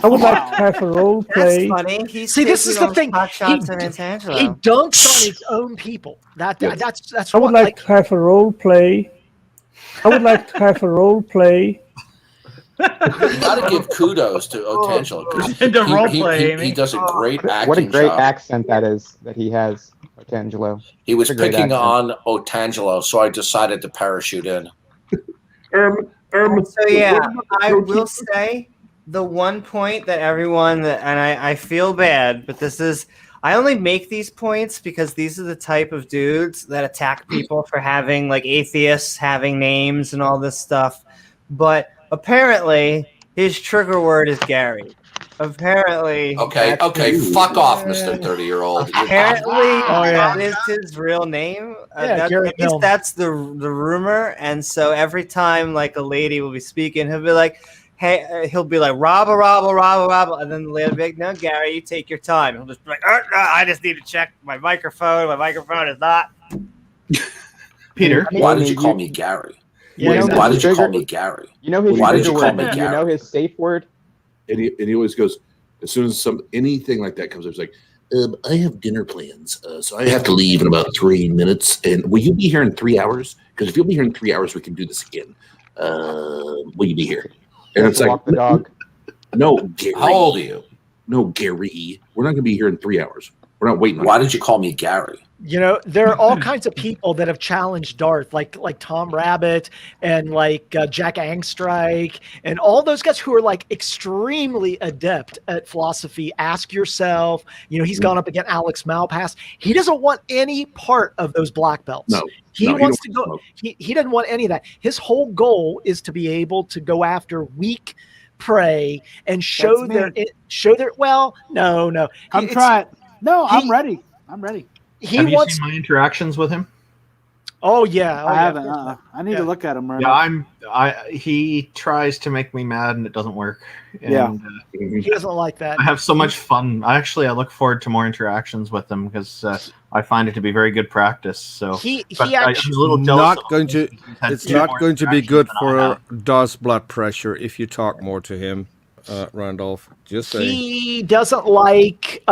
I would like to have a role That's funny. He's See, this is the thing. Hot shots He at Antangelo. He dunks on his own people. That's I would like to have a role play. I would like to have a role play. You got to give kudos to Otangelo because he does a great acting What a great job. accent that is that he has, Otangelo. He was It's a great picking accent. on Otangelo, so I decided to parachute in. So yeah, I will say the one point that everyone and I feel bad, but this is I only make these points because these are the type of dudes that attack people for having like atheists having names and all this stuff. But apparently his trigger word is Gary. Apparently. Okay, fuck off, Mr. 30-year-old. Apparently, that is his real name. Yeah, Gary at least Milne. that's the rumor. And so every time like a lady will be speaking, he'll be like, "Hey," he'll be like, "Robba," and then the lady will be like, "No, Gary, you take your time." He'll just be like, no, "I just need to check my microphone. My microphone is not." Peter, Why did you call me Gary? Yeah, Why did you call me Gary? You know his Why did trigger you call word? me You know Gary? his safe word? And he always goes, as soon as anything like that comes up, he's like, I have dinner plans, so I have to leave in about 3 minutes. And will you be here in 3 hours? Because if you'll be here in 3 hours, we can do this again. Will you be here? And it's like, Walk the dog. no, Gary. How old are you? No, Gary. We're not going to be here in 3 hours. We're not waiting. Why did you call me Gary? You know, there are all kinds of people that have challenged Darth, like Tom Rabbit and like Jack Angstrike and all those guys who are like extremely adept at philosophy. Ask yourself, you know, he's gone up against Alex Malpass. He doesn't want any part of those black belts. No, he no, wants to go. He doesn't want any of that. His whole goal is to be able to go after weak prey and show their. Well, no. Come try it. No, I'm ready. I'm ready. Have you seen my interactions with him? Oh yeah, I haven't. I need to look at him right now. He tries to make me mad, and it doesn't work. Yeah. And, he doesn't like that. I have so much fun. I look forward to more interactions with him because I find it to be very good practice. So I'm a little jealous. It's not going to be good for Darth's blood pressure if you talk more to him, Randolph. Just saying. He doesn't like,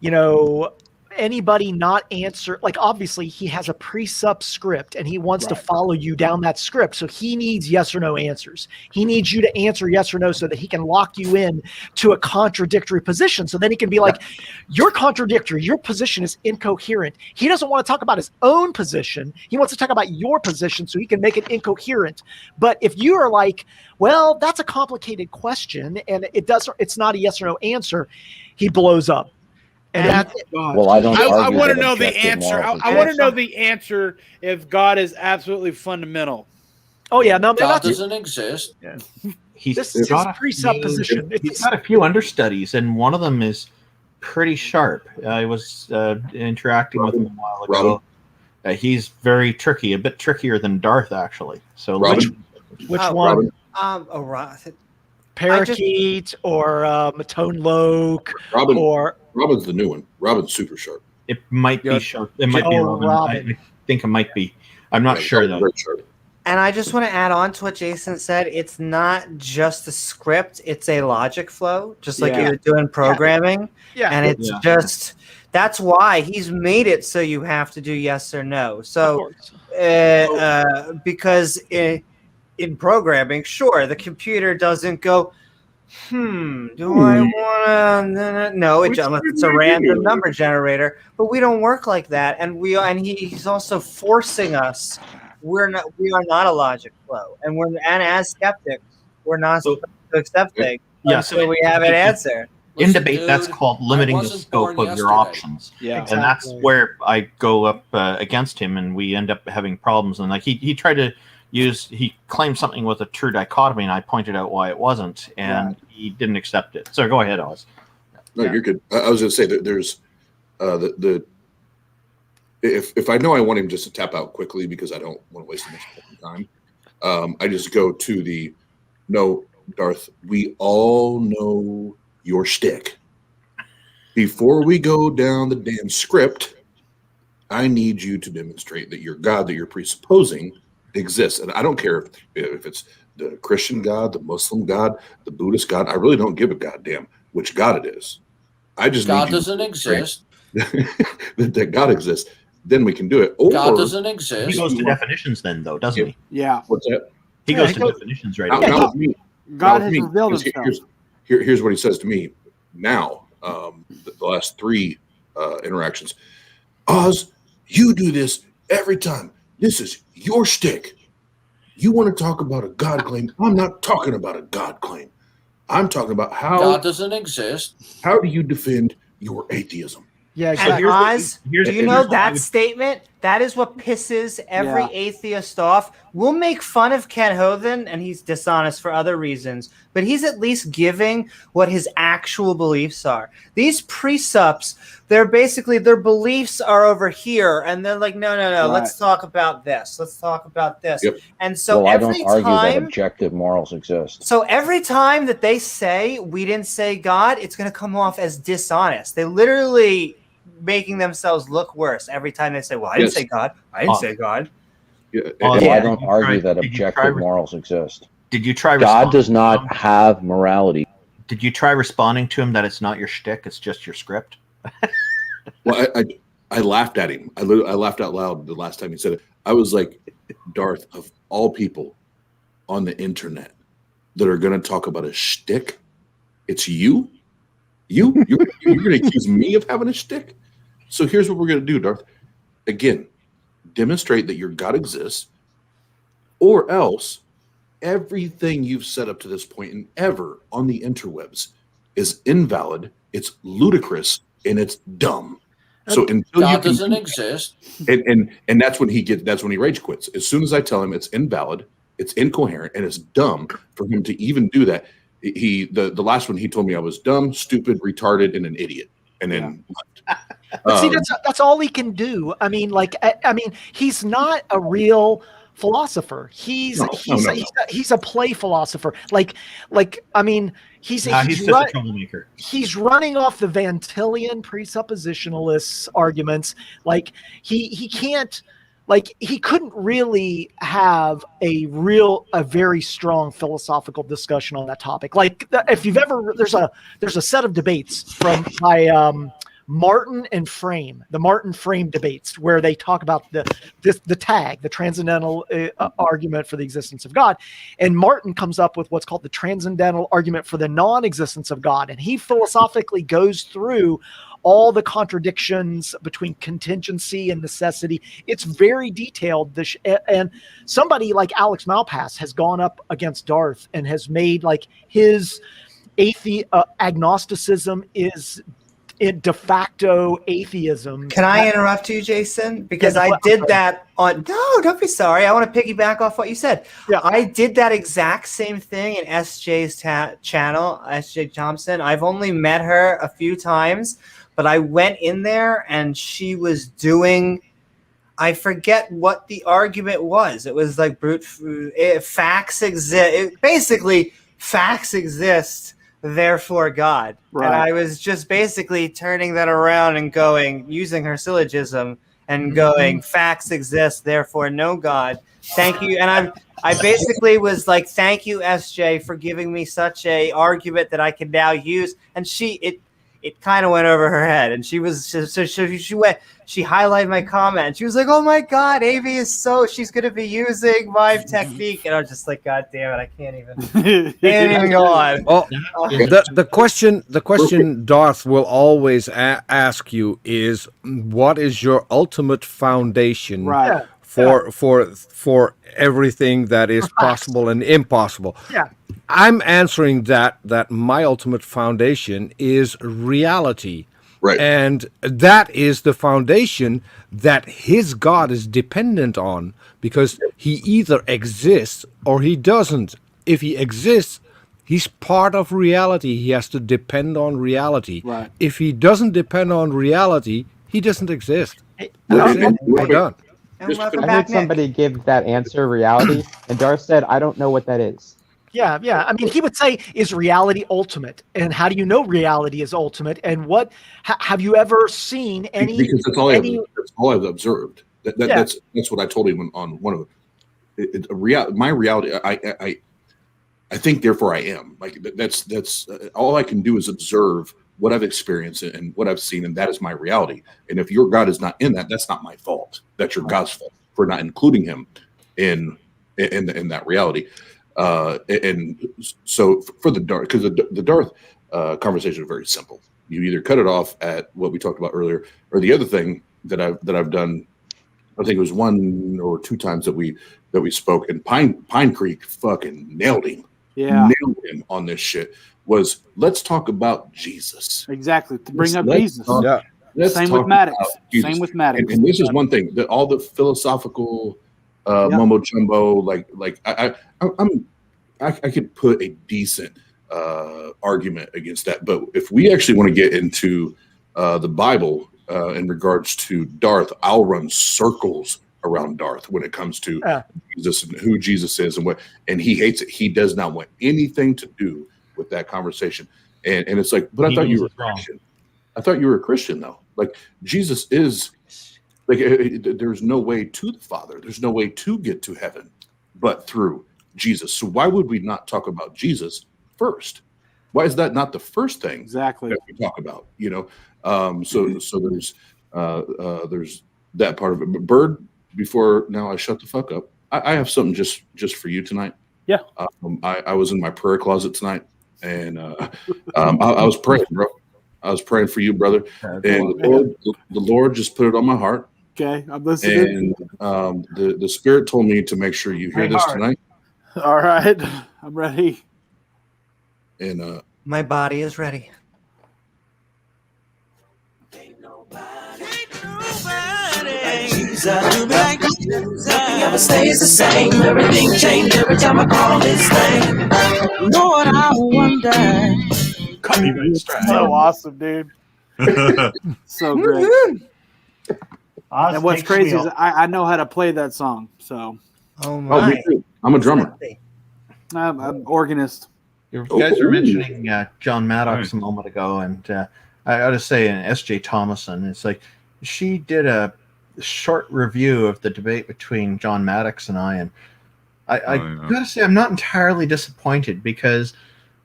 you know, anybody not answer. Like, obviously, he has a pre-sup script, and he wants to follow you down that script. So he needs yes or no answers. He needs you to answer yes or no so that he can lock you in to a contradictory position. So then he can be like, you're contradictory. Your position is incoherent. He doesn't want to talk about his own position. He wants to talk about your position so he can make it incoherent. But if you are like, well, that's a complicated question, and it's not a yes or no answer, he blows up. And well, I don't. I want to know the answer. I want to know the answer if God is absolutely fundamental. Oh yeah, no, God doesn't exist. Yeah. This is his presupposition. He's got a few understudies, and one of them is pretty sharp. I was interacting with him a while ago. He's very tricky, a bit trickier than Darth, actually. So which one? Parakeet or Matone Loke or Robin's the new one. Robin's super sharp. It might be sharp. It might be Robin. I think it might be. I'm not sure though. And I just want to add on to what Jason said. It's not just a script; it's a logic flow, just like you're doing programming. Yeah. And it's just that's why he's made it so you have to do yes or no. So, because in programming, sure, the computer doesn't go, do I want to? No, it's a random number generator, but we don't work like that. And he's also forcing us. We are not a logic flow, and as skeptics, we're not supposed to accept things until we have an answer. In debate, that's called limiting the scope of your options. Yeah, and that's where I go up against him, and we end up having problems. And like he tried to. He claimed something with a true dichotomy, and I pointed out why it wasn't, and he didn't accept it. So go ahead, Oz. No, you're good. I was going to say that there's if I know I want him just to tap out quickly because I don't want to waste much time, I just go to no, Darth, we all know your shtick. Before we go down the damn script, I need you to demonstrate that your God that you're presupposing exists. And I don't care if it's the Christian God, the Muslim God, the Buddhist God. I really don't give a goddamn which God it is. I just God doesn't exist. that God exists. Then we can do it. God doesn't exist. He goes to definitions then, though, doesn't he? Yeah. What's that? He goes to definitions right now. now. God has revealed himself. Here's what he says to me now. The last three interactions. Oz, you do this every time. This is your shtick. You want to talk about a God claim? I'm not talking about a God claim. I'm talking about how God doesn't exist. How do you defend your atheism? Yeah, exactly. And Oz, do you know that statement? That is what pisses every atheist off. We'll make fun of Ken Hovind, and he's dishonest for other reasons, but he's at least giving what his actual beliefs are. These presups, they're basically, their beliefs are over here, and they're like, no, let's talk about this. Let's talk about this. Yep. And so I don't argue that objective morals exist. So every time that they say, we didn't say God, it's going to come off as dishonest. They literally making themselves look worse every time they say, well, I didn't say God. I didn't say God. I don't argue that objective morals exist. Did you try? God does not have morality. Did you try responding to him that it's not your shtick, it's just your script? Well, I laughed at him. I laughed out loud the last time he said it. I was like, Darth, of all people on the internet that are going to talk about a shtick, it's you? You're going to accuse me of having a shtick? So here's what we're going to do, Darth. Again, demonstrate that your God exists, or else everything you've set up to this point and ever on the interwebs is invalid, it's ludicrous, and it's dumb. So until God you can doesn't exist. And that's when he rage quits. As soon as I tell him it's invalid, it's incoherent, and it's dumb for him to even do that. The last one he told me I was dumb, stupid, retarded, and an idiot. And then But see, that's all he can do. I mean, he's not a real philosopher. He's a play philosopher. He's just a troublemaker. He's running off the Van Tillian presuppositionalist arguments. He can't. He couldn't really have a very strong philosophical discussion on that topic. If you've ever, there's a set of debates by Martin and Frame, the Martin Frame debates, where they talk about the transcendental argument for the existence of God. And Martin comes up with what's called the transcendental argument for the non-existence of God. And he philosophically goes through all the contradictions between contingency and necessity. It's very detailed. And somebody like Alex Malpass has gone up against Darth and has made his agnosticism is de facto atheism. Can I interrupt you, Jason? Because I did that on. No, don't be sorry. I want to piggyback off what you said. Yeah, I did that exact same thing in SJ's channel, SJ Thompson. I've only met her a few times, but I went in there and she was doing. I forget what the argument was. It was like facts exist. Basically, facts exist. Therefore God. Right. And I was just basically turning that around and using her syllogism and going, facts exist, therefore no God. Thank you. And I basically was like, thank you, SJ, for giving me such a argument that I can now use. And it kind of went over her head, and she highlighted my comment, and she was like, "Oh my God, Avi she's gonna be using my technique," and I was just like, "God damn it, I can't even go on." Oh, the question Darth will always ask you is, what is your ultimate foundation for everything that is possible and impossible? Yeah. I'm answering that my ultimate foundation is reality. Right. And that is the foundation that his God is dependent on, because he either exists or he doesn't. If he exists, he's part of reality. He has to depend on reality. Right. If he doesn't depend on reality, he doesn't exist. We're done. I heard somebody give that answer, reality, and Darth said, I don't know what that is. Yeah. I mean, he would say, is reality ultimate? And how do you know reality is ultimate? And have you ever seen any? Because that's all I've observed. That's what I told him on one of them. My reality. I think, therefore I am. That's all I can do is observe what I've experienced and what I've seen, and that is my reality. And if your God is not in that, that's not my fault. That's your God's fault for not including him in that reality. And so for the Darth, because the Darth conversation is very simple. You either cut it off at what we talked about earlier, or the other thing that I've done. I think it was 1 or 2 times that we spoke, and Pine Creek fucking nailed him. Yeah, nailed him on this shit. Was let's talk about Jesus. Exactly, to bring up Jesus. Same with Maddox. Same with Maddox. And this is one thing that all the philosophical mumbo jumbo, I could put a decent argument against that. But if we actually want to get into the Bible in regards to Darth, I'll run circles around Darth when it comes to Jesus and who Jesus is and he hates it. He does not want anything to do with that conversation. And it's like, but I thought you were a Christian. I thought you were a Christian though. Like Jesus is there's no way to the Father. There's no way to get to heaven but through Jesus. So why would we not talk about Jesus first? Why is that not the first thing that we talk about? So there's that part of it. But Bird, before now I shut the fuck up, I have something just for you tonight. Yeah. I was in my prayer closet tonight, and I was praying, bro. I was praying for you, brother, and the Lord just put it on my heart. Okay, I'm listening. And the Spirit told me to make sure you hear this tonight. All right, I'm ready. And my body is ready. Nothing ever stays the same. Everything changed every time I call his name. Lord, I wonder. So awesome, dude. So great. And what's crazy is I know how to play that song. So. Oh my! Me too. I'm a drummer. I'm an organist. You guys were mentioning John Maddox a moment ago, and I got to say, S.J. Thomason, it's like she did a short review of the debate between John Maddox and I, and I got to say I'm not entirely disappointed because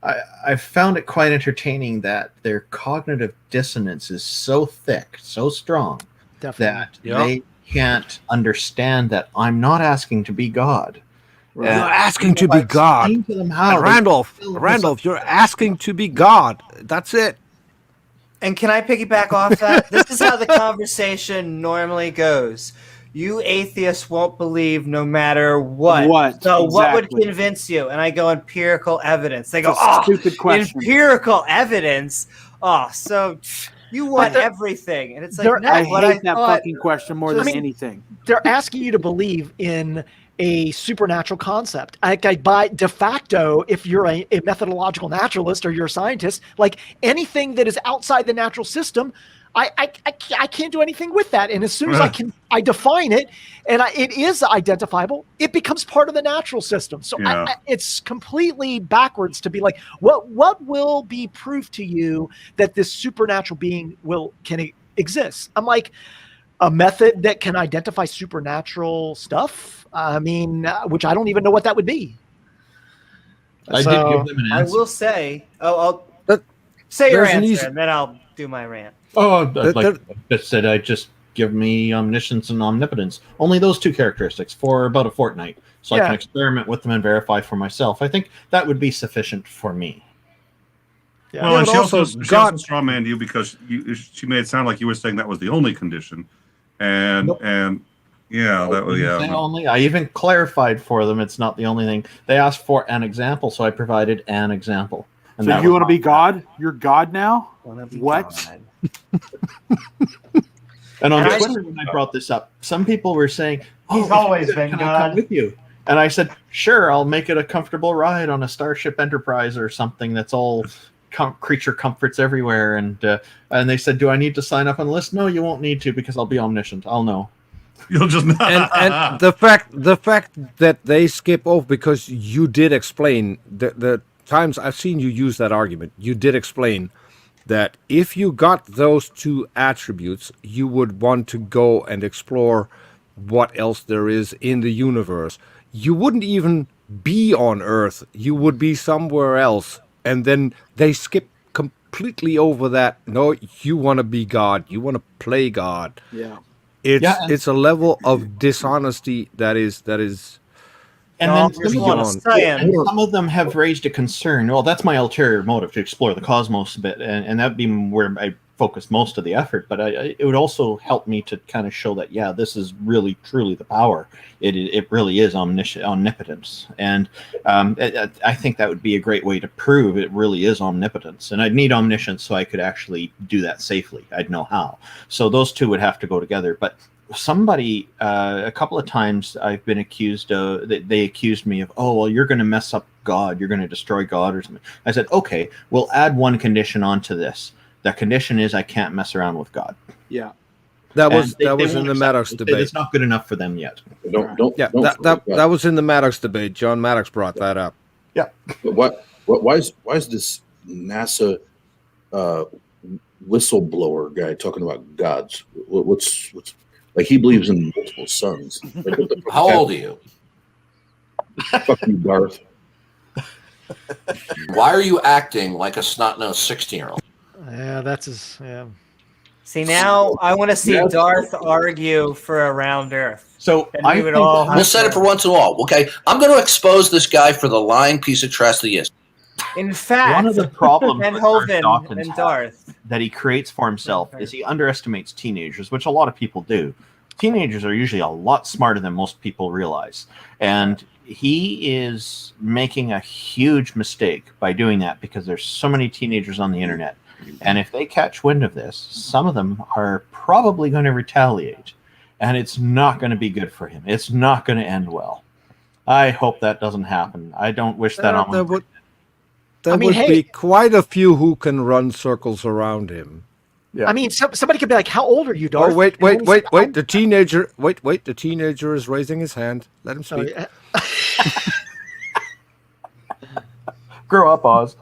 I found it quite entertaining that their cognitive dissonance is so thick, so strong, that they can't understand that I'm not asking to be God. You're asking to be God. Randolph, you're asking to be God. That's it. And can I piggyback off that? This is how the conversation normally goes. You atheists won't believe no matter what. So what would convince you? And I go empirical evidence. They go, stupid question. Empirical evidence? Oh, so you want everything. And it's like, no, I hate that fucking question more than anything. They're asking you to believe in a supernatural concept. By de facto, if you're a methodological naturalist or you're a scientist, like anything that is outside the natural system, I can't do anything with that. And as soon as I define it and it is identifiable, it becomes part of the natural system. So it's completely backwards to be like, what will be proof to you that this supernatural being can exist? I'm like, a method that can identify supernatural stuff. I mean, which I don't even know what that would be. I did give them an answer. I will say, I'll say your answer, and then I'll do my rant. I just give me omniscience and omnipotence. Only those two characteristics for about a fortnight, so I can experiment with them and verify for myself. I think that would be sufficient for me. Yeah. Well, and she also strawmanned you because she made it sound like you were saying that was the only condition, and that was only. I even clarified for them it's not the only thing. They asked for an example, so I provided an example. And so you want to be God? You're God now? What? And on Twitter, when I brought this up, some people were saying, "He's always been God." I come with you? And I said, "Sure, I'll make it a comfortable ride on a Starship Enterprise or something that's all creature comforts everywhere." And they said, "Do I need to sign up on the list?" "No, you won't need to because I'll be omniscient. I'll know." You'll just and the fact that they skip over, because you did explain the times I've seen you use that argument, you did explain that if you got those two attributes, you would want to go and explore what else there is in the universe. You wouldn't even be on Earth. You would be somewhere else. And then they skip completely over that. No, you want to be God. You want to play God. Yeah. It's a level of dishonesty that is and then some of them have raised a concern. Well, that's my ulterior motive, to explore the cosmos a bit, and that'd be where I focus most of the effort. But it would also help me to kind of show that this is really truly the power. It really is omnipotence, and I think that would be a great way to prove it really is omnipotence. And I'd need omniscience so I could actually do that safely. I'd know how. So those two would have to go together. But somebody, a couple of times I've been accused of, they accused me of, oh, well, you're going to mess up God. You're going to destroy God or something. I said, okay, we'll add one condition onto this. That condition is I can't mess around with God. Yeah. That was in the Maddox debate. It's not good enough for them yet. That was in the Maddox debate. John Maddox brought that up. Yeah. But why is this NASA whistleblower guy talking about gods? What's like, he believes in multiple suns. Like, how old are you? Fuck you, Darth. Why are you acting like a snot-nosed 16-year-old? Yeah, that's his. Yeah. See, now I want to see Darth argue for a round Earth. So we'll set it for once and all. Okay, I'm going to expose this guy for the lying piece of trash that he is. In fact, one of the problems and Hovind and Darth. that he creates for himself is he underestimates teenagers, which a lot of people do. Teenagers are usually a lot smarter than most people realize. And he is making a huge mistake by doing that because there's so many teenagers on the internet. And if they catch wind of this, some of them are probably going to retaliate. And it's not going to be good for him. It's not going to end well. I hope that doesn't happen. I don't wish that on There him. would be quite a few who can run circles around him. I mean, somebody could be like, "How old are you, Darth?" Oh, wait! The teenager. Wait! The teenager is raising his hand. Let him speak. Grow up, Oz.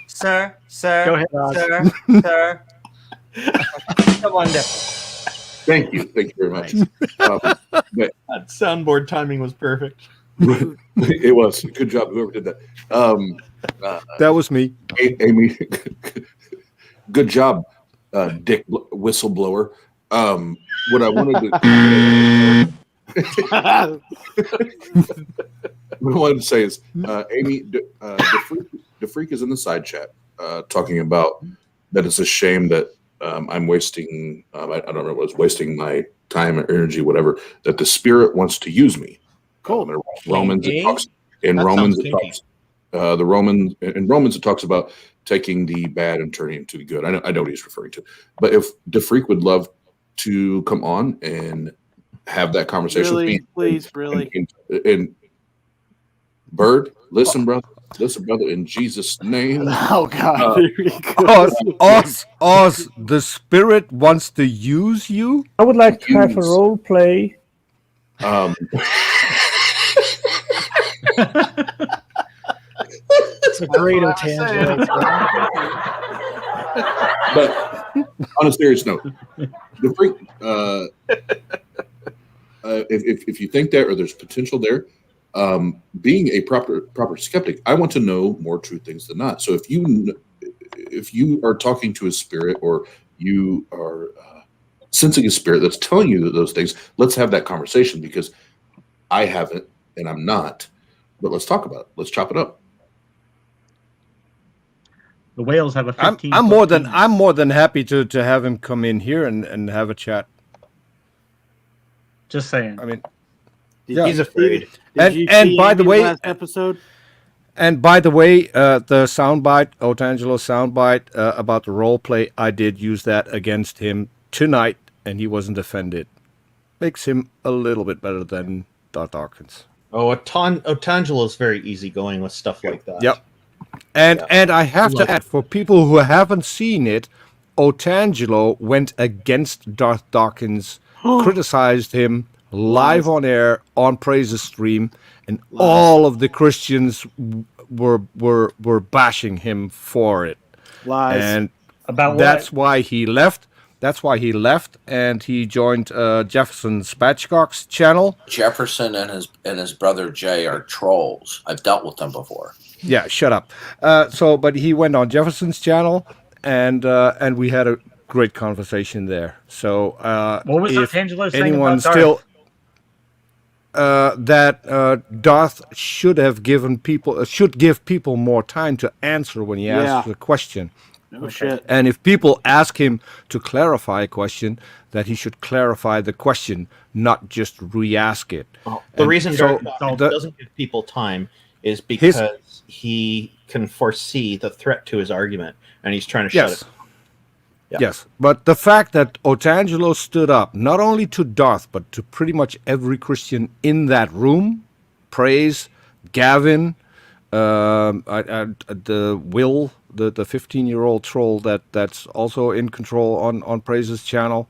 Sir. Go ahead, Oz. Sir. Wonderful. Thank you very much. That soundboard timing was perfect. It was. Good job, whoever did that. That was me. Amy, good job, Dick Whistleblower. What I wanted to say is, Amy, the freak is in the side chat talking about that it's a shame that I'm wasting, I don't know what it's wasting my time or energy, whatever, that the spirit wants to use me. Cool. In Romans, it talks it talks about taking the bad and turning it to the good. I know what he's referring to. But if the freak would love to come on and have that conversation with me, please, really. And Bird, listen, brother, in Jesus' name. Oh God. Oz, the spirit wants to use you. I would like to have a role play. It's a great tangent. But on a serious note, the freak, if you think that or there's potential there, being a proper skeptic, I want to know more true things than not. So if you are talking to a spirit or you are sensing a spirit that's telling you those things, let's have that conversation, because I haven't and I'm not. But let's talk about it. Let's chop it up. The whales have a 15. I'm more than happy to have him come in here and have a chat. Just saying. I mean, he's afraid. And by the way, last episode. And by the way, the soundbite, Otangelo's soundbite about the role play, I did use that against him tonight, and he wasn't offended. Makes him a little bit better than Darth Dawkins. Oh, Otangelo's very easygoing with stuff like that. Yep. And I have to add, for people who haven't seen it, Otangelo went against Darth Dawkins, criticized him live on air on Praise's stream, and all of the Christians were bashing him for it. Lies. And about that's why he left. That's why he left, and he joined Jefferson Spatchcock's channel. Jefferson and his brother Jay are trolls. I've dealt with them before. Yeah, shut up. But he went on Jefferson's channel, and we had a great conversation there. So what was if Otangelo saying anyone about Darth? still that Darth should give people more time to answer when he asks a question. No shit. And if people ask him to clarify a question, that he should clarify the question, not just re-ask it. The reason Darth doesn't give people time is because he can foresee the threat to his argument, and he's trying to shut it. Yeah. Yes, but the fact that Otangelo stood up, not only to Darth, but to pretty much every Christian in that room, Praise, Gavin, the Will, the 15-year-old troll that's also in control on Praise's channel,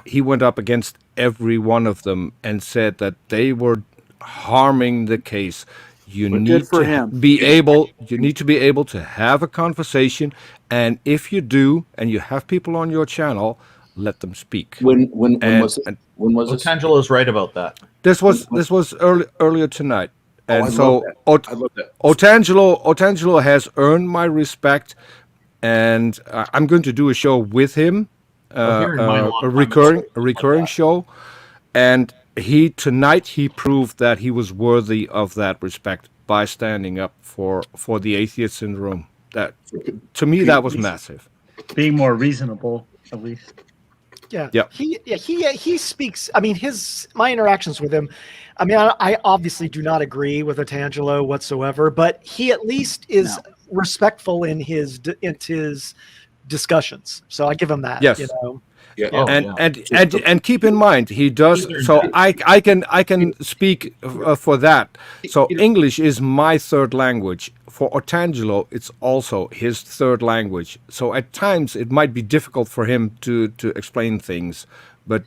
he went up against every one of them and said that they were harming the case. You need to be able to have a conversation, and if you do, and you have people on your channel, let them speak. When was it? When was it? Otangelo's right about that. This was earlier tonight, and I so love that. Otangelo has earned my respect, and I'm going to do a show with him, a recurring show, and tonight he proved that he was worthy of that respect by standing up for the atheists in the room. That, to me, that was massive. being more reasonable, at least. Yeah. Yeah. He speaks. I mean, my interactions with him. I mean, I obviously do not agree with Otangelo whatsoever, but he at least is respectful in his discussions. So I give him that. Yes. You know. Yeah. And keep in mind he does. So I can speak for that. So English is my third language. For Otangelo, it's also his third language. So at times it might be difficult for him to explain things, but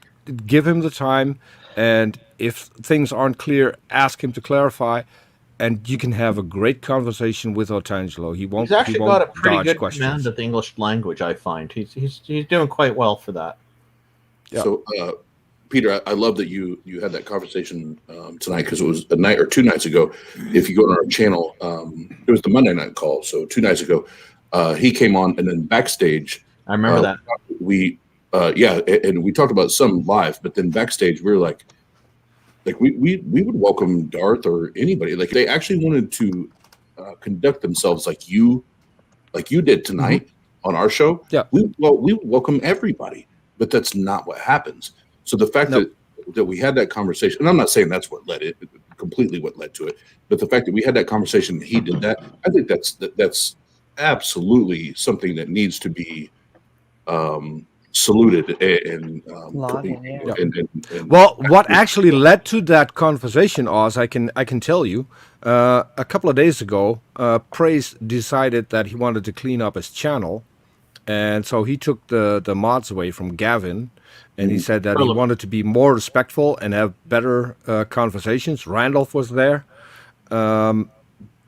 give him the time. And if things aren't clear, ask him to clarify. And you can have a great conversation with Otangelo. He won't. He's actually he won't got a pretty dodge good questions. command of the English language. I find he's doing quite well for that. Yeah. So, Peter, I love that you had that conversation tonight, because it was a night or 2 nights ago. If you go on our channel, it was the Monday night call. So 2 nights ago, he came on, and then backstage, I remember that we and we talked about some live, but then backstage we were like we would welcome Darth or anybody. Like, they actually wanted to conduct themselves like you did tonight on our show. Yeah, we welcome everybody, but that's not what happens. So the fact that we had that conversation, and I'm not saying that's what led it completely, what led to it, but the fact that we had that conversation, he did that, I think that's absolutely something that needs to be saluted and well, what actually led to that conversation, Oz, I can tell you. A couple of days ago, Praise decided that he wanted to clean up his channel, and so he took the mods away from Gavin, and he said that he wanted to be more respectful and have better conversations. Randolph was there. The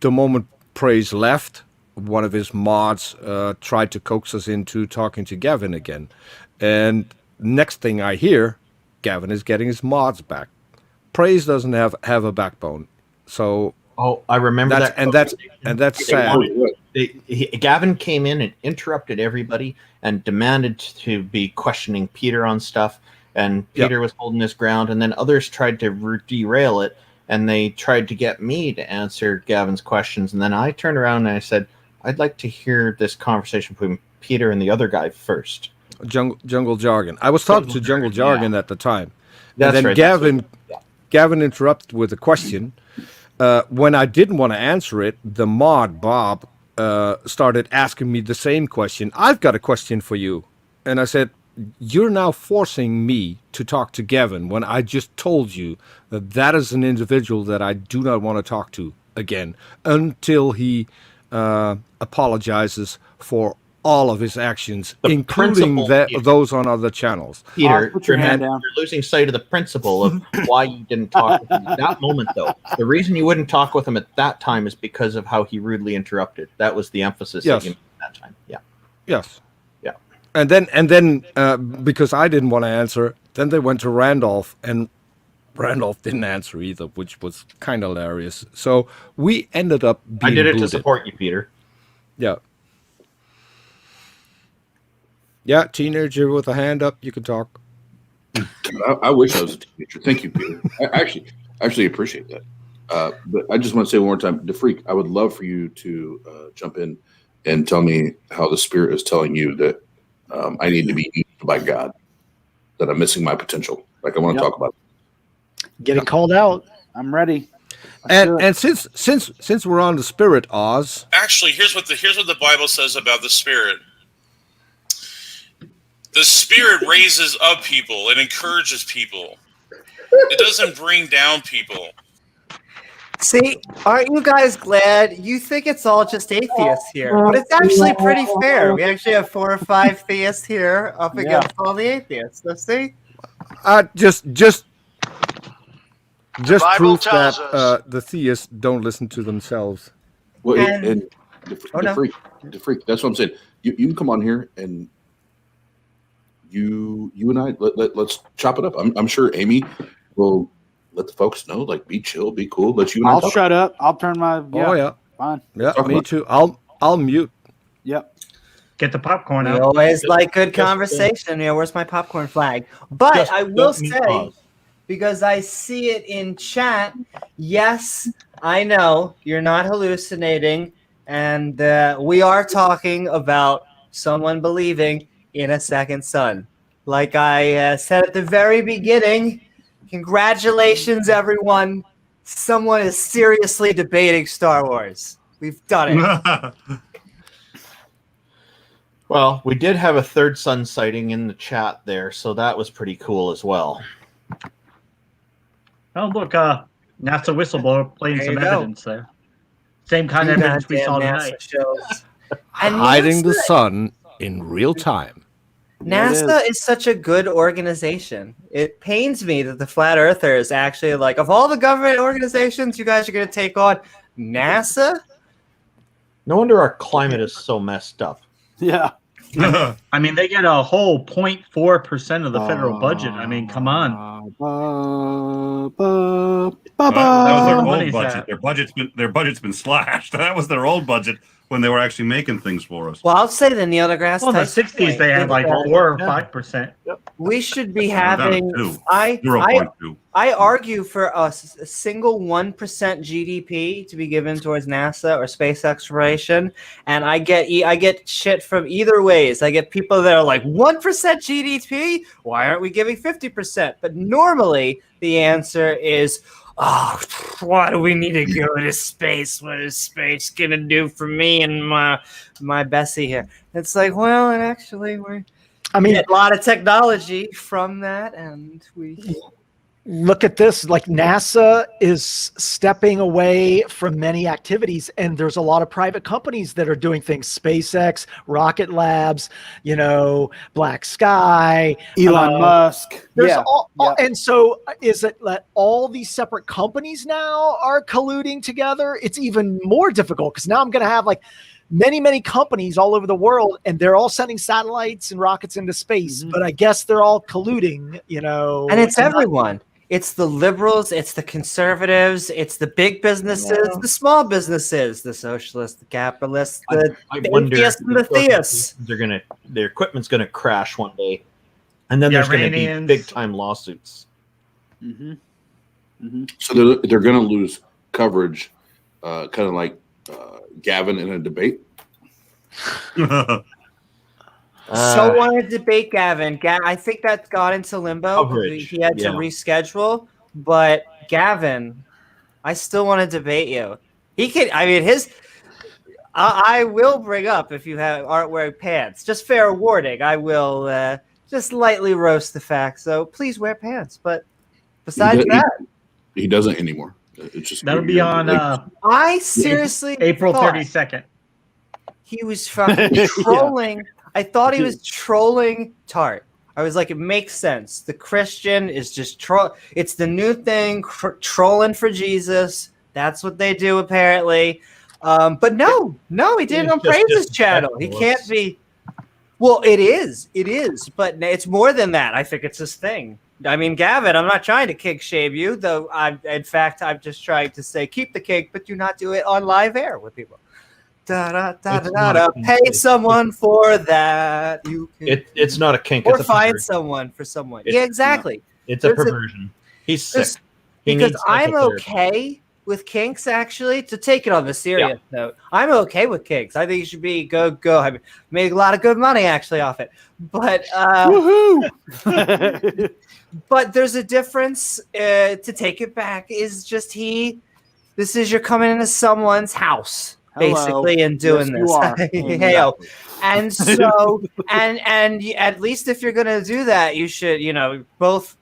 moment Praise left, one of his mods tried to coax us into talking to Gavin again. And next thing I hear, Gavin is getting his mods back. Praise doesn't have a backbone. So I remember that. And that's sad. Gavin came in and interrupted everybody and demanded to be questioning Peter on stuff. And Peter was holding his ground. And then others tried to derail it. And they tried to get me to answer Gavin's questions. And then I turned around and I said, I'd like to hear this conversation between Peter and the other guy first. Jungle Jargon. I was talking to Jungle Jargon at the time. That's and then right. Gavin interrupted with a question. When I didn't want to answer it, the mod, Bob, started asking me the same question. I've got a question for you. And I said, you're now forcing me to talk to Gavin when I just told you that is an individual that I do not want to talk to again until he apologizes for all of his actions, including those on other channels. Peter, you're losing sight of the principle of why you didn't talk with him at that moment, though. The reason you wouldn't talk with him at that time is because of how he rudely interrupted. That was the emphasis that you made at that time. Yeah. Yes. Yeah. And then because I didn't want to answer, then they went to Randolph, and Randolph didn't answer either, which was kind of hilarious. So we ended up being I did it booted. to support you, Peter. Yeah. Yeah, teenager with a hand up, you can talk. I wish I was a teenager. Thank you, Peter. I actually appreciate that. But I just want to say one more time, DeFreak, I would love for you to jump in and tell me how the Spirit is telling you that I need to be used by God, that I'm missing my potential. Like, I want to talk about it. Get it called out. I'm ready. And since we're on the Spirit, Oz. Actually, here's what the Bible says about the Spirit. The Spirit raises up people and encourages people. It doesn't bring down people. See, aren't you guys glad? You think it's all just atheists here, but it's actually pretty fair. We actually have 4 or 5 theists here up against all the atheists. Let's see. Just proof tells that the theists don't listen to themselves. Well, the freak. That's what I'm saying. You can come on here and you and I let's chop it up. I'm sure Amy will let the folks know. Like, be chill, be cool. Let you. I'll shut up. I'll turn my. Fine. Yeah, me too. I'll mute. Yep. Get the popcorn out. I always like good conversation. Where's my popcorn flag? But I will say, because I see it in chat, yes, I know you're not hallucinating, and we are talking about someone believing in a second sun. Like I said at the very beginning, congratulations, everyone. Someone is seriously debating Star Wars. We've done it. Well, we did have a third sun sighting in the chat there, so that was pretty cool as well. Oh, look, NASA whistleblower playing some evidence there. Same kind of Two evidence we goddamn saw NASA tonight. shows. And Hiding the NASA sun in real time. NASA is such a good organization. It pains me that the Flat Earthers actually, like, of all the government organizations you guys are going to take on, NASA? No wonder our climate is so messed up. Yeah. I mean, they get a whole 0.4% of the federal budget. I mean, come on. That was their money's old budget. at? Their budget's been slashed. That was their old budget when they were actually making things for us. Well, I'll say the Neil deGrasse Well, in the Tyson 60s, point they had is like that 4 or 5%. we should be They're down at having. 0.2. I argue for a single 1% GDP to be given towards NASA or space exploration, and I get shit from either ways. I get people that are like 1% GDP. Why aren't we giving 50%? But normally the answer is, oh, why do we need to go to space? What is space gonna do for me and my Bessie here? It's like, well, and actually get a lot of technology from that, and we. Look at this, like NASA is stepping away from many activities, and there's a lot of private companies that are doing things. SpaceX, Rocket Labs, Black Sky, Elon Musk. There's Yeah. and so is it that all these separate companies now are colluding together? It's even more difficult because now I'm going to have like many companies all over the world, and they're all sending satellites and rockets into space, but I guess they're all colluding, And it's everyone. It's the liberals, it's the conservatives, it's the big businesses, the small businesses, the socialists, the capitalists, the atheists and the theists. Their equipment's gonna crash one day, and then there's gonna be Iranians. big time lawsuits. So they're going to lose coverage, kind of like Gavin in a debate. So want to debate Gavin. I think that got into limbo. Coverage, He had to reschedule. But Gavin, I still want to debate you. He can. I mean, I will bring up if you aren't wearing pants. Just fair warning. I will just lightly roast the fact. So please wear pants. But besides that, he doesn't anymore. It's just That'll be on. I seriously April thought 32nd. He was fucking trolling. I thought he was trolling Tart. I was like, it makes sense. The Christian is just troll. It's the new thing, trolling for Jesus. That's what they do apparently. But no, he did it on Praise's channel. He can't be. Well, it is, but it's more than that. I think it's his thing. I mean, Gavin, I'm not trying to kink shame you, though. I'm just trying to say keep the kink, but do not do it on live air with people. Pay someone for that. You can. It's not a kink. Or it's a find perversion. someone for someone. Yeah, exactly. It's a perversion. He's sick. Because I'm okay with kinks, actually. To take it on the serious note, I'm okay with kinks. I think you should be go. I made a lot of good money actually off it. But woohoo! But there's a difference. To take it back is just this is you're coming into someone's house. Basically, in doing this, and so, and at least if you're gonna do that, you should, both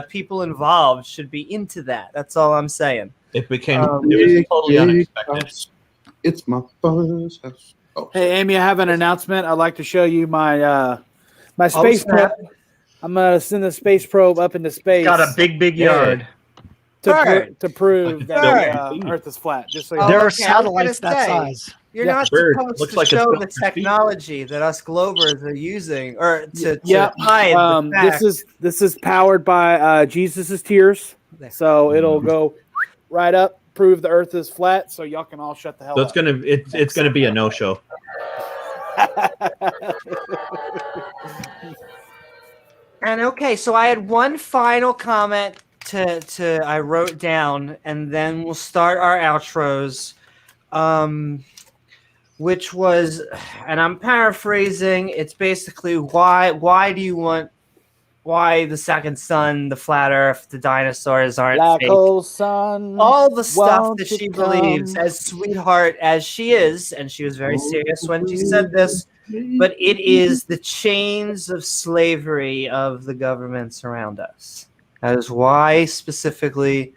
people involved should be into that. That's all I'm saying. It became it was totally unexpected. It's my father's house. Oh. Hey, Amy, I have an announcement. I'd like to show you my my space probe. I'm gonna send the space probe up into space. Got a big yard. To prove that Earth is flat. Just so there are satellites that size. You're not supposed to show the technology that us Glovers are using, or to hide the fact. This is powered by Jesus's tears, so it'll go right up, prove the Earth is flat, so y'all can all shut the hell up. So it's gonna be a no-show. And okay, so I had one final comment to I wrote down, and then we'll start our outros. which was, and I'm paraphrasing, it's basically why do you want, why the second sun, the flat earth, the dinosaurs aren't Black fake. hole sun. All the stuff won't that you she believes, come? as sweetheart as she is, and she was very serious when she said this, but it is the chains of slavery of the governments around us. That is why specifically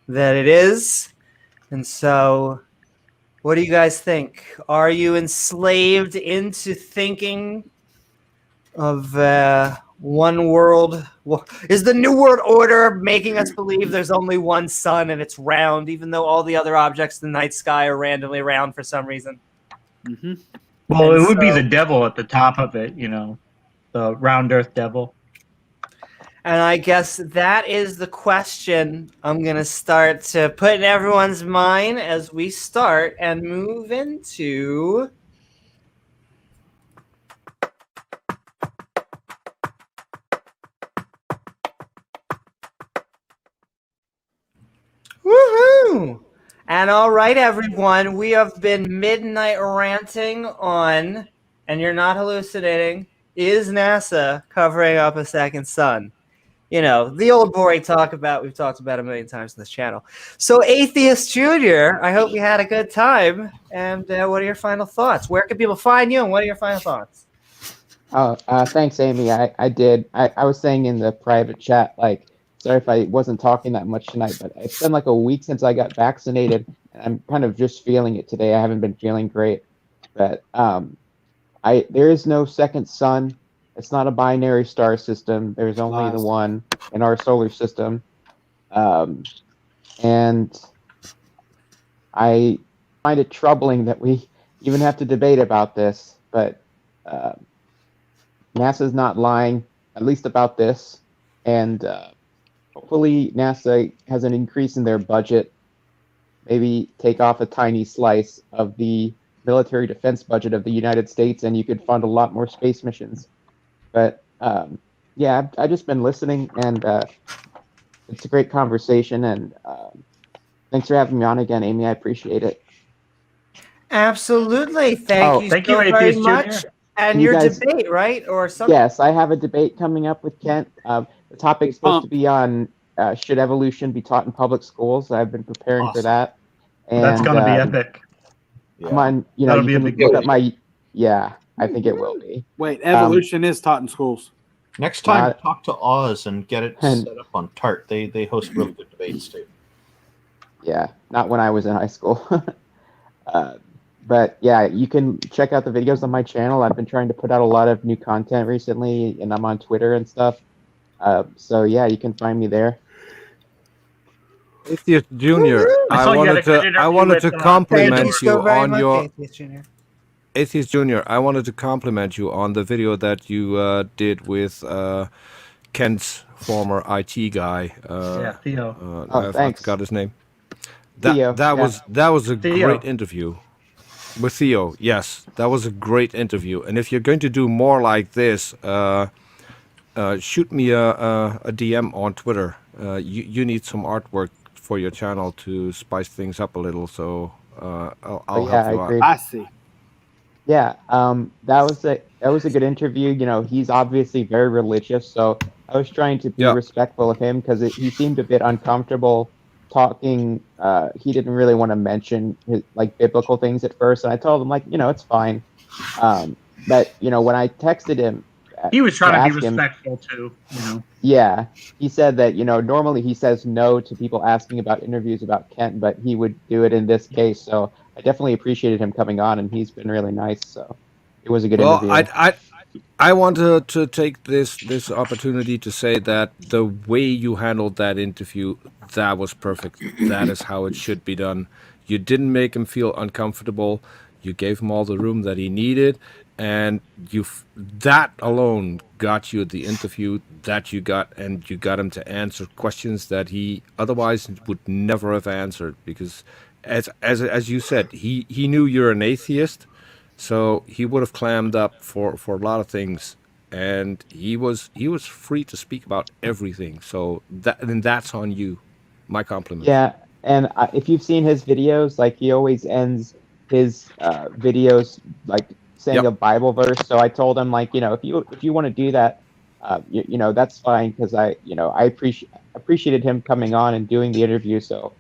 that it is. And so, what do you guys think? Are you enslaved into thinking of one world? Is the New World Order making us believe there's only one sun and it's round, even though all the other objects in the night sky are randomly round for some reason? Mm-hmm. Well, And it would be so- the devil at the top of it, you know, the round earth devil. And I guess that is the question I'm going to start to put in everyone's mind as we start and move into... Woohoo! And all right, everyone, we have been Midnight Ranting on, and you're not hallucinating, is NASA covering up a second sun? You know, the old boring talk about, we've talked about a million times on this channel. So, Atheist Junior, I hope you had a good time. And what are your final thoughts? Where can people find you, and what are your final thoughts? Oh, thanks, Amy. I did. I was saying in the private chat, like, sorry if I wasn't talking that much tonight, but it's been like a week since I got vaccinated, and I'm kind of just feeling it today. I haven't been feeling great, but there is no second sun. It's not a binary star system. There's only the one in our solar system, and I find it troubling that we even have to debate about this, but NASA's not lying, at least about this, and hopefully NASA has an increase in their budget, maybe take off a tiny slice of the military defense budget of the United States, and you could fund a lot more space missions. But yeah, I've just been listening, and it's a great conversation, and thanks for having me on again, Amy. I appreciate it. Absolutely. Thank you thank so you, very Atheist much. Junior. And You your guys- debate, right? Or something? Yes, I have a debate coming up with Kent. The topic's supposed to be on should evolution be taught in public schools. I've been preparing for that. And, That's going to be epic. I'm on, you know, That'll you be a can big look up deal. my, yeah, I think it will be. Wait, evolution is taught in schools. Next time, Not- talk to Oz and get it And- set up on Tart. They host really good debates too. Yeah, not when I was in high school. But yeah, you can check out the videos on my channel. I've been trying to put out a lot of new content recently, and I'm on Twitter and stuff. So yeah, you can find me there. Atheist Junior, I wanted to compliment you on your Atheist Junior. I wanted to compliment you on the video that you did with Kent's former IT guy. Yeah, Theo. I thanks. forgot his name. Theo, That yeah. was a Theo. great interview with Theo. Yes, that was a great interview. And if you're going to do more like this, shoot me a DM on Twitter. You need some artwork for your channel to spice things up a little. So I'll yeah, help you I agree. out. I see. Yeah, that was a good interview. You know, he's obviously very religious, so I was trying to be respectful of him because he seemed a bit uncomfortable talking. He didn't really want to mention his, like, biblical things at first, and I told him, like, you know, it's fine. But you know, when I texted him, He was trying to be ask him- respectful too, you know. yeah, he said that, you know, normally he says no to people asking about interviews about Kent, but he would do it in this case. So I definitely appreciated him coming on, and he's been really nice. So it was a good interview. I wanted to take this opportunity to say that the way you handled that interview, that was perfect. That is how it should be done. You didn't make him feel uncomfortable. You gave him all the room that he needed, and that alone got you the interview that you got, and you got him to answer questions that he otherwise would never have answered, because as you said, he knew you're an atheist. So he would have clammed up for a lot of things, and he was free to speak about everything. So that's on you. My compliment. Yeah, and if you've seen his videos, like, he always ends his videos, like saying a Bible verse. So I told him, like, if you want to do that, that's fine, because I appreciated him coming on and doing the interview. So,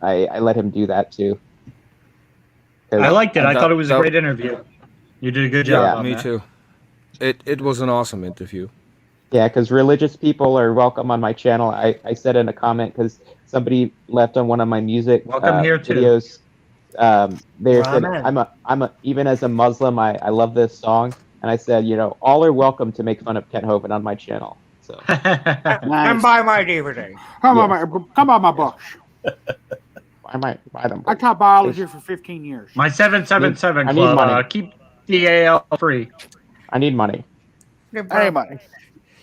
I let him do that too. I liked it. I thought it was a great interview. You did a good job. Me too. It was an awesome interview. Yeah, because religious people are welcome on my channel. I said in a comment, because somebody left on one of my music Welcome here too. videos. They said, Amen. I'm a even as a Muslim, I love this song, and I said, all are welcome to make fun of Kent Hovind on my channel. So And buy my DVD. Come on, my books. Buy them. I taught biology for 15 years. My 777 I need club. money. Keep DAL free. I need money. Hey, money.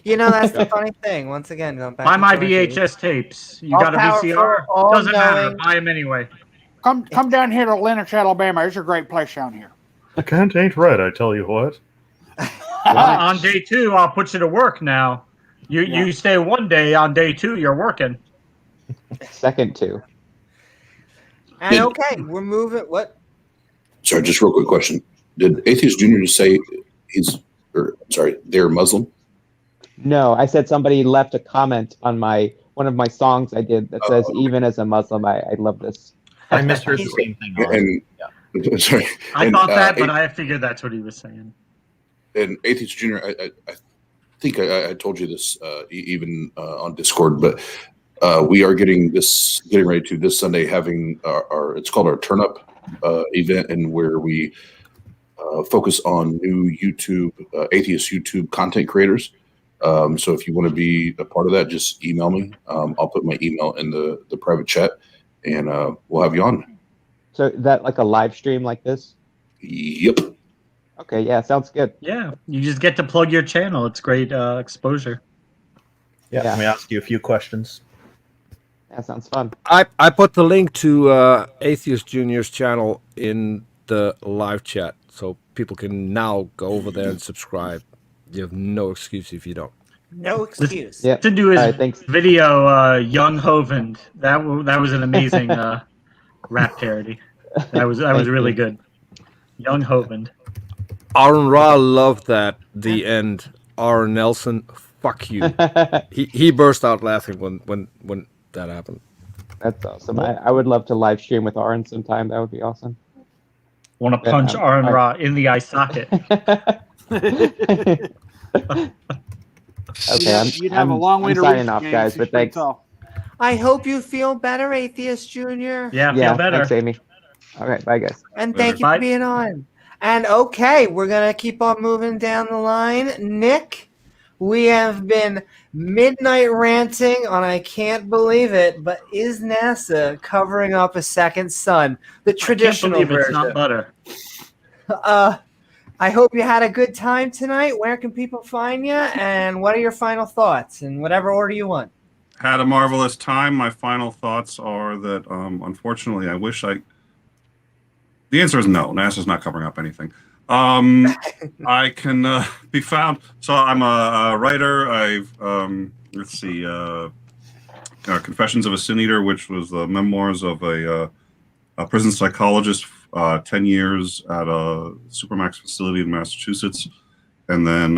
That's the funny thing. Once again, going back Buy to my Georgie. VHS tapes. You All got a powerful, VCR? all Doesn't matter. knowing. Buy them anyway. Come down here to Lenox, Alabama. It's a great place down here. The Kent ain't right, I tell you what. On day 2, I'll put you to work now. You stay one day. On day 2, you're working. Second 2. And okay, we're moving. What? Sorry, just real quick question. Did Atheist Junior just say they're Muslim? No, I said somebody left a comment on one of my songs I did that says, even as a Muslim, I love this. I misheard the same thing. And sorry, I thought that, but I figured that's what he was saying. And Atheist Junior, I think I told you this even on Discord, but we are getting ready to this Sunday having it's called our Turn Up event, and where we focus on new YouTube atheist YouTube content creators. So if you want to be a part of that, just email me. I'll put my email in the private chat, and we'll have you on. So that like a live stream like this? Yep. Okay, yeah, sounds good. Yeah, you just get to plug your channel. It's great exposure. Yeah, let me ask you a few questions. That sounds fun. I put the link to Atheist Junior's channel in the live chat, so people can now go over there and subscribe. You have no excuse if you don't. No excuse. Yeah. To do his thanks. video, Young Hovind. That was an amazing rap parody. That was really good. Young Hovind. Aaron Ra loved that. The end. Aaron Nelson, fuck you. he burst out laughing when that happened. That's awesome. I would love to live stream with Aaron sometime. That would be awesome. Want to punch Aaron Ra in the eye socket? Okay, You'd have a long way I'm to signing reach, off, James. guys, He's but pretty thanks. tall. I hope you feel better, Atheist Junior. Yeah, feel better. Thanks, Amy. All right, bye, guys. And thank you for being on. And okay, we're gonna keep on moving down the line. Nick, we have been Midnight Ranting on I Can't Believe It, but is NASA covering up a second sun? The traditional I can't believe version. it's not butter. I hope you had a good time tonight. Where can people find you? And what are your final thoughts in whatever order you want? Had a marvelous time. My final thoughts are that, unfortunately, I wish the answer is no. NASA's not covering up anything. I can be found. So I'm a writer. I've Confessions of a Sin Eater, which was the memoirs of a prison psychologist. 10 years at a Supermax facility in Massachusetts, and then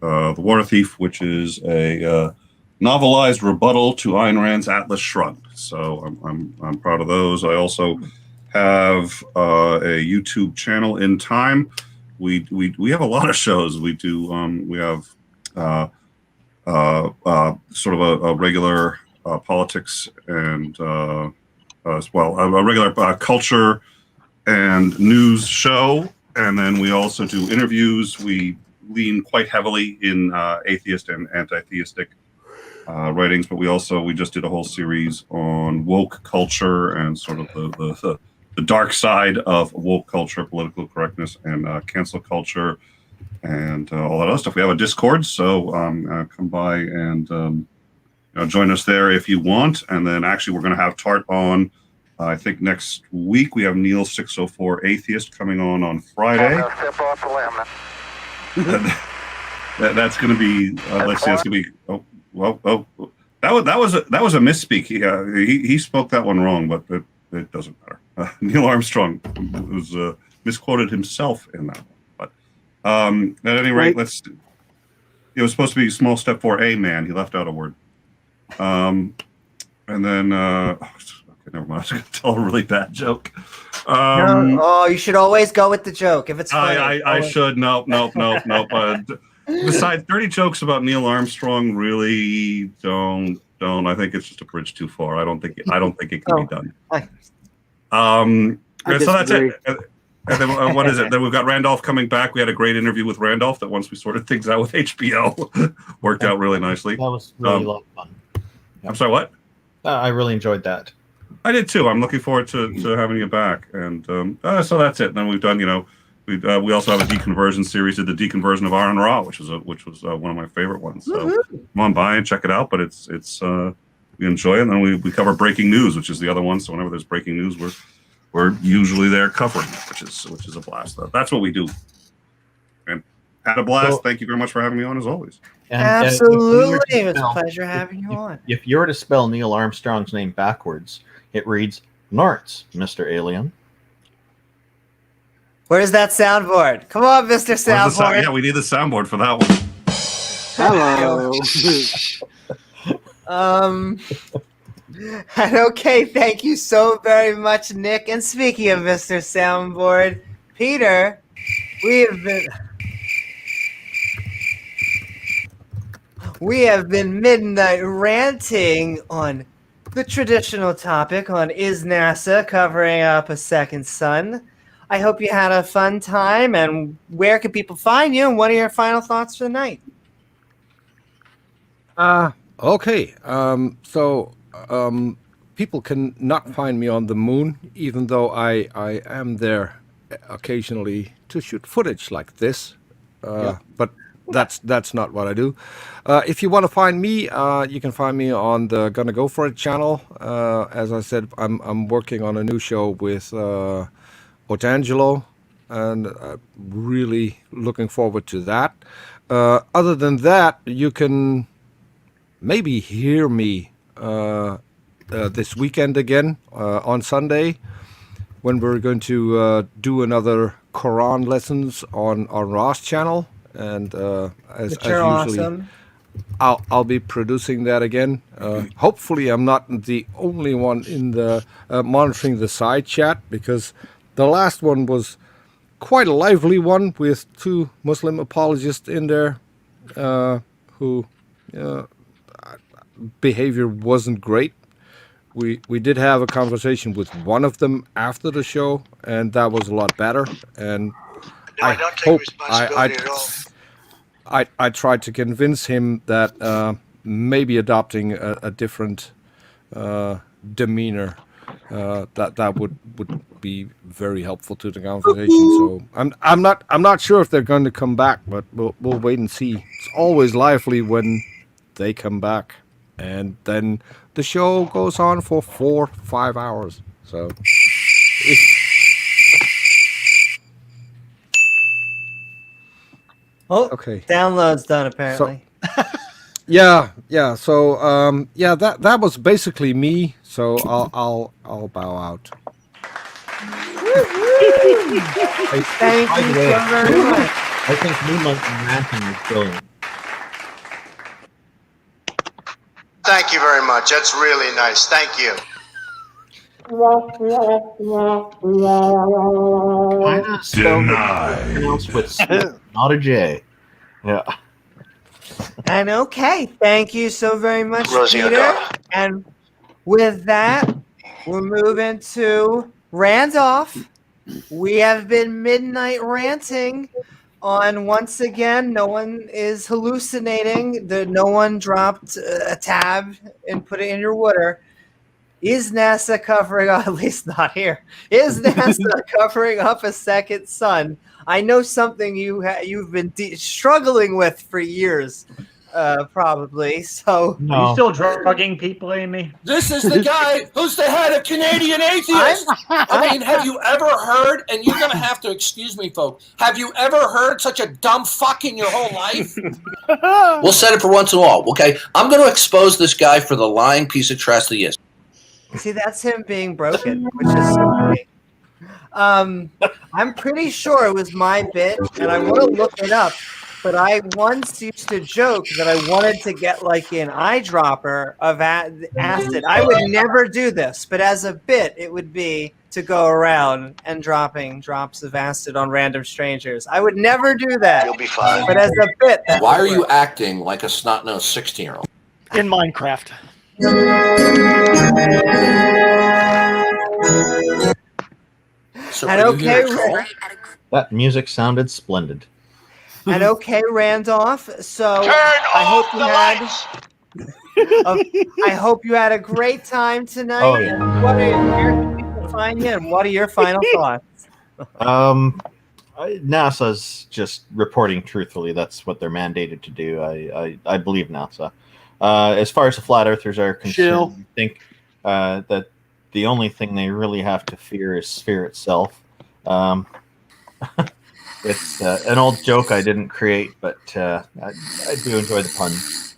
The Water Thief, which is a novelized rebuttal to Ayn Rand's Atlas Shrugged. So I'm proud of those. I also have a YouTube channel in time. We have a lot of shows. We do we have sort of a regular politics and as well a regular culture and news show, and then we also do interviews. We lean quite heavily in atheist and anti-theistic writings, but we just did a whole series on woke culture and sort of the dark side of woke culture, political correctness, and cancel culture, and all that other stuff. We have a Discord, so come by and join us there if you want. And then actually, we're going to have Tart on. I think next week we have Neil 604 Atheist coming on Friday. That's going to be. Let's see. That's going to be. That was a misspeak. He spoke that one wrong, but it doesn't matter. Neil Armstrong was misquoted himself in that one. But at any rate, it was supposed to be small step for a man. He left out a word. And then, okay, never mind. I was going to tell a really bad joke. You should always go with the joke if it's funny. I should. Nope. Besides, 30 jokes about Neil Armstrong really don't. I think it's just a bridge too far. I don't think it can be done. So that's it. And then what is it? Then we've got Randolph coming back. We had a great interview with Randolph that once we sorted things out with HBO, worked out really nicely. That was really a lot of fun. I'm sorry, what? I really enjoyed that. I did too. I'm looking forward to having you back. And so that's it. And then we've done, we also have a deconversion series, the deconversion of Aaron Ra, which was one of my favorite ones. So come on by and check it out. But it's we enjoy it. And then we cover breaking news, which is the other one. So whenever there's breaking news, we're usually there covering it, which is a blast. That's what we do. And had a blast. Well, thank you very much for having me on as always. And, absolutely, it's a pleasure having you on. If you were to spell Neil Armstrong's name backwards, it reads Nortz, Mr. Alien. Where's that soundboard? Come on, Mr. Soundboard. Yeah, we need the soundboard for that And one. okay, thank you so very much, Nick. And speaking of Mr. Soundboard, Peter, we have been midnight ranting on the traditional topic on Is NASA Covering Up a Second Sun? I hope you had a fun time, and where can people find you, and what are your final thoughts for the night? Okay. So people can not find me on the moon, even though I am there occasionally to shoot footage like this. But that's not what I do. If you want to find me, you can find me on the Gonna Go For It channel. As I said, I'm working on a new show with Otangelo, and really looking forward to that. Other than that, you can maybe hear me this weekend again on Sunday, when we're going to do another Quran lessons on Ross channel. And as usually, awesome. I'll be producing that again. Hopefully, I'm not the only one in the monitoring the side chat, because the last one was quite a lively one with two Muslim apologists in there who behavior wasn't great. We did have a conversation with one of them after the show, and that was a lot better. And I hope I tried to convince him that maybe adopting a different demeanor that would be very helpful to the conversation. So I'm not sure if they're going to come back, but we'll wait and see. It's always lively when they come back, and then the show goes on for 4-5 hours. So. Oh, okay. Download's done apparently. So, yeah. So that was basically me. So I'll bow out. Thank you so very much. I think Midnight Ranting is brilliant. Thank you very much. That's really nice. Thank you. Denied. Pronounced with not a J. Yeah. And okay, thank you so very much, Rosie Peter. O'Donnell. And with that, we're moving to Randolph. We have been midnight ranting on, once again, no one is hallucinating. No one dropped a tab and put it in your water. Is NASA covering up, at least not here, is NASA covering up a second sun? I know something you've been struggling with for years, probably. So Are you still drugging people, Amy? This is the guy who's the head of Canadian Atheists. I mean, have you ever heard, and you're going to have to excuse me, folks, have you ever heard such a dumb fuck in your whole life? We'll set it for once and all, okay? I'm going to expose this guy for the lying piece of trash that he is. See, that's him being broken, which is so funny. I'm pretty sure it was my bit, and I want to look it up. But I once used to joke that I wanted to get like an eyedropper of acid. I would never do this, but as a bit, it would be to go around and dropping drops of acid on random strangers. I would never do that. You'll be fine. But as a bit, that Why would are you work. acting like a snot-nosed 16-year-old? In Minecraft. So And are you okay, here to troll? That music sounded splendid. And okay, Randolph. So I hope you I hope you had a great time tonight. Oh, yeah. Where can people find you, and what are your final thoughts? NASA's just reporting truthfully. That's what they're mandated to do. I believe NASA. As far as the flat earthers are concerned, I think that the only thing they really have to fear is sphere itself. It's an old joke I didn't create, but I do enjoy the puns,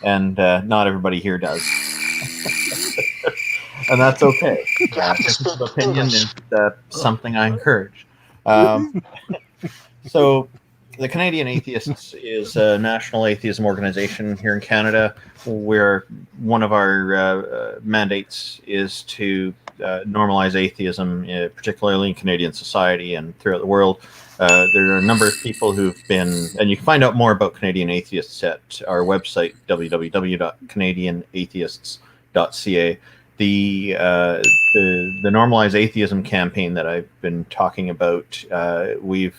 and not everybody here does. And that's okay. Difference of opinion is something I encourage. So the Canadian Atheists is a national atheism organization here in Canada, where one of our mandates is to normalize atheism, particularly in Canadian society and throughout the world. There are a number of people who've been, and you can find out more about Canadian Atheists at our website, www.canadianatheists.ca. The Normalize Atheism campaign that I've been talking about, we've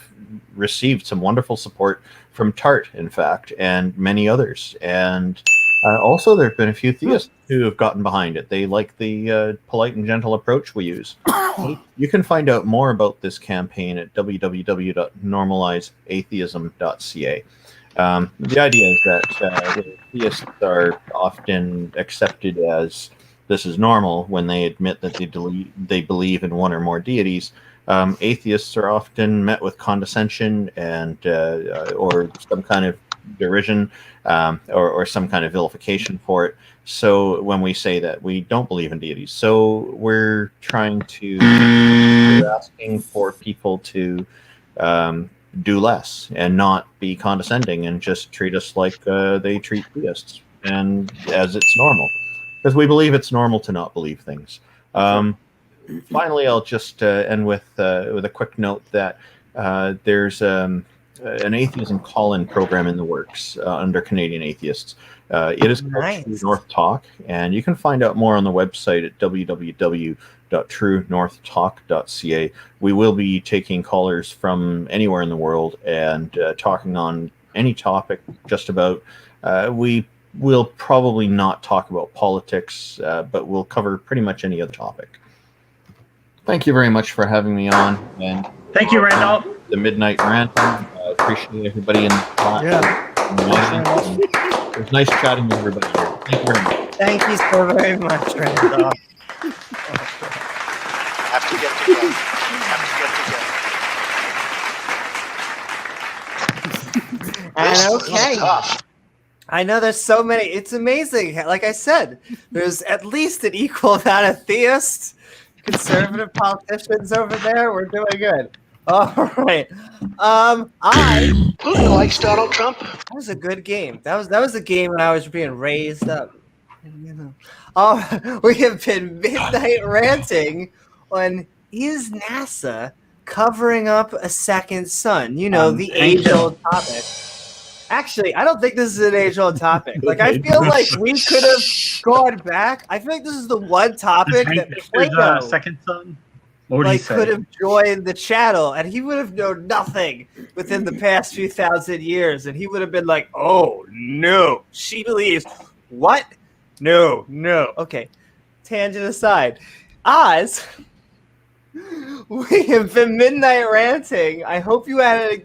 received some wonderful support from TART, in fact, and many others. And also there have been a few theists who have gotten behind it. They like the polite and gentle approach we use. You can find out more about this campaign at www.normalizeatheism.ca. The idea is that theists are often accepted as this is normal when they admit that they believe in one or more deities. Atheists are often met with condescension and or some kind of derision or some kind of vilification for it. So when we say that we don't believe in deities, so we're asking for people to do less and not be condescending and just treat us like they treat theists, and as it's normal, because we believe it's normal to not believe things. Finally, I'll just end with a quick note that there's an atheism call-in program in the works under Canadian Atheists. It is called True North Talk, and you can find out more on the website at www.truenorthtalk.ca. We will be taking callers from anywhere in the world and talking on any topic, just about. We will probably not talk about politics, but we'll cover pretty much any other topic. Thank you very much for having me on. And thank you, Randolph. The Midnight Ranting. I appreciate everybody in the chat. It was nice chatting with everybody here. Thank you very much. Thank you so very much, Randolph. Have to get together. And okay. I know there's so many. It's amazing. Like I said, there's at least an equal amount of theists, conservative politicians over there. We're doing good. All right. Who likes Donald Trump? That was a good game. That was a game when I was being raised up. We have been Midnight Ranting on Is NASA Covering Up a Second Sun? You know, the age-old topic. Actually, I don't think this is an age-old topic. Like, I feel like we could have gone back. I feel like this is the one topic that Plato Second Son could have joined the channel, and he would have known nothing within the past few thousand years, and he would have been like, "Oh no, she believes what? No. Okay, tangent aside, Oz." We have been Midnight Ranting. I hope you had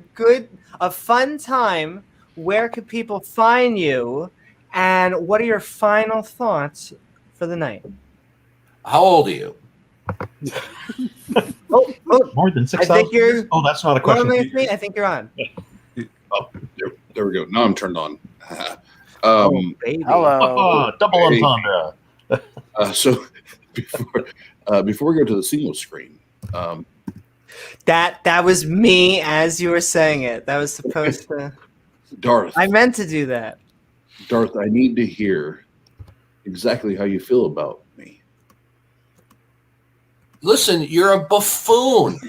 a fun time. Where could people find you, and what are your final thoughts for the night? How old are you? More than 6,000. Oh, that's not a question. I think you're on. Oh, there we go. Now I'm turned on. Baby. Hello. Double entendre. So before we go to the seamless screen, that was me as you were saying it. That was supposed to. Darth. I meant to do that. Darth, I need to hear exactly how you feel about me. Listen, you're a buffoon.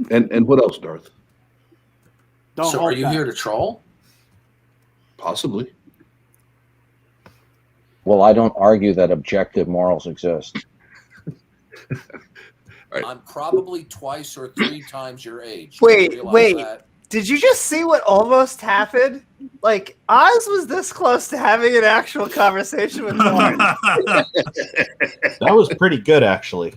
And what else, Darth? So are you here to troll? Possibly. Well, I don't argue that objective morals exist. I'm probably twice or 3 times your age. Wait. That? Did you just see what almost happened? Like, Oz was this close to having an actual conversation with Lauren. That was pretty good, actually.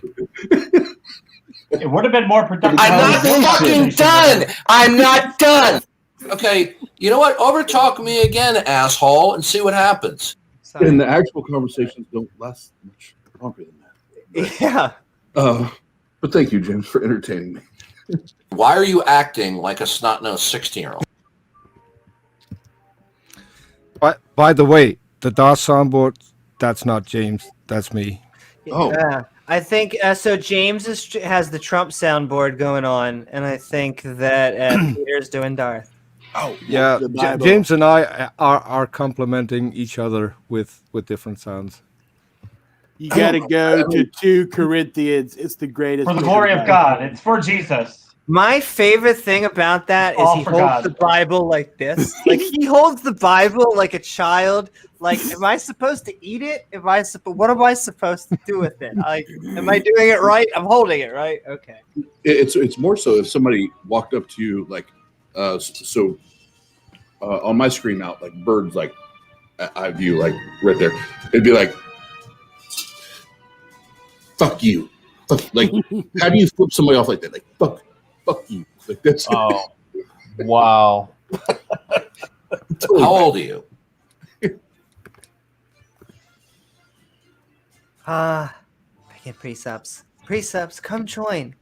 It would have been more productive. I'm not fucking done. I'm not done. Okay, you know what? Overtalk me again, asshole, and see what happens. And the actual conversations don't last much longer than that. Yeah. But thank you, James, for entertaining me. Why are you acting like a snot-nosed 16-year-old? By the way, the DOS soundboard, that's not James, that's me. Oh. Yeah. I think so. James has the Trump soundboard going on, and I think that Peter's doing Darth. Oh, yeah. James and I are complementing each other with different sounds. You got to go to 2 Corinthians. It's the greatest. For the glory of God. It's for Jesus. My favorite thing about that is he holds the Bible like this. Like, he holds the Bible like a child. Like, am I supposed to eat it? What am I supposed to do with it? Like, am I doing it right? I'm holding it right. Okay. It's more so if somebody walked up to you like, on my screen now, like birds, like I view like right there. It'd be like, "Fuck you." Like, how do you flip somebody off like that? Like, fuck you. Like that's. Oh, wow. How old are you? Making precepts. Precepts, come join.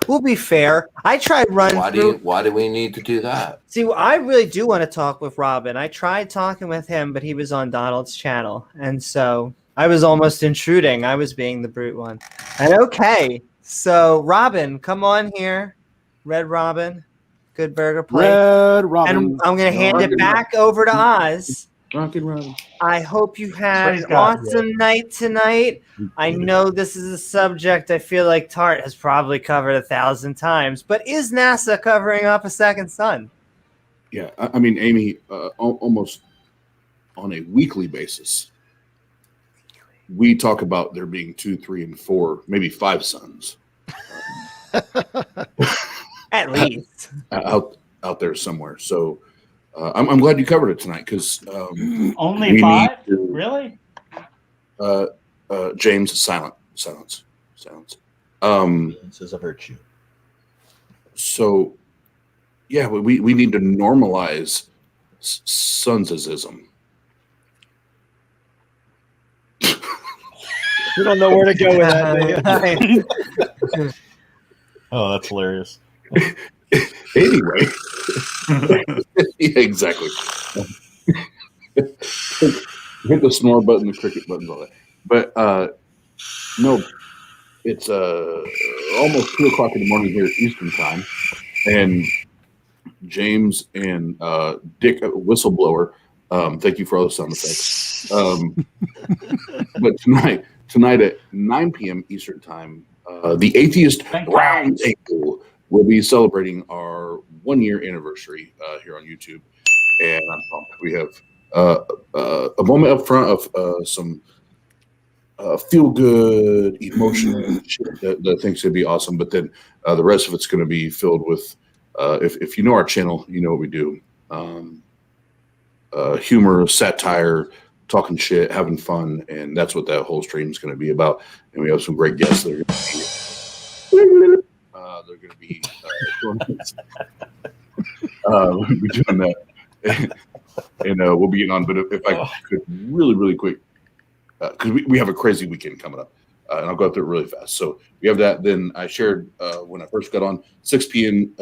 We'll be fair. I tried running. Why do we need to do that? See, I really do want to talk with Robin. I tried talking with him, but he was on Donald's channel, and so I was almost intruding. I was being the brute one. And okay, so Robin, come on here, Red Robin, Good Burger Place. Red Robin. And I'm going to hand it back over to Oz. Rockin' Robin. I hope you had an awesome night tonight. I know this is a subject I feel like Tart has probably covered 1,000 times, but is NASA covering up a second sun? Yeah, I mean, Amy, almost on a weekly basis, we talk about there being 2, 3, and 4, maybe 5 suns. At least. Out there somewhere. So I'm glad you covered it tonight because only 5? Really? James, silence. Silence is a virtue. So, yeah, we need to normalize sunsism. We don't know where to go with that. Oh, that's hilarious. Anyway. Yeah, exactly. Hit the snore button, the cricket buttons, all that. But no, it's almost 2:00 in the morning here Eastern time, and James and Dick Whistleblower. Thank you for all the sound effects. But tonight at 9 p.m. Eastern time, the Atheist Roundtable will be celebrating our 1-year anniversary here on YouTube, and I'm pumped. We have a moment up front of some feel-good, emotional shit that I think is going to be awesome, but then the rest of it's going to be filled with, if you know our channel, you know what we do. Humor, satire, talking shit, having fun, and that's what that whole stream is going to be about. And we have some great guests that are going to be we'll be doing that, and we'll be getting on. But if I could really quick, because we have a crazy weekend coming up, and I'll go through it really fast. So we have that. Then I shared when I first got on 6 p.m.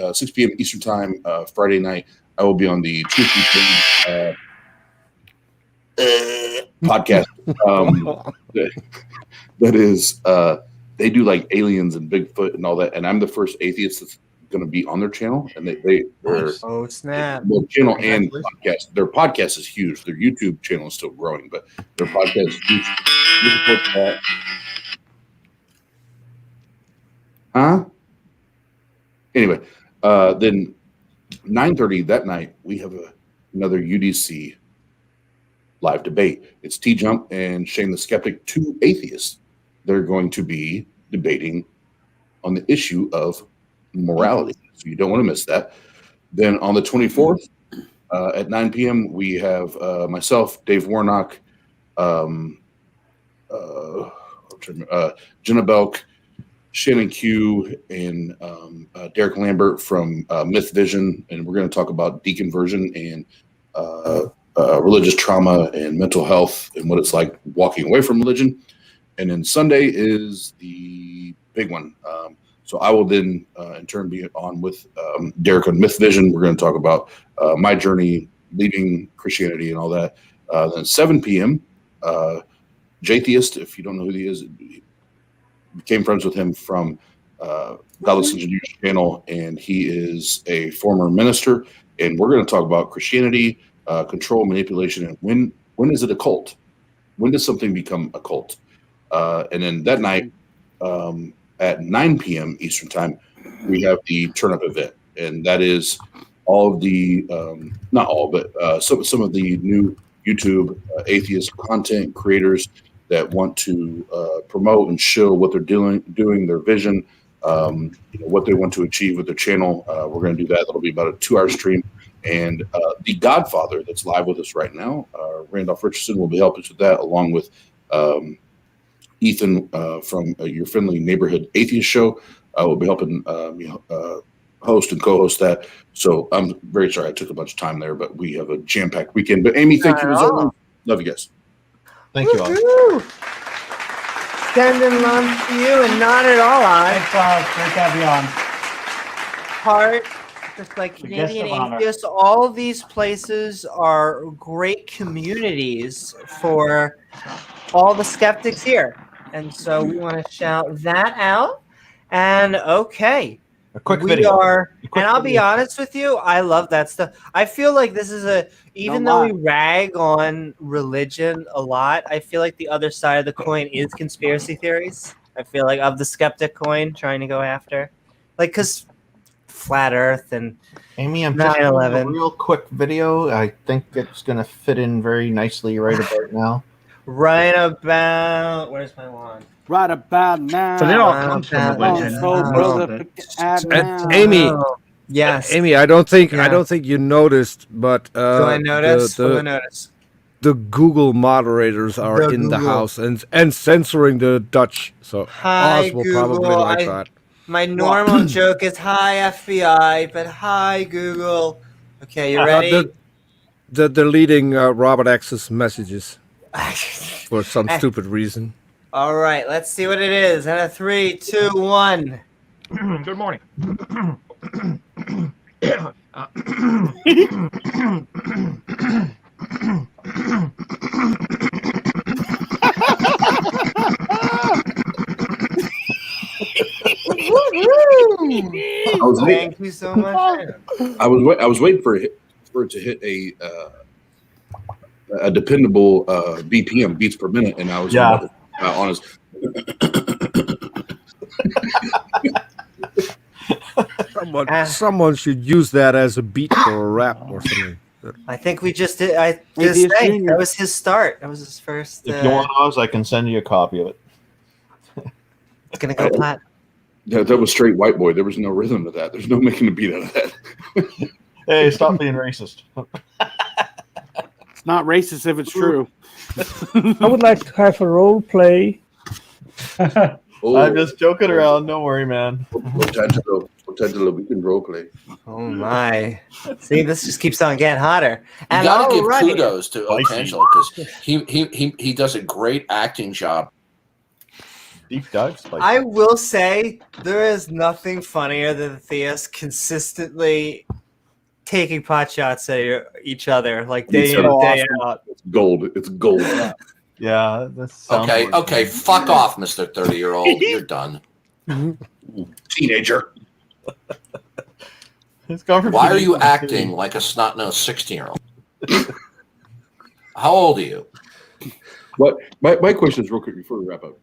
Eastern time Friday night. I will be on the Truth podcast. That is, they do like aliens and Bigfoot and all that. And I'm the first atheist that's going to be on their channel. And they're Oh snap! well, channel and podcast. Their podcast is huge. Their YouTube channel is still growing, but their podcast is huge. You can put that. Huh? Anyway, then 9:30 that night we have another UDC live debate. It's T Jump and Shane the Skeptic, two atheists. They're going to be debating on the issue of morality. So you don't want to miss that. Then on the 24th at 9 p.m. we have myself, Dave Warnock, Jenna Belk, Shannon Q, and Derek Lambert from Myth Vision, and we're going to talk about deconversion and religious trauma and mental health and what it's like walking away from religion. And then Sunday is the big one. So I will then in turn be on with Derek on Myth Vision. We're going to talk about my journey leaving Christianity and all that. Then 7 p.m. Jaytheist, if you don't know who he is, became friends with him from Godless Engineers channel, and he is a former minister. And we're going to talk about Christianity, control, manipulation, and when is it a cult? When does something become a cult? And then that night at 9 p.m. Eastern time, we have the Turn Up event, and that is all of the not all, but some of the new YouTube atheist content creators that want to promote and show what they're doing their vision, what they want to achieve with their channel. We're going to do that. That'll be about a 2-hour stream. And the Godfather that's live with us right now, Randolph Richardson, will be helping us with that, along with Ethan from Your Friendly Neighborhood Atheist Show. Will be helping host and co-host that. So I'm very sorry I took a bunch of time there, but we have a jam-packed weekend. But Amy, thank you as always. Love you guys. Thank you all. Sending love to you and not at all on. Thanks, great to have you on. Part, just like The guest Canadian of honor. Atheists, all of these places are great communities for all the skeptics here. And so we want to shout that out. And okay. A quick we video. are, A quick and I'll be video. honest with you, I love that stuff. I feel like this is even though we rag on religion a lot, I feel like the other side of the coin is conspiracy theories. I feel like of the skeptic coin trying to go after, like, because flat Earth and Amy, I'm just doing 9/11. a real quick video. I think it's going to fit in very nicely right about now. Right about, where's my wand? Right about now. So it all comes from religion. Amy, yes, Amy, I don't think you noticed, but Do I notice? What do I notice? The Google moderators are The in the Google. house and censoring the Dutch. So Hi, Oz will Google. probably like that. My normal joke is hi FBI, but hi Google. Okay, you ready? They're deleting Robert X's messages for some stupid reason. All right, let's see what it is. And a 3, 2, 1. Good morning. Thank you so much. I was waiting for it to hit a dependable BPM, beats per minute, and I was honest. Someone should use that as a beat for a rap or something. I think we just did. That was his start. That was his first. If you want Oz, I can send you a copy of it. It's gonna go flat. That was straight white boy. There was no rhythm to that. There's no making a beat out of that. Hey, stop being racist. It's not racist if it's true. I would like to have a role play. I'm just joking around. Don't worry, man. We can role play. Oh my! See, this just keeps on getting hotter. You And gotta give alrighty. kudos to O'Angelo because he does a great acting job. Deep dive. I will say there is nothing funnier than the theist consistently taking pot shots at each other like day in, day out. It's gold. It's gold. Yeah, that sounds Okay, fuck off, Mr. 30-year-old. You're done. Teenager. Why are you acting like a snot-nosed 16-year-old? How old are you? What my question is real quick before we wrap up.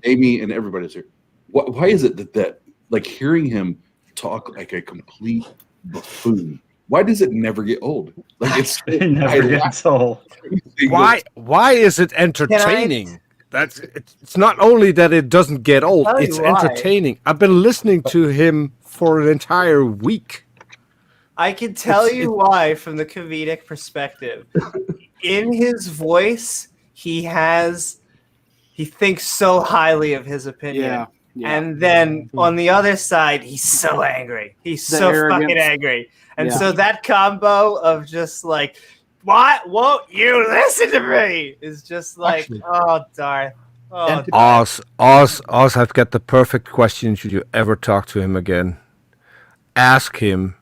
Amy and everybody's here. Why is it that like hearing him talk like a complete buffoon? Why does it never get old? Like it never gets old. Why is it entertaining? It's not only that it doesn't get old, it's entertaining. I've been listening to him for an entire week. I can tell you why from the comedic perspective. In his voice, he thinks so highly of his opinion. Yeah. And then on the other side, he's so angry. He's so fucking angry. And so that combo of just like, why won't you listen to me? Is just like, oh, darn. Oh, Oz, I've got the perfect question should you ever talk to him again. Ask him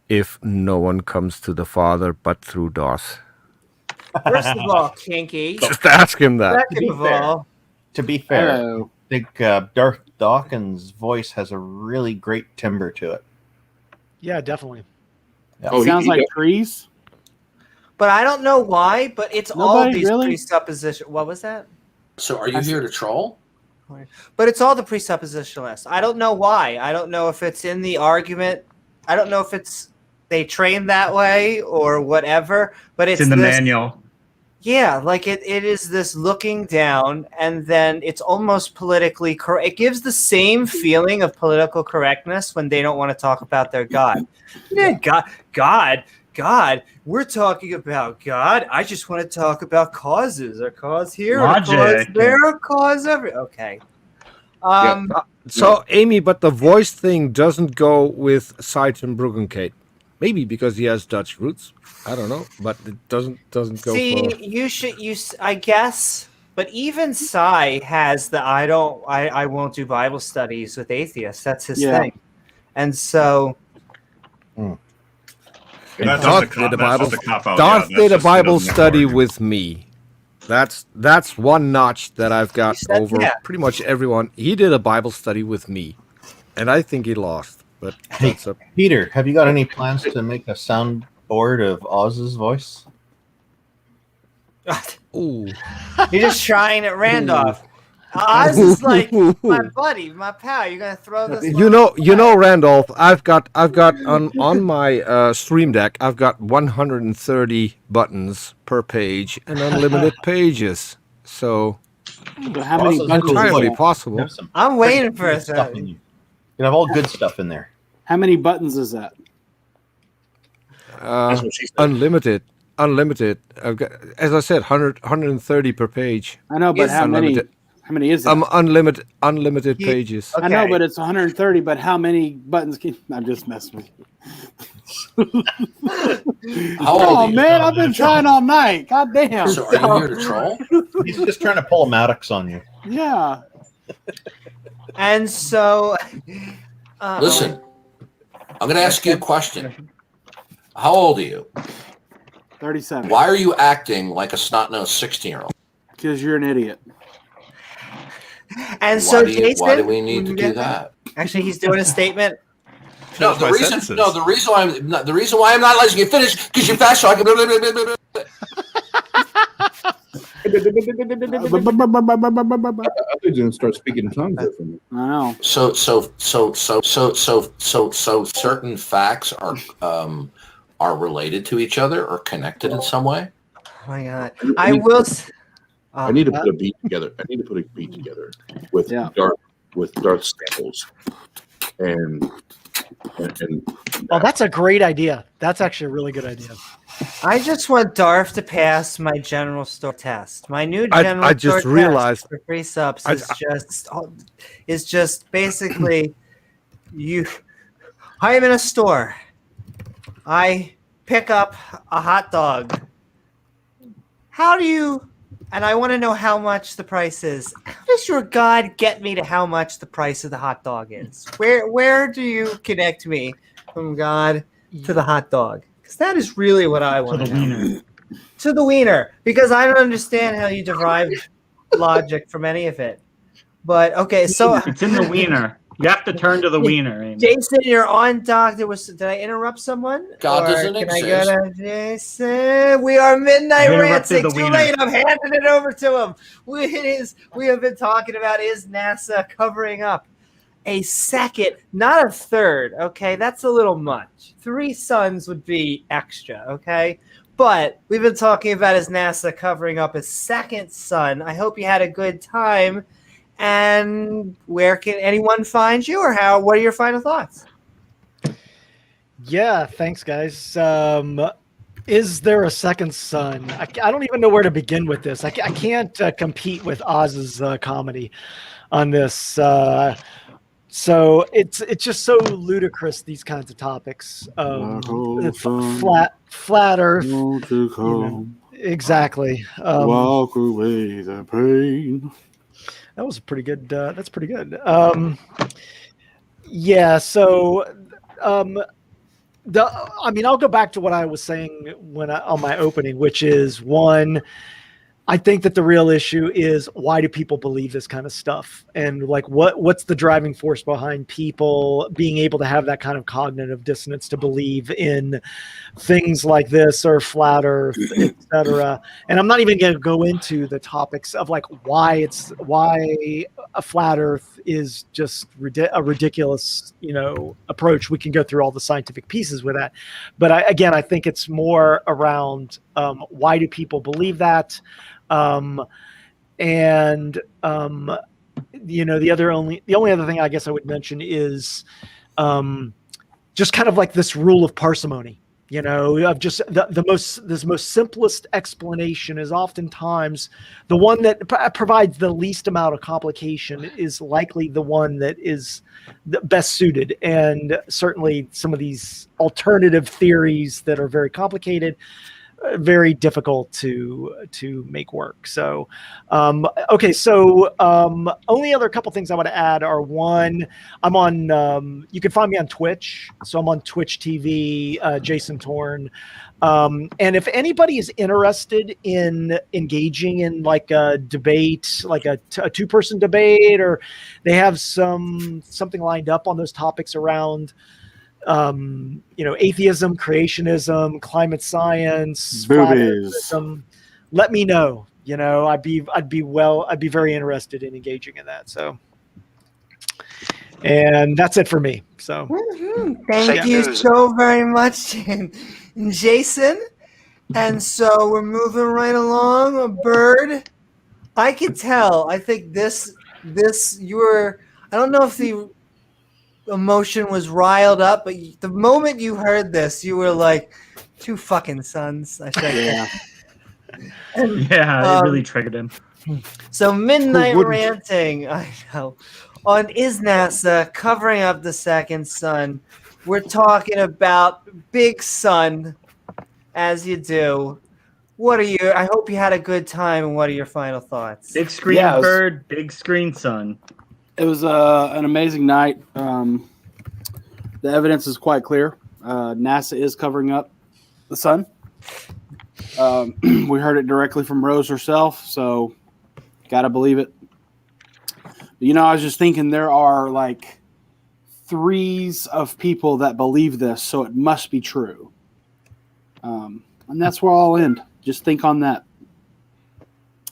if no one comes to the Father but through Darth. First of all, kinky. Just ask him that. Second of all, to be fair, I think Darth Dawkins' voice has a really great timbre to it. Yeah, definitely. Yeah. It sounds like trees. But I don't know why, but it's all these presuppositions. What was that? So are you here to troll? But it's all the presuppositionalists. I don't know why. I don't know if it's in the argument. I don't know if it's they train that way or whatever. But it's in the manual. Yeah, like it is this looking down, and then it's almost politically correct. It gives the same feeling of political correctness when they don't want to talk about their God. Yeah, God, we're talking about God. I just want to talk about causes. A cause here, Logic. a cause there, a cause every. Okay. So, Amy, but the voice thing doesn't go with Seitan Bruggencate. Maybe because he has Dutch roots. I don't know, but it doesn't go. See, I guess, but even Sai has the I won't do Bible studies with atheists. That's his thing, and so. Darth did a Bible study with me. That's one notch that I've got over pretty much everyone. He did a Bible study with me, and I think he lost. But hey, Peter, have you got any plans to make a soundboard of Oz's voice? Ooh, you're just trying at Randolph. Oz is like my buddy, my pal. You're gonna throw this. You know, Randolph. I've got on my Stream Deck. I've got 130 buttons per page and unlimited pages. So how many entirely possible. I'm waiting for a second. You can have all good stuff in there. How many buttons is that? Unlimited. I've got, as I said, 130 per page. I know, but how many? How many is that? Unlimited pages. Okay. I know, but it's 130. But how many buttons can? I'm just messing with you. Oh man, I've been trying all night. God damn. So are you here to troll? He's just trying to pull a Maddox on you. Yeah. And so, listen, I'm going to ask you a question. How old are you? 37. Why are you acting like a snot-nosed 16-year-old? Because you're an idiot. And so, Jason, why do we need to do that? Actually, he's doing a statement. No, the reason why I'm not letting you finish because you're fast. So I can. I thought you didn't start speaking in tongues there for me. I know. So certain facts are related to each other or connected in some way. Oh my God! I will. I need to put a beat together. With Darth Staples and that's a great idea. That's actually a really good idea. I just want Darth to pass my general store test. My new general I just store realized test for free subs is just basically I am in a store. I pick up a hot dog. And I want to know how much the price is. How does your God get me to how much the price of the hot dog is? Where do you connect me from God to the hot dog? Because that is really what I want To the wiener. To the wiener, because I don't understand how you derive logic from any of it. But okay, so It's in the wiener. You have to turn to the wiener. Amy. Jason, you're on doc. Did I interrupt someone? God Or doesn't can exist. I go to Jason? We are Midnight You interrupted Ranting. the Too wiener. late. I'm handing it over to him. We have been talking about is NASA covering up a second, not a third. Okay, that's a little much. 3 suns would be extra. Okay. But we've been talking about is NASA covering up a second sun. I hope you had a good time. And where can anyone find you, or how? What are your final thoughts? Yeah, thanks, guys. Is there a second sun? I don't even know where to begin with this. I can't compete with Oz's comedy on this. So it's just so ludicrous, these kinds of topics. Flat Earth. You know, exactly. Walk away the pain. That was pretty good. That's pretty good. Yeah. So, I'll go back to what I was saying on my opening, which is one. I think that the real issue is, why do people believe this kind of stuff? And like, what's the driving force behind people being able to have that kind of cognitive dissonance to believe in things like this or flat Earth, etc. And I'm not even going to go into the topics of like why a flat Earth is just a ridiculous, approach. We can go through all the scientific pieces with that, but I think it's more around why do people believe that. The only other thing I guess I would mention is just kind of like this rule of parsimony, of just this most simplest explanation is oftentimes the one that provides the least amount of complication is likely the one that is the best suited. And certainly some of these alternative theories that are very complicated, very difficult to make work. So, okay. So, only other couple things I want to add are, one, I'm on, you can find me on Twitch. So I'm on Twitch TV, Jason Torn. And if anybody is interested in engaging in like a debate, like a 2-person debate, or they have something lined up on those topics around, atheism, creationism, climate science, flat earthism, let me know. I'd be very interested in engaging in that. So, and that's it for me. So, Thank you so very much, Jason. And so we're moving right along. A bird. I could tell. I think this you were. I don't know if the emotion was riled up, but the moment you heard this, you were like, 2 fucking sons. I said, yeah. It really triggered him. So Midnight Ranting, I know, on Is NASA covering up the second sun. We're talking about Big Sun, as you do. I hope you had a good time, and what are your final thoughts? Big screen bird, big screen sun. It was an amazing night. The evidence is quite clear. NASA is covering up the sun. We heard it directly from Rose herself, so gotta believe it. I was just thinking there are like 3s of people that believe this, so it must be true. And that's where I'll end. Just think on that.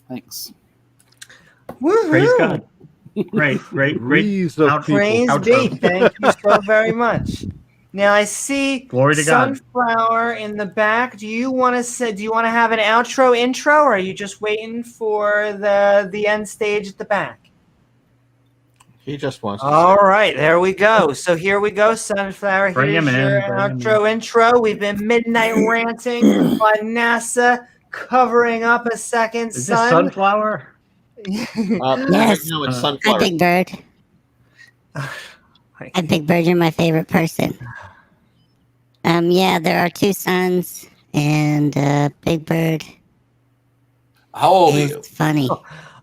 Thanks. Woo-hoo. Praise God. Great. Praise be. Thank you so very much. Now I see Glory to God. Sunflower in the back. Do you want to have an outro intro, or are you just waiting for the end stage at the back? He just wants to All right, there we go. So here we go, Sunflower. Bring Here's him in, your bring him outro intro. We've been Midnight Ranting on NASA covering up a second Is sun. this Sunflower? Yes. No, it's Sunflower. Hi, Big Bird. Big Bird, you're my favorite person. Yeah, there are 2 suns, and Big Bird. How old are you? Funny.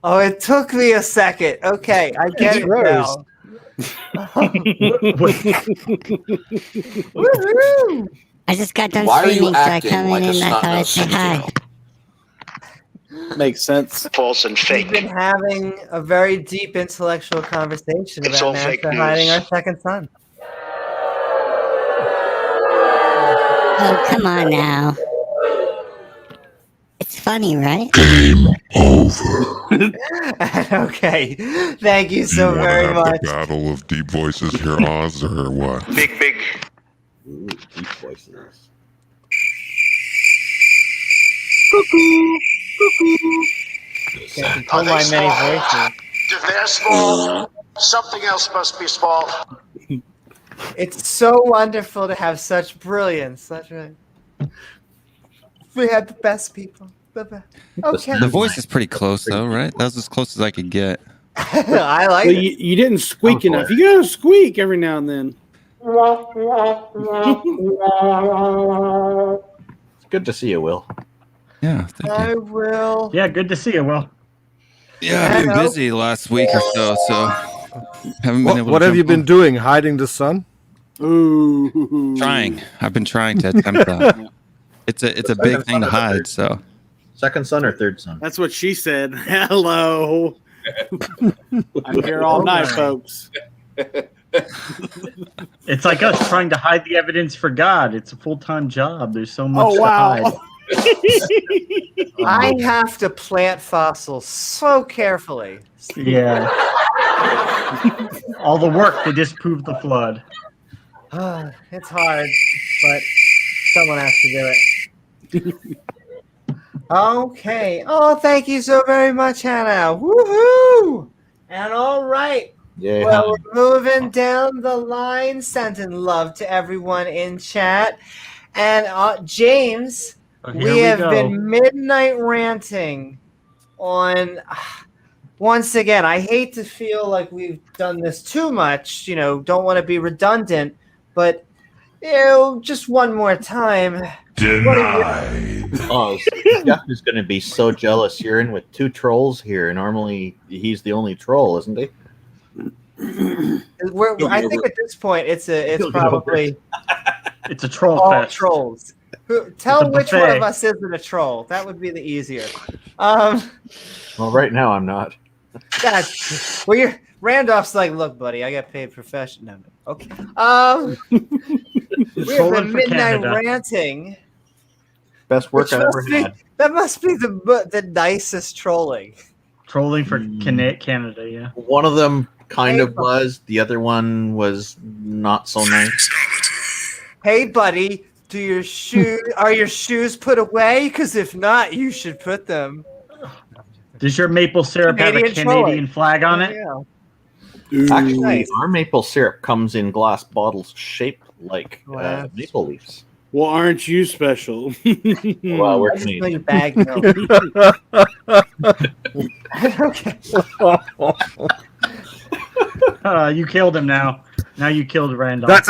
Oh, it took me a second. Okay, I get it now. Woo-hoo. I just got done Why are you streaming, so I acting come like in a and I thought I'd say snot-nosed hi. Makes sense. False and We've fake. been having a very deep intellectual conversation It's about all fake NASA hiding news. our second son. Oh, come on now. It's funny, right? Game over. Okay, thank you Do so you want to very have much. the battle of deep voices here, Oz, or what? Big. Ooh, deep voices. Cuckoo, cuckoo. Can't control Are they my many small? voices. If they're small, something else must be small. It's so wonderful to have such brilliance. We had the best people. The best. Okay. The voice is pretty close, though, right? That was as close as I could get. I like But it. you didn't squeak enough. You gotta squeak every now and then. It's good to see you, Will. Yeah, thank I you. will. Yeah, good to see you, Will. Yeah, I've been busy the last week or so haven't been able to What have you jump been on. doing? Hiding the sun? Ooh. Trying. I've been trying to attempt that. It's a big thing to hide, so. Second son or third son? That's what she said. Hello. I'm here all night, folks. It's like us trying to hide the evidence for God. It's a full-time job. There's so much Oh, wow. to hide. I have to plant fossils so carefully. Yeah. All the work to disprove the flood. It's hard, but someone has to do it. Okay. Oh, thank you so very much, Hannah. Woohoo! And all right. Yeah. Well, we're moving down the line, sending love to everyone in chat. And James, Oh, here we we have go. been midnight ranting on. Once again, I hate to feel like we've done this too much. Don't want to be redundant, but just one more time. Denied. Oh, Jeff is going to be so jealous. You're in with two trolls here. Normally, he's the only troll, isn't he? I think at this point it's probably it's a troll all fest. trolls. It's Tell a which one buffet. of us isn't a troll. That would be the easier. Well, right now I'm not. Randolph's like, look, buddy, I get paid professional. No. Okay. We have Trolling been for midnight Canada. ranting. Best work I've ever had. That must be the nicest trolling. Trolling for Canada, yeah. One of them kind of was. The other one was not so nice. Hey, buddy, are your shoes put away? Because if not, you should put them. Does your maple syrup have a Canadian Canadian trolling. flag on it? Yeah. Actually, our maple syrup comes in glass bottles shaped like maple leaves. Well, aren't you special? Well, we're I just know Canadian. you bag milk. Okay. You killed him now. Now you killed Randolph.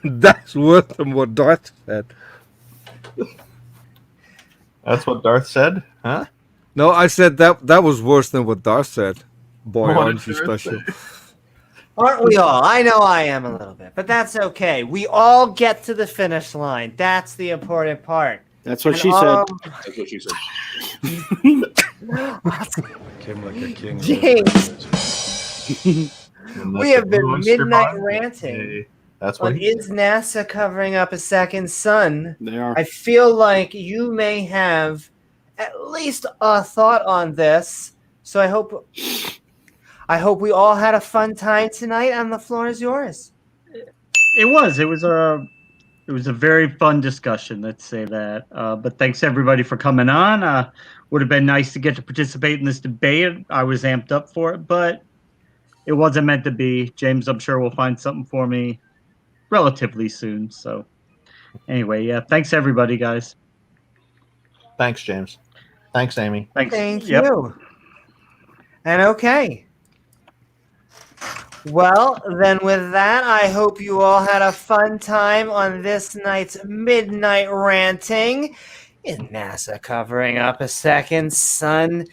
That's worse than what Darth said. That's what Darth said, huh? No, I said that was worse than what Darth said. Boy, What aren't did you Darth special? Aren't we all? I know I am a little bit, but that's okay. We all get to the finish line. That's the important part. That's what And she said. That's what she said. Came like a king. James, we have been midnight ranting. That's what on he Is NASA covering up a second sun? They are. I feel like you may have at least a thought on this. So I hope we all had a fun time tonight, and the floor is yours. It was a very fun discussion. Let's say that. But thanks everybody for coming on. Would have been nice to get to participate in this debate. I was amped up for it, but it wasn't meant to be. James, I'm sure will find something for me relatively soon. So anyway, yeah. Thanks everybody, guys. Thanks, James. Thanks, Amy. Thanks. Thank Yep. you. And okay. Well, then with that, I hope you all had a fun time on this night's Midnight Ranting. Is NASA covering up a second sun?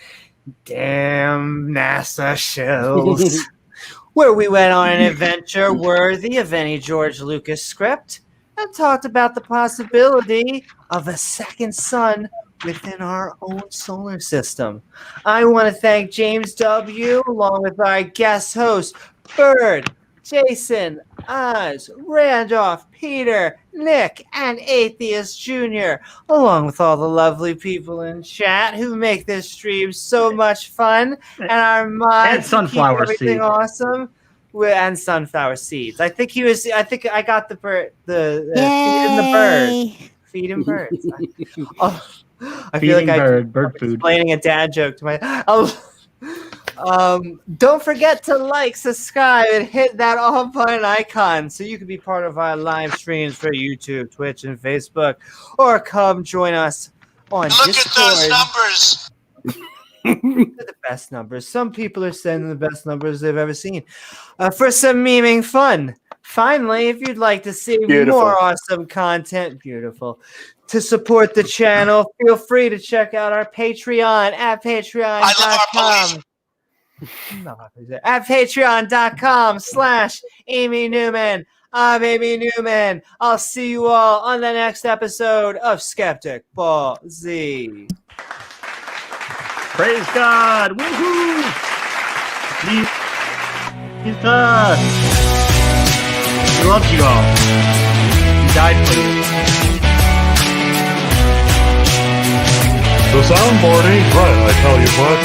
Damn NASA shows. Where we went on an adventure worthy of any George Lucas script. and talked about the possibility of a second sun within our own solar system. I want to thank James W. along with our guest hosts, Bird, Jason, Oz, Randolph, Peter, Nick, and Atheist Jr., along with all the lovely people in chat who make this stream so much fun, and our mods And sunflower who keep everything seeds. awesome. And sunflower seeds. I think I got the bird. Feeding the bird. Feeding birds. I feel like I'm explaining a dad joke to my. Don't forget to like, subscribe, and hit that all button icon so you can be part of our live streams for YouTube, Twitch, and Facebook, or come join us on Discord. Look at those numbers. The best numbers. Some people are sending the best numbers they've ever seen. For some memeing fun. Finally, if you'd like to see more awesome content, to support the channel, feel free to check out our Patreon at patreon.com. At patreon.com/Amy Newman. I'm Amy Newman. I'll see you all on the next episode of Skeptic Ball Z. Praise God! Woohoo! Jesus! He loves you all. He died for you. The soundboard ain't right, I tell you what.